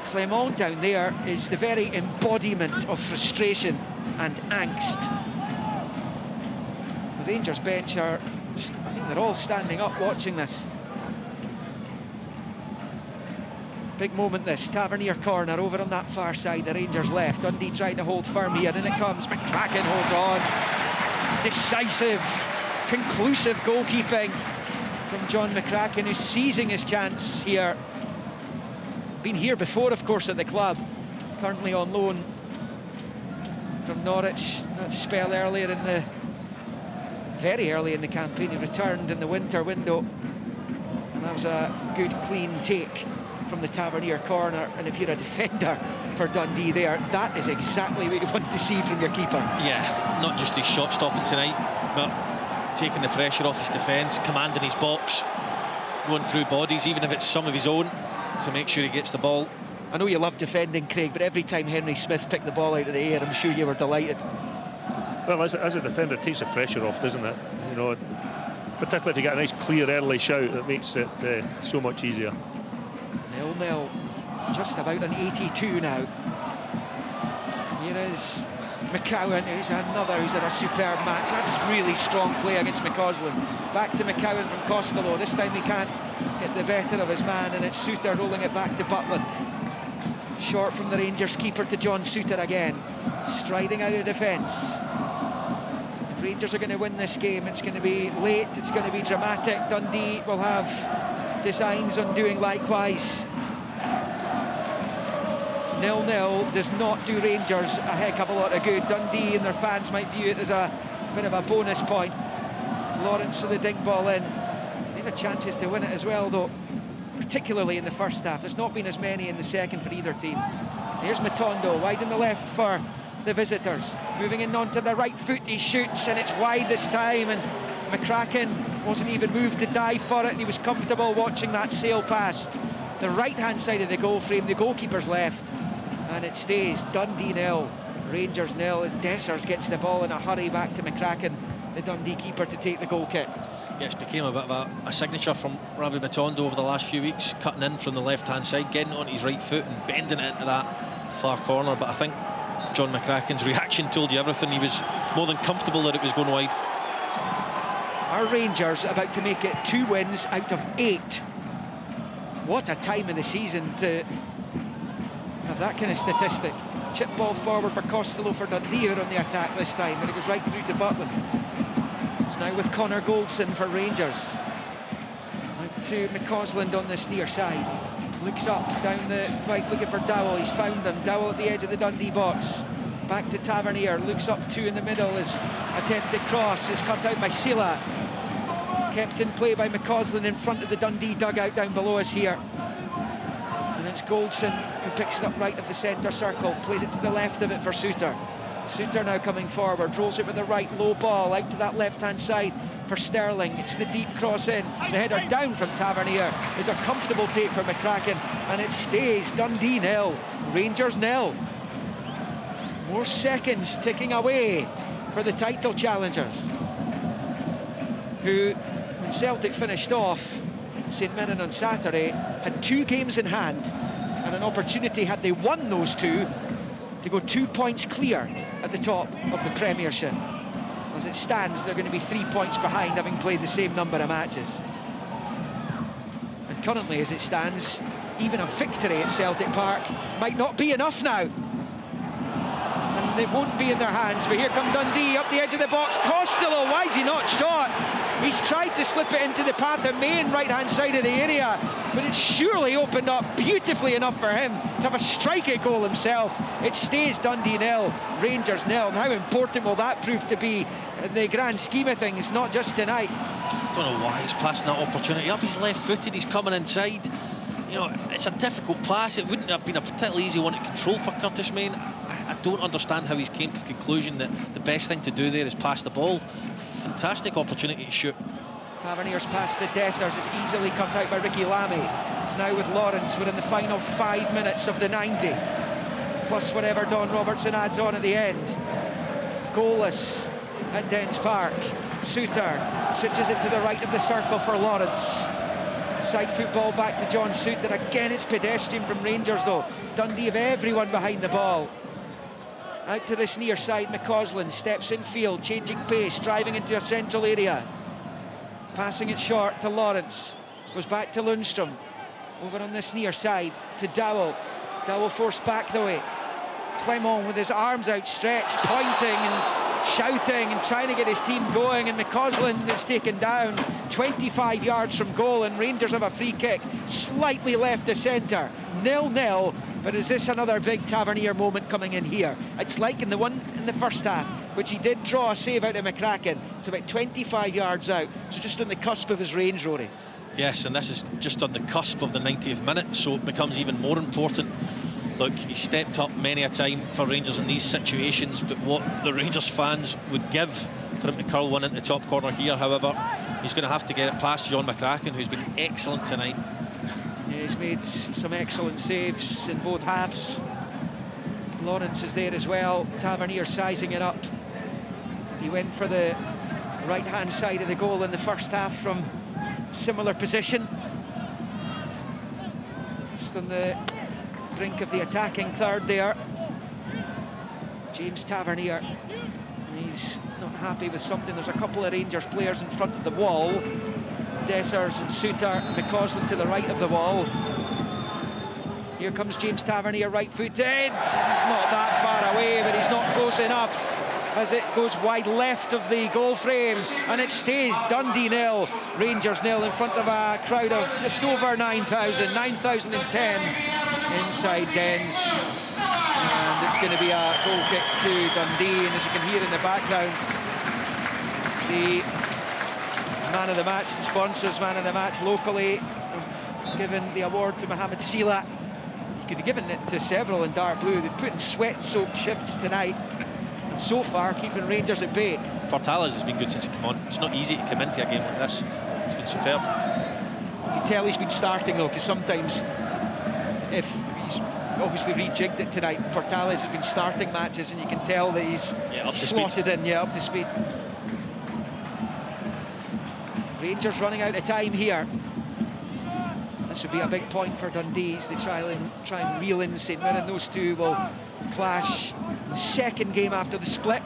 Clement down there is the very embodiment of frustration and angst. The Rangers bench are, I think they're all standing up watching this. Big moment this, Tavernier corner over on that far side, the Rangers left. Dundee trying to hold firm here, and it comes. McCracken holds on. Decisive, conclusive goalkeeping from John McCracken, who's seizing his chance here. Been here before, of course, at the club. Currently on loan from Norwich. That spell earlier in the... very early in the campaign. He returned in the winter window. And that was a good, clean take from the Tavernier corner, and if you're a defender for Dundee there, that is exactly what you want to see from your keeper. Yeah, not just his shot stopping tonight, but taking the pressure off his defence, commanding his box, going through bodies, even if it's some of his own, to make sure he gets the ball. I know you love defending, Craig, but every time Henry Smith picked the ball out of the air, I'm sure you were delighted. Well, as a defender, it takes the pressure off, doesn't it? You know, particularly if you get a nice clear early shout, it makes it so much easier. 0-0, just about an 82 now. Here is McCowan, who's had a superb match. That's really strong play against McCausland. Back to McCowan from Costello. This time he can't get the better of his man, and it's Suter rolling it back to Butland. Short from the Rangers keeper to John Suter again. Striding out of defence. If Rangers are going to win this game, it's going to be late, it's going to be dramatic. Dundee will have designs on doing likewise. 0-0 does not do Rangers a heck of a lot of good. Dundee and their fans might view it as a bit of a bonus point. Lawrence with the dink ball in. They have chances to win it as well, though, particularly in the first half. There's not been as many in the second for either team. Here's Matondo, wide in the left for the visitors. Moving in onto the right foot, he shoots, and it's wide this time, and McCracken wasn't even moved to dive for it, and he was comfortable watching that sail past the right-hand side of the goal frame. The goalkeeper's left, and it stays Dundee 0, Rangers 0, as Dessers gets the ball in a hurry back to McCracken, the Dundee keeper, to take the goal kick. Yeah, it's became a bit of a signature from Ravi Matondo over the last few weeks, cutting in from the left-hand side, getting on his right foot and bending it into that far corner. But I think John McCracken's reaction told you everything. He was more than comfortable that it was going wide. Our Rangers about to make it 2 wins out of 8. What a time in the season to have that kind of statistic. Chip ball forward for Costello for Dundee, who are on the attack this time, and it goes right through to Butland. It's now with Connor Goldson for Rangers. Out to McCausland on this near side. Looks up, down the right, looking for Dowell. He's found him. Dowell at the edge of the Dundee box. Back to Tavernier. Looks up, 2 in the middle. His attempted cross is cut out by Sila. Kept in play by McCausland in front of the Dundee dugout down below us here. And it's Goldson who picks it up right of the centre circle. Plays it to the left of it for Suter. Suter now coming forward, rolls it with the right, low ball out to that left-hand side for Sterling. It's the deep cross in. The header down from Tavernier is a comfortable take for McCracken, and it stays Dundee 0, Rangers 0. More seconds ticking away for the title challengers, who, when Celtic finished off St Mirren on Saturday, had 2 games in hand and an opportunity, had they won those 2, to go 2 points clear at the top of the Premiership. As it stands, they're going to be 3 points behind, having played the same number of matches. And currently, as it stands, even a victory at Celtic Park might not be enough now. And and it won't be in their hands. But here come Dundee up the edge of the box. Costello, why's he not shot? He's tried to slip it into the path of main right-hand side of the area, but it's surely opened up beautifully enough for him to have a strike-it goal himself. It stays Dundee 0, Rangers 0. And how important will that prove to be in the grand scheme of things, not just tonight? I don't know why he's passing that opportunity up. He's left-footed, he's coming inside. You know, it's a difficult pass. It wouldn't have been a particularly easy one to control for Curtis Main. I don't understand how he's came to the conclusion that the best thing to do there is pass the ball. Fantastic opportunity to shoot. Tavernier's pass to Dessers is easily cut out by Ricky Lamy. It's now with Lawrence. We're in the final 5 minutes of the 90, plus whatever Don Robertson adds on at the end. Goalless at Dens Park. Suter switches it to the right of the circle for Lawrence. Side football back to John Suter. Again, it's pedestrian from Rangers though. Dundee have everyone behind the ball. Out to this near side, McCausland steps in field, changing pace, driving into a central area. Passing it short to Lawrence. Goes back to Lundstrom. Over on this near side to Dowell. Dowell forced back the way. Clement with his arms outstretched, pointing and shouting and trying to get his team going, and McCausland is taken down 25 yards from goal, and Rangers have a free kick slightly left the centre. 0-0, but is this another big Tavernier moment coming in here? It's like in the one in the first half, which he did draw a save out of McCracken. It's about 25 yards out, so just on the cusp of his range, Rory. Yes, and this is just on the cusp of the 90th minute, so it becomes even more important. Look, he stepped up many a time for Rangers in these situations, but what the Rangers fans would give for him to curl one into the top corner here, however, he's going to have to get it past John McCracken, who's been excellent tonight. Yeah, he's made some excellent saves in both halves. Lawrence is there as well. Tavernier sizing it up. He went for the right-hand side of the goal in the first half from similar position. Just on the brink of the attacking third there. James Tavernier. He's not happy with something. There's a couple of Rangers players in front of the wall. Dessers and Suter, McCausland to the right of the wall. Here comes James Tavernier, right-footed. He's not that far away, but he's not close enough as it goes wide left of the goal frame, and it stays Dundee 0, Rangers 0 in front of a crowd of just over 9,000, 9,010 inside Dens. And it's going to be a goal kick to Dundee, and as you can hear in the background, the man of the match, the sponsors man of the match locally, have given the award to Mohamed Sila. You could have given it to several in dark blue. They've put in sweat-soaked shifts tonight, and so far keeping Rangers at bay. Portales has been good since he came on. It's not easy to come into a game like this. It's been superb. You can tell he's been starting though, because sometimes, if he's obviously rejigged it tonight, Portales has been starting matches, and you can tell that he's up to slotted speed. in, up to speed. Rangers running out of time here. This would be a big point for Dundee as they try and reel in St Mirren. Those two will clash the second game after the split.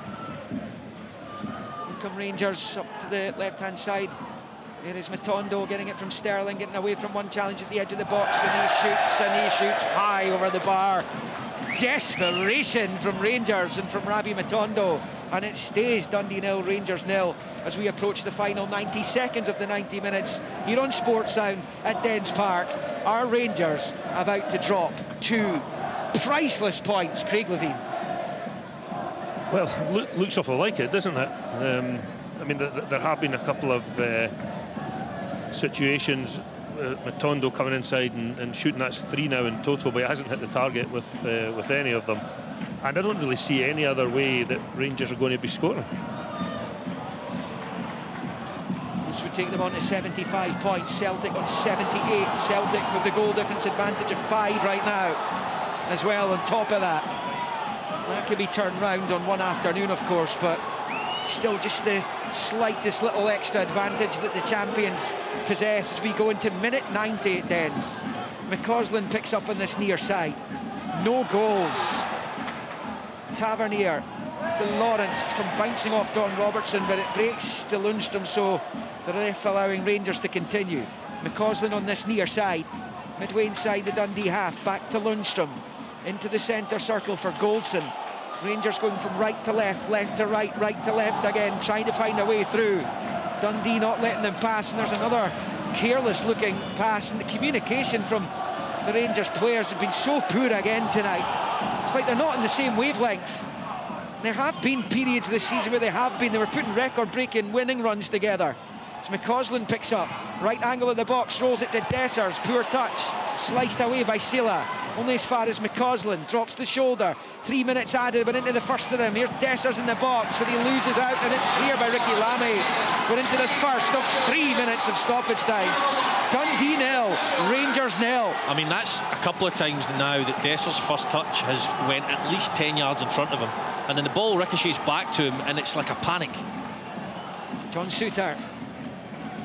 Here come Rangers up to the left-hand side. There is Matondo getting it from Sterling, getting away from one challenge at the edge of the box, and he shoots high over the bar. Desperation from Rangers and from Rabi Matondo, and it stays Dundee 0, Rangers 0 as we approach the final 90 seconds of the 90 minutes here on Sportsound at Dens Park. Our Rangers about to drop 2 priceless points. Craig Levine. Well, looks awful like it, doesn't it? I mean, there have been a couple of situations, Matondo coming inside and shooting. That's 3 now in total, but he hasn't hit the target with any of them. And I don't really see any other way that Rangers are going to be scoring. This would take them on to 75 points. Celtic on 78. Celtic with the goal difference advantage of 5 right now as well on top of that. That can be turned round on one afternoon, of course, but still just the slightest little extra advantage that the champions possess as we go into minute 90 at Dens. McCausland picks up on this near side. No goals. Tavernier to Lawrence. It's come bouncing off Don Robertson, but it breaks to Lundstrom, so the ref allowing Rangers to continue. McCausland on this near side, midway inside the Dundee half, back to Lundstrom, into the centre circle for Goldson. Rangers going from right to left, left to right, right to left again, trying to find a way through. Dundee not letting them pass, and there's another careless looking pass, and the communication from the Rangers players have been so poor again tonight. It's like they're not on the same wavelength. There have been periods this season where they were putting record-breaking winning runs together. As McCausland picks up, right angle of the box, rolls it to Dessers, poor touch, sliced away by Silla. Only as far as McCausland, drops the shoulder. 3 minutes added, but into the first of them. Here's Dessers in the box, but he loses out, and it's clear by Ricky Lamy. We're into this first of 3 minutes of stoppage time. Dundee 0, Rangers 0. I mean, that's a couple of times now that Dessers' first touch has went at least 10 yards in front of him, and then the ball ricochets back to him, and it's like a panic. John Souttar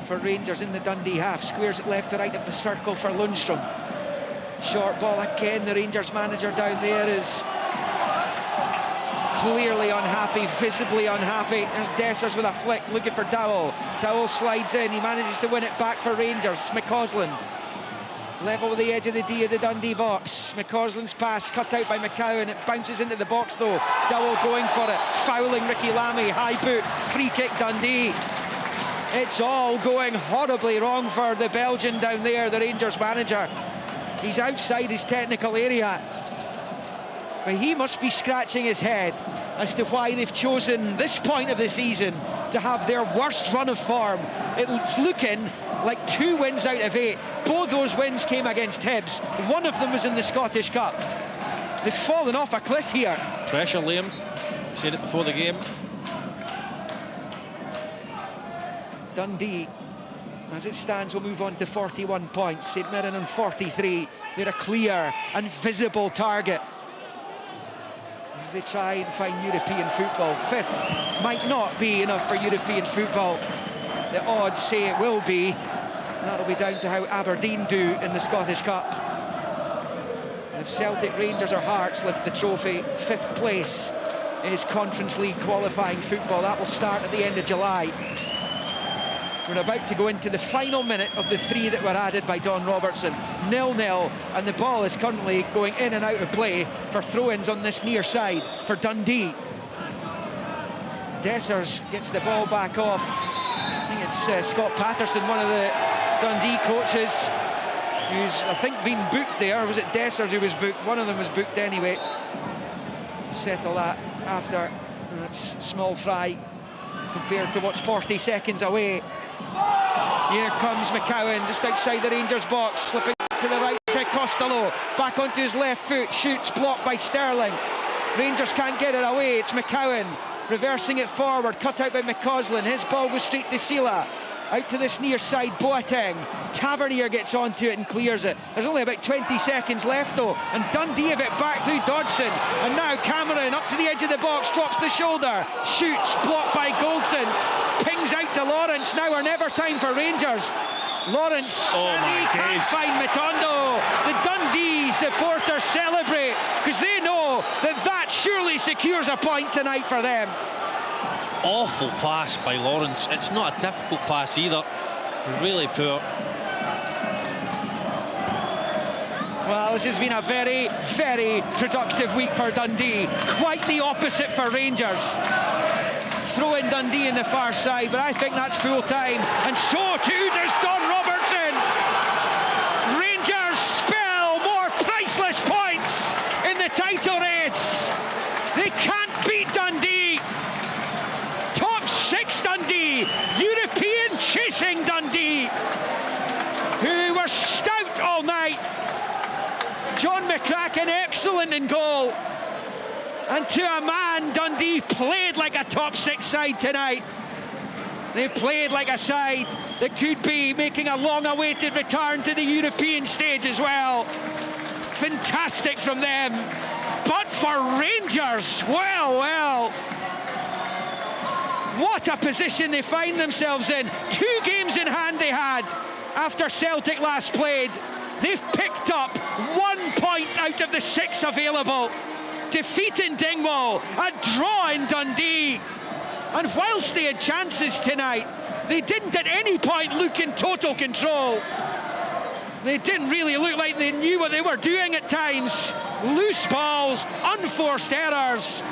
for Rangers in the Dundee half, squares it left to right of the circle for Lundstrom. Short ball again. The Rangers manager down there is clearly unhappy, visibly unhappy. There's Dessers with a flick, looking for Dowell. Dowell slides in, he manages to win it back for Rangers. McCausland level with the edge of the D of the Dundee box. McCausland's pass cut out by McCowan. It bounces into the box though. Dowell going for it, fouling Ricky Lamy. High boot, free kick Dundee. It's all going horribly wrong for the Belgian down there, the Rangers manager. He's outside his technical area, but he must be scratching his head as to why they've chosen this point of the season to have their worst run of form. It's looking like 2 wins out of 8. Both those wins came against Hibs. One of them was in the Scottish Cup. They've fallen off a cliff here. Pressure, Liam. Said it before the game. Dundee, as it stands, will move on to 41 points. St Mirren on 43. They're a clear and visible target as they try and find European football. 5th might not be enough for European football. The odds say it will be. That'll be down to how Aberdeen do in the Scottish Cup. And if Celtic, Rangers or Hearts lift the trophy, 5th place is Conference League qualifying football. That will start at the end of July. We're about to go into the final minute of the 3 that were added by Don Robertson. 0-0, and the ball is currently going in and out of play for throw-ins on this near side for Dundee. Dessers gets the ball back off. I think it's Scott Patterson, one of the Dundee coaches, who's, I think, been booked there. Or was it Dessers who was booked? One of them was booked anyway. Settle that after. That's small fry compared to what's 40 seconds away. Here comes McCowan just outside the Rangers box, slipping to the right to Costello, back onto his left foot, shoots, blocked by Sterling. Rangers can't get it away. It's McCowan reversing it forward, cut out by McCausland. His ball goes straight to Silla, out to this near side. Boateng, Tavernier gets onto it and clears it. There's only about 20 seconds left though, and Dundee have it back through Dodson, and now Cameron up to the edge of the box, drops the shoulder, shoots, blocked by Goldson, pings out to Lawrence. Now or never time for Rangers. Lawrence, he can't find Matondo. The Dundee supporters celebrate because they know that that surely secures a point tonight for them. Awful pass by Lawrence. It's not a difficult pass either. Really poor. Well, this has been a very, very productive week for Dundee. Quite the opposite for Rangers. Throw in Dundee in the far side, but I think that's full time. And so too does Don Robertson. Rangers spell more priceless points in the title race. They can't beat Dundee. Top 6 Dundee, European chasing Dundee, who were stout all night. John McCracken excellent in goal, and to a man, Dundee played like a top 6 side tonight. They played like a side that could be making a long-awaited return to the European stage as well. Fantastic from them. But for Rangers, well, what a position they find themselves in. 2 games in hand they had after Celtic last played. They've picked up 1 point out of the 6 available. Defeat in Dingwall, a draw in Dundee. And whilst they had chances tonight, they didn't at any point look in total control. They didn't really look like they knew what they were doing at times. loose balls, unforced errors.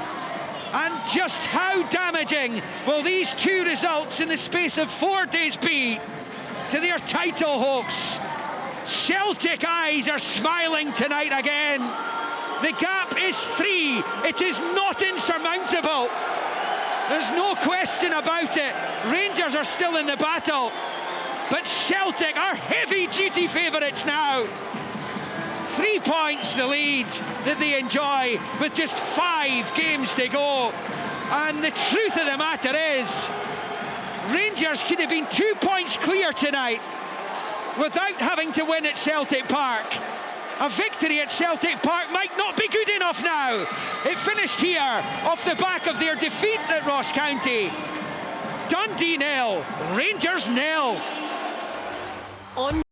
And just how damaging will these two results in the space of 4 days be to their title hopes? Celtic eyes are smiling tonight again. The gap is 3. It is not insurmountable. There's no question about it. Rangers are still in the battle, but Celtic are heavy-duty favourites now. 3 points the lead that they enjoy with just 5 games to go. And the truth of the matter is, Rangers could have been 2 points clear tonight without having to win at Celtic Park. A victory at Celtic Park might not be good enough now. It finished here off the back of their defeat at Ross County. Dundee 0, Rangers 0.